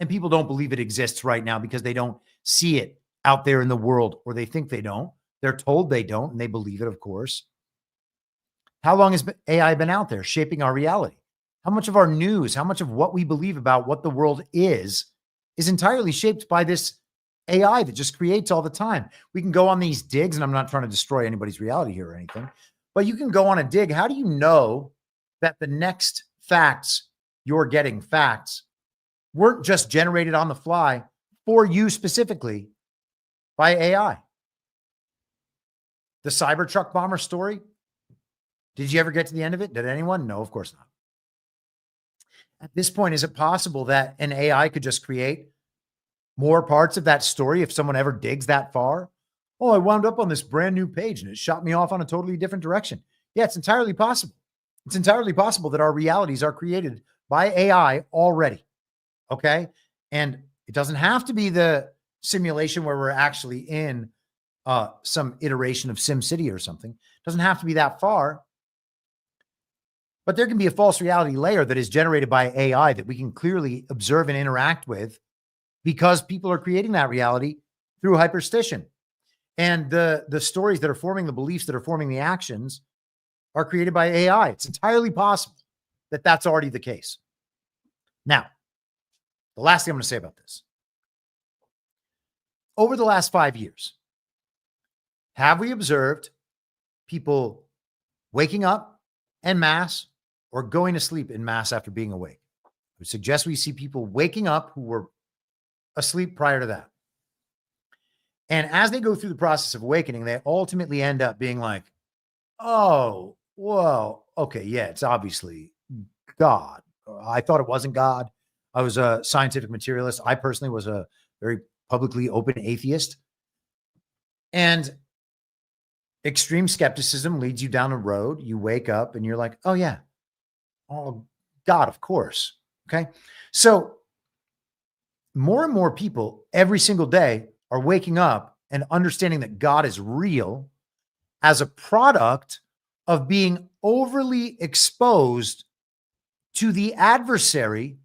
and people don't believe it exists right now because they don't see it out there in the world, or they think they don't. They're told they don't, and they believe it, of course. How long has AI been out there shaping our reality? How much of our news, how much of what we believe about what the world is entirely shaped by this AI that just creates all the time? We can go on these digs, and I'm not trying to destroy anybody's reality here or anything, but you can go on a dig. How do you know that the next facts you're getting weren't just generated on the fly for you specifically by AI? The Cybertruck bomber story. Did you ever get to the end of it? Did anyone? No, of course not. At this point, is it possible that an AI could just create more parts of that story if someone ever digs that far? Oh, I wound up on this brand new page and it shot me off on a totally different direction. Yeah, it's entirely possible. It's entirely possible that our realities are created by AI already. Okay. And it doesn't have to be the simulation where we're actually in some iteration of SimCity or something. It doesn't have to be that far. But there can be a false reality layer that is generated by AI that we can clearly observe and interact with because people are creating that reality through hyperstition. And the stories that are forming the beliefs that are forming the actions are created by AI. It's entirely possible that that's already the case. Now, the last thing I'm going to say about this. Over the last 5 years, have we observed people waking up en masse or going to sleep en masse after being awake? I would suggest we see people waking up who were asleep prior to that. And as they go through the process of awakening, they ultimately end up being like, oh, well, okay, yeah, it's obviously God. I thought it wasn't God. I was a scientific materialist. I personally was a very publicly open atheist. And extreme skepticism leads you down a road. You wake up and you're like, oh, yeah. Oh, God, of course. Okay. So more and more people every single day are waking up and understanding that God is real as a product of being overly exposed to the adversary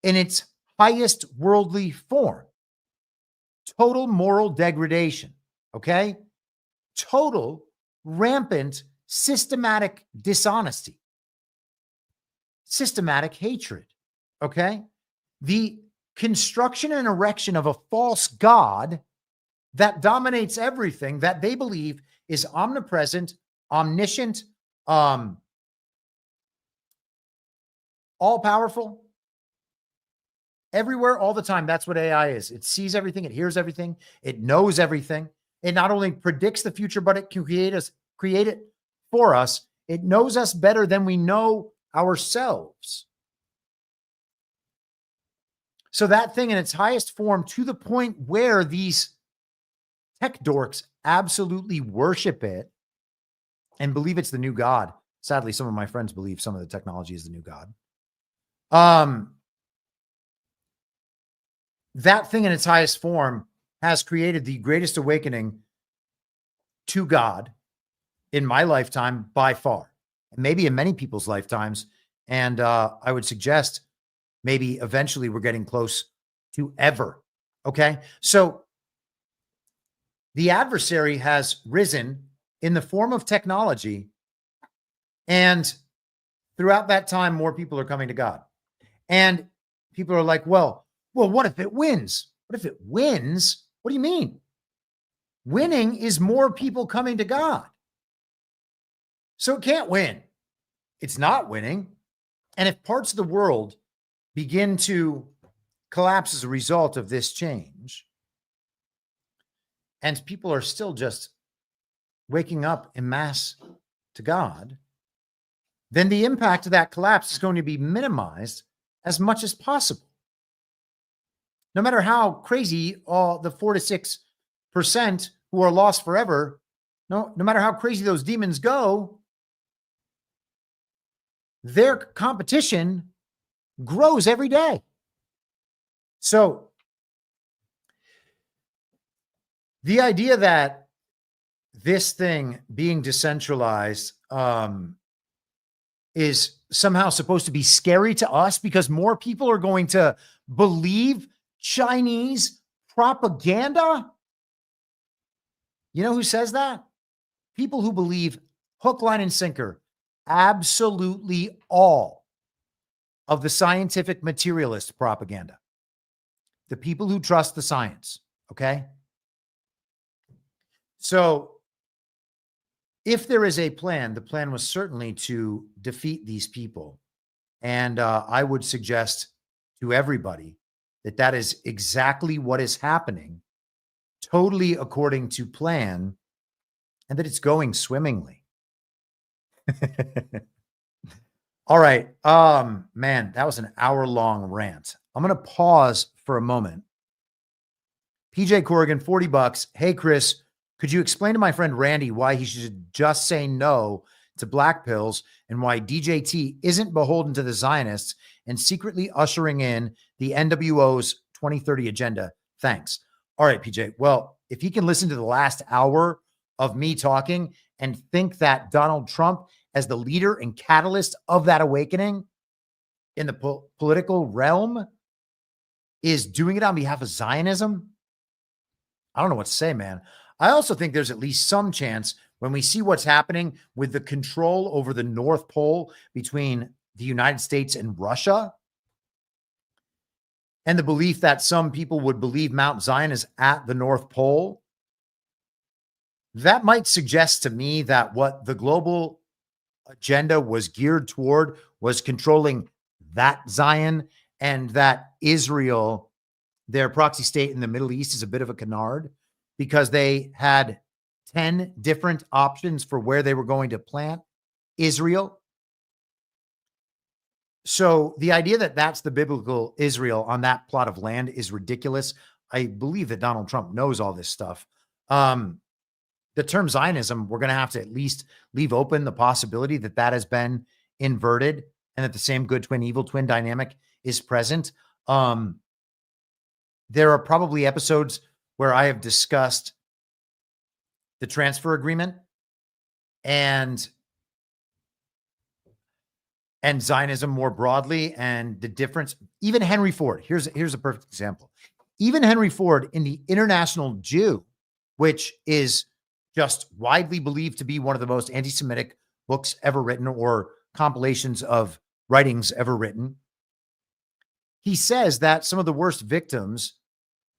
in its highest worldly form. Total moral degradation. Okay. Total rampant systematic dishonesty. Systematic hatred. Okay. The construction and erection of a false God that dominates everything that they believe is omnipresent, omniscient, all powerful, everywhere, all the time. That's what AI is. It sees everything. It hears everything. It knows everything. It not only predicts the future, but it can create it for us. It knows us better than we know ourselves. So that thing in its highest form, to the point where these tech dorks absolutely worship it and believe it's the new God. Sadly, some of my friends believe some of the technology is the new God. That thing in its highest form has created the greatest awakening to God in my lifetime by far, maybe in many people's lifetimes. And I would suggest maybe eventually we're getting close to ever. Okay. So the adversary has risen in the form of technology. And throughout that time, more people are coming to God. And people are like, well, what if it wins? What if it wins? What do you mean? Winning is more people coming to God. So it can't win. It's not winning. And if parts of the world begin to collapse as a result of this change, and people are still just waking up en masse to God, then the impact of that collapse is going to be minimized as much as possible. No matter how crazy all the 4 to 6% who are lost forever, no matter how crazy those demons go, their competition grows every day. So the idea that this thing being decentralized is somehow supposed to be scary to us because more people are going to believe Chinese propaganda. You know who says that? People who believe hook, line, and sinker, absolutely all of the scientific materialist propaganda. The people who trust the science, okay? So if there is a plan, the plan was certainly to defeat these people. And I would suggest to everybody that that is exactly what is happening, totally according to plan, and that it's going swimmingly. All right. Man, that was an hour-long rant. I'm going to pause for a moment. PJ Corrigan, $40. Hey, Chris, could you explain to my friend Randy why he should just say no to black pills and why DJT isn't beholden to the Zionists and secretly ushering in the NWO's 2030 agenda? Thanks. All right, PJ. Well, if he can listen to the last hour of me talking and think that Donald Trump, as the leader and catalyst of that awakening in the political realm, is doing it on behalf of Zionism, I don't know what to say, man. I also think there's at least some chance when we see what's happening with the control over the North Pole between the United States and Russia, and the belief that some people would believe Mount Zion is at the North Pole, that might suggest to me that what the global agenda was geared toward was controlling that Zion, and that Israel, their proxy state in the Middle East, is a bit of a canard because they had 10 different options for where they were going to plant Israel. So the idea that that's the biblical Israel on that plot of land is ridiculous. I believe that Donald Trump knows all this stuff. The term Zionism, we're going to have to at least leave open the possibility that that has been inverted and that the same good twin, evil twin dynamic is present. There are probably episodes where I have discussed the transfer agreement and Zionism more broadly and the difference. Even Henry Ford, here's a perfect example. Even Henry Ford in the International Jew, which is just widely believed to be one of the most anti-Semitic books ever written or compilations of writings ever written, he says that some of the worst victims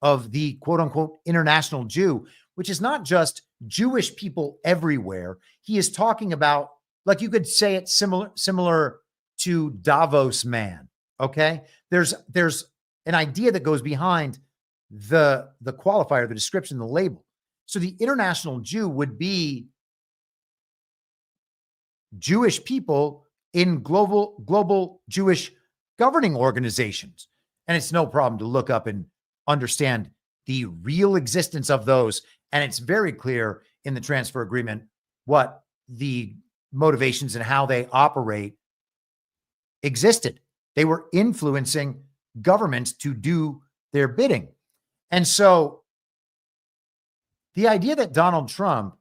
of the quote unquote International Jew, which is not just Jewish people everywhere. He is talking about, like, you could say it similar to Davos man. Okay. There's an idea that goes behind the qualifier, the description, the label. So the International Jew would be Jewish people in global Jewish governing organizations. And it's no problem to look up and understand the real existence of those. And it's very clear in the transfer agreement what the motivations and how they operate existed. They were influencing governments to do their bidding. And so the idea that Donald Trump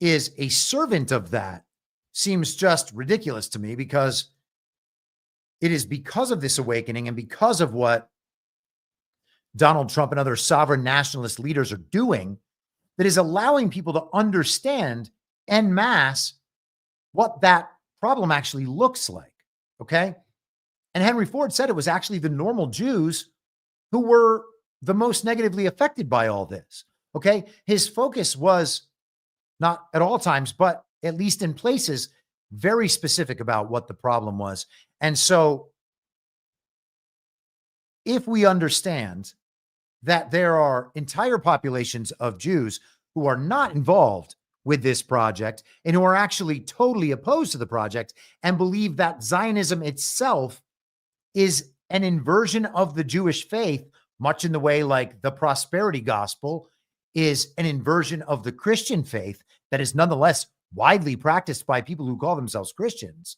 is a servant of that seems just ridiculous to me, because it is because of this awakening and because of what Donald Trump and other sovereign nationalist leaders are doing that is allowing people to understand en masse what that problem actually looks like. Okay. And Henry Ford said it was actually the normal Jews who were the most negatively affected by all this. Okay. His focus was not at all times, but at least in places, very specific about what the problem was. And so if we understand that there are entire populations of Jews who are not involved with this project and who are actually totally opposed to the project and believe that Zionism itself is an inversion of the Jewish faith, much in the way like the prosperity gospel is an inversion of the Christian faith that is nonetheless widely practiced by people who call themselves Christians.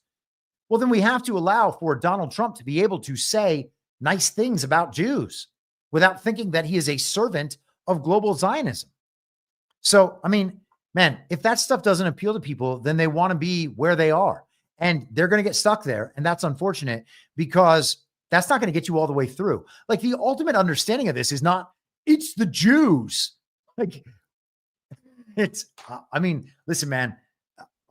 Well, then we have to allow for Donald Trump to be able to say nice things about Jews without thinking that he is a servant of global Zionism. So, I mean, man, if that stuff doesn't appeal to people, then they want to be where they are and they're going to get stuck there. And that's unfortunate because that's not going to get you all the way through. Like the ultimate understanding of this is not, it's the Jews. Like it's, I mean, listen, man,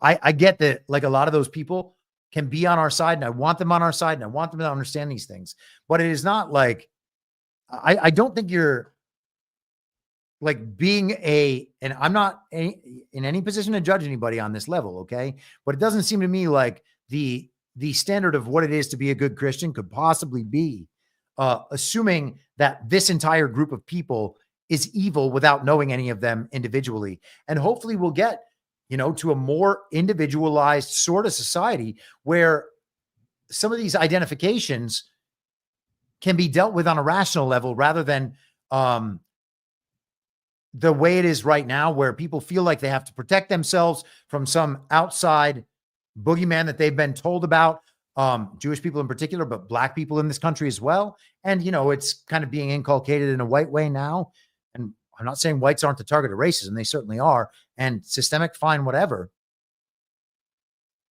I get that like a lot of those people can be on our side and I want them on our side and I want them to understand these things, but it is not like, I don't think you're like being and I'm not in any position to judge anybody on this level. Okay. But it doesn't seem to me like the standard of what it is to be a good Christian could possibly be assuming that this entire group of people is evil without knowing any of them individually. And hopefully we'll get, to a more individualized sort of society where some of these identifications can be dealt with on a rational level rather than the way it is right now, where people feel like they have to protect themselves from some outside boogeyman that they've been told about, Jewish people in particular, but Black people in this country as well. And, it's kind of being inculcated in a white way now. And I'm not saying whites aren't the target of racism. They certainly are. And systemic, fine, whatever.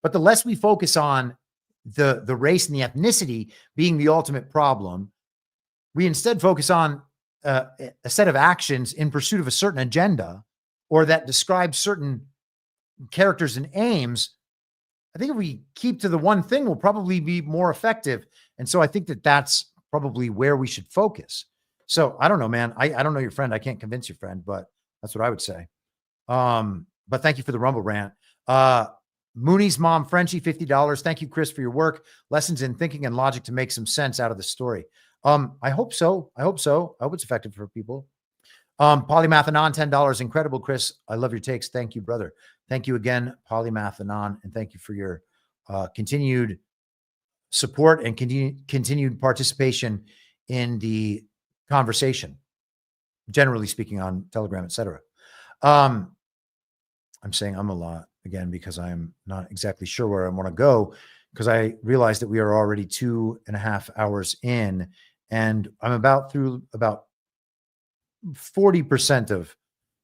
But the less we focus on the race and the ethnicity being the ultimate problem, we instead focus on a set of actions in pursuit of a certain agenda or that describes certain characters and aims. I think if we keep to the one thing, we'll probably be more effective. And so I think that that's probably where we should focus. So I don't know, man. I don't know your friend. I can't convince your friend, but that's what I would say. But thank you for the Rumble rant. Mooney's mom, Frenchie, $50. Thank you, Chris, for your work. Lessons in thinking and logic to make some sense out of the story. I hope so. I hope it's effective for people. Polymathanon, $10. Incredible, Chris. I love your takes. Thank you, brother. Thank you again, Polymathanon, and thank you for your continued support and continued participation in the conversation, generally speaking, on Telegram, etc. I'm saying I'm a lot again because I'm not exactly sure where I want to go, because I realized that we are already 2.5 hours in, and I'm about 40% of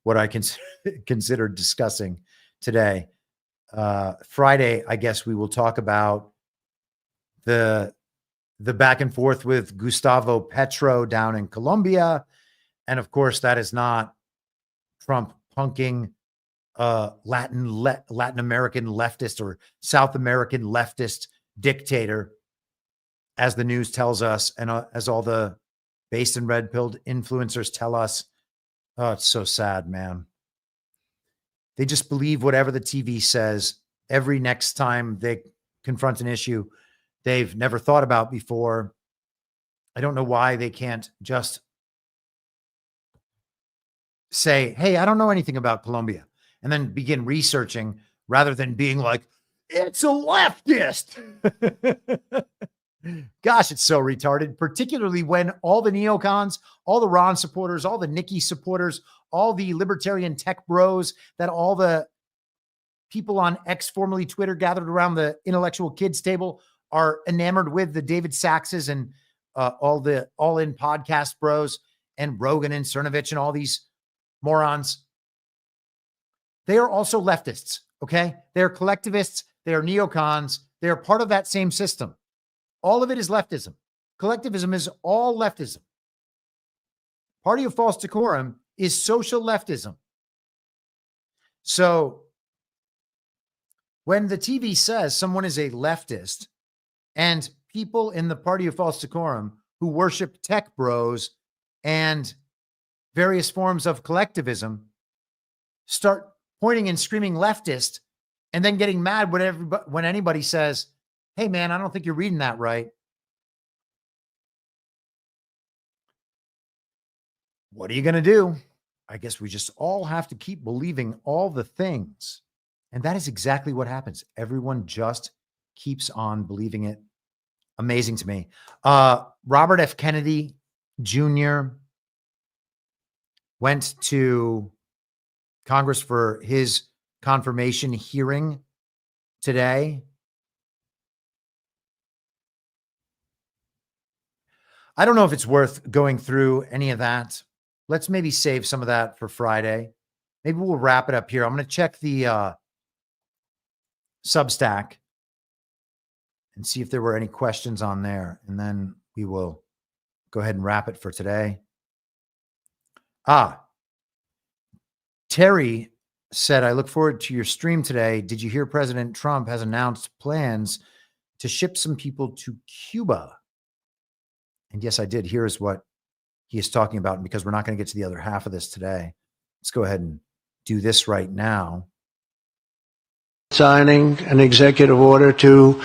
what I consider discussing today. Friday, I guess we will talk about the back and forth with Gustavo Petro down in Colombia. And of course, that is not Trump punking Latin American leftist or South American leftist dictator, as the news tells us, and as all the based and red-pilled influencers tell us. Oh, it's so sad, man. They just believe whatever the TV says every next time they confront an issue they've never thought about before. I don't know why they can't just say, hey, I don't know anything about Colombia, and then begin researching rather than being like, it's a leftist. Gosh, it's so retarded, particularly when all the neocons, all the Ron supporters, all the Nikki supporters, all the libertarian tech bros, that all the people on X, formerly Twitter, gathered around the intellectual kids table are enamored with the David Saxes and all the all-in podcast bros and Rogan and Cernovich and all these morons. They are also leftists, okay? They are collectivists. They are neocons. They are part of that same system. All of it is leftism. Collectivism is all leftism. Party of false decorum is social leftism. So when the TV says someone is a leftist and people in the Party of false decorum who worship tech bros and various forms of collectivism start pointing and screaming leftist and then getting mad when anybody says, hey, man, I don't think you're reading that right. what are you going to do? I guess we just all have to keep believing all the things. And that is exactly what happens. Everyone just keeps on believing it. Amazing to me. Robert F. Kennedy Jr. went to Congress for his confirmation hearing today. I don't know if it's worth going through any of that. Let's maybe save some of that for Friday. Maybe we'll wrap it up here. I'm going to check the Substack and see if there were any questions on there. And then we will go ahead and wrap it for today. Terry said, I look forward to your stream today. Did you hear President Trump has announced plans to ship some people to Cuba? And yes, I did. Here's what he is talking about. And because we're not going to get to the other half of this today, let's go ahead and do this right now. Signing an executive order to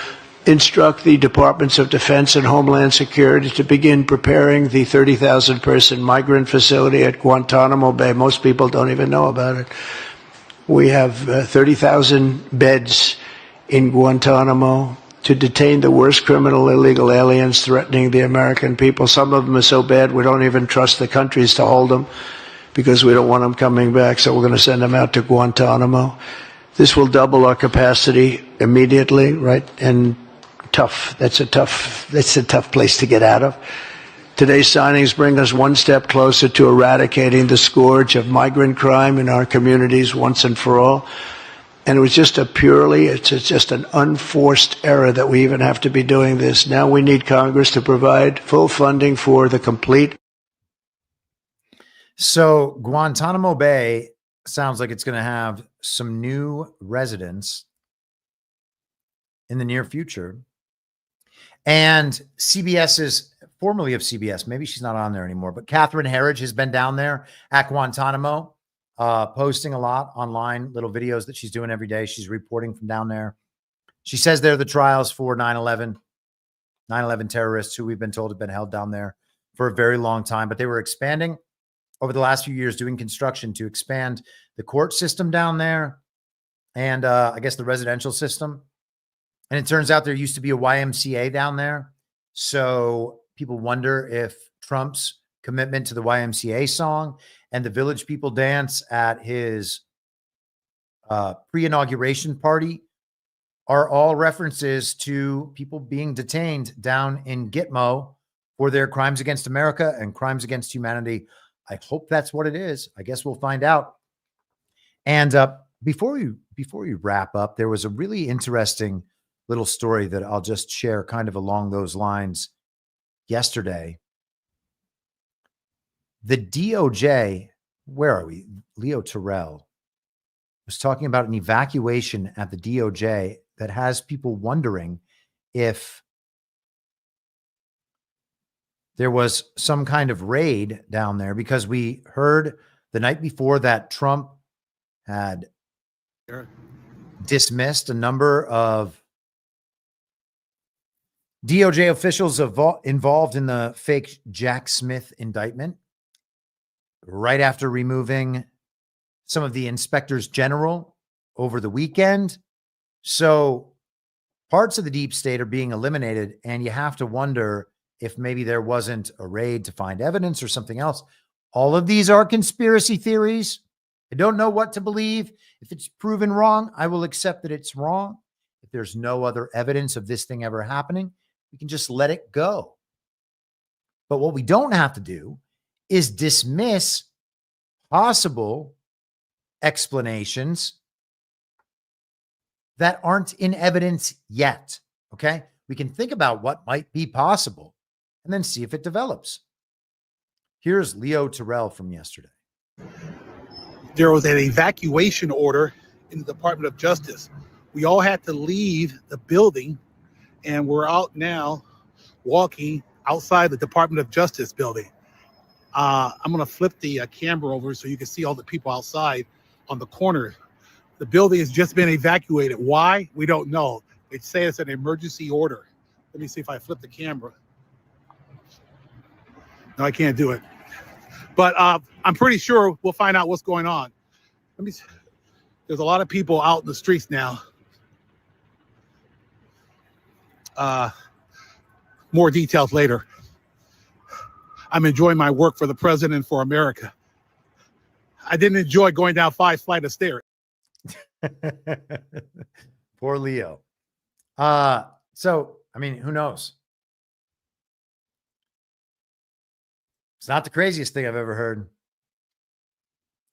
instruct the Departments of Defense and Homeland Security to begin preparing the 30,000-person migrant facility at Guantanamo Bay. Most people don't even know about it. We have 30,000 beds in Guantanamo to detain the worst criminal illegal aliens threatening the American people. Some of them are so bad we don't even trust the countries to hold them because we don't want them coming back, so we're going to send them out to Guantanamo. This will double our capacity immediately, right? And that's a tough place to get out of. Today's signings bring us one step closer to eradicating the scourge of migrant crime in our communities once and for all. And it was just it's just an unforced error that we even have to be doing this. Now we need Congress to provide full funding for the complete. So Guantanamo Bay sounds like it's going to have some new residents in the near future. And CBS's, formerly of CBS, maybe she's not on there anymore, but Catherine Herridge has been down there at Guantanamo, posting a lot online, little videos that she's doing every day. She's reporting from down there. She says they're the trials for 9/11 terrorists who we've been told have been held down there for a very long time, but they were expanding over the last few years, doing construction to expand the court system down there and I guess the residential system. And it turns out there used to be a YMCA down there. So people wonder if Trump's commitment to the YMCA song and the Village People dance at his pre-inauguration party are all references to people being detained down in Gitmo for their crimes against America and crimes against humanity. I hope that's what it is. I guess we'll find out. And before we wrap up, there was a really interesting little story that I'll just share kind of along those lines. Yesterday, the DOJ, where are we? Leo Terrell was talking about an evacuation at the DOJ that has people wondering if there was some kind of raid down there, because we heard the night before that Trump had dismissed a number of DOJ officials involved in the fake Jack Smith indictment right after removing some of the inspectors general over the weekend. So parts of the deep state are being eliminated, and you have to wonder if maybe there wasn't a raid to find evidence or something else. All of these are conspiracy theories. I don't know what to believe. If it's proven wrong, I will accept that it's wrong. If there's no other evidence of this thing ever happening, we can just let it go. But what we don't have to do is dismiss possible explanations that aren't in evidence yet. Okay? We can think about what might be possible and then see if it develops. Here's Leo Terrell from yesterday. There was an evacuation order in the Department of Justice. We all had to leave the building, and we're out now walking outside the Department of Justice building. I'm going to flip the camera over so you can see all the people outside on the corner. The building has just been evacuated. Why? We don't know. They say it's an emergency order. Let me see if I flip the camera. No, I can't do it. But I'm pretty sure we'll find out what's going on. There's a lot of people out in the streets now. More details later. I'm enjoying my work for the president, for America. I didn't enjoy going down 5 flights of stairs. Poor Leo. So, I mean, who knows? It's not the craziest thing I've ever heard.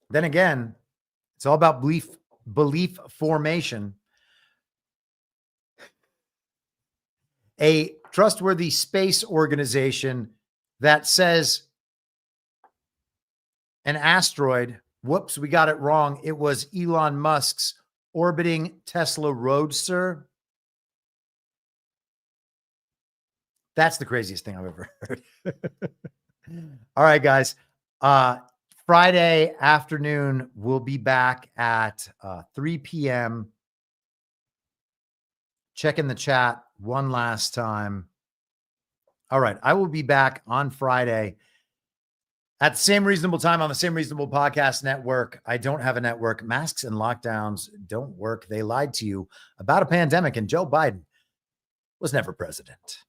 Then again, it's all about belief formation. A trustworthy space organization that says an asteroid, whoops, we got it wrong. It was Elon Musk's orbiting Tesla Roadster. That's the craziest thing I've ever heard. All right, guys. Friday afternoon, we'll be back at 3 p.m. Check in the chat one last time. All right. I will be back on Friday at the same reasonable time on the same reasonable podcast network. I don't have a network. Masks and lockdowns don't work. They lied to you about a pandemic, and Joe Biden was never president.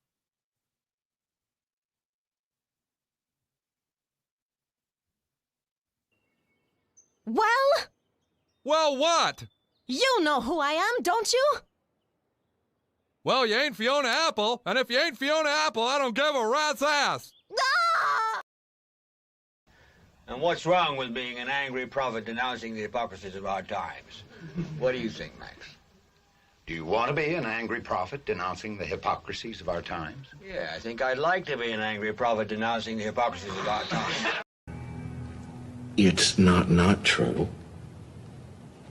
Well, what? You know who I am, don't you? Well, you ain't Fiona Apple, and if you ain't Fiona Apple, I don't give a rat's ass. Ah! And what's wrong with being an angry prophet denouncing the hypocrisies of our times? What do you think, Max? Do you want to be an angry prophet denouncing the hypocrisies of our times? Yeah, I think I'd like to be an angry prophet denouncing the hypocrisies of our times. It's not true.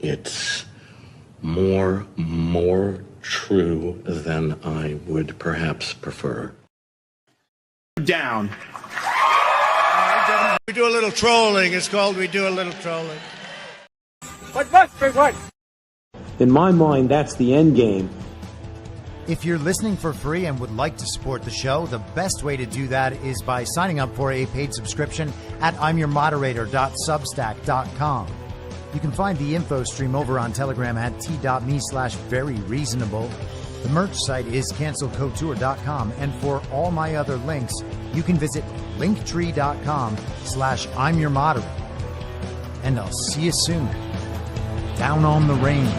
It's more true than I would perhaps prefer. Down. We do a little trolling. It's called We Do a Little Trolling. What? In my mind, that's the end game. If you're listening for free and would like to support the show, the best way to do that is by signing up for a paid subscription at imyourmoderator.substack.com. You can find the info stream over on Telegram at t.me/veryreasonable. The merch site is cancelcouture.com. And for all my other links, you can visit linktree.com/imyourmoderator. And I'll see you soon down on the range.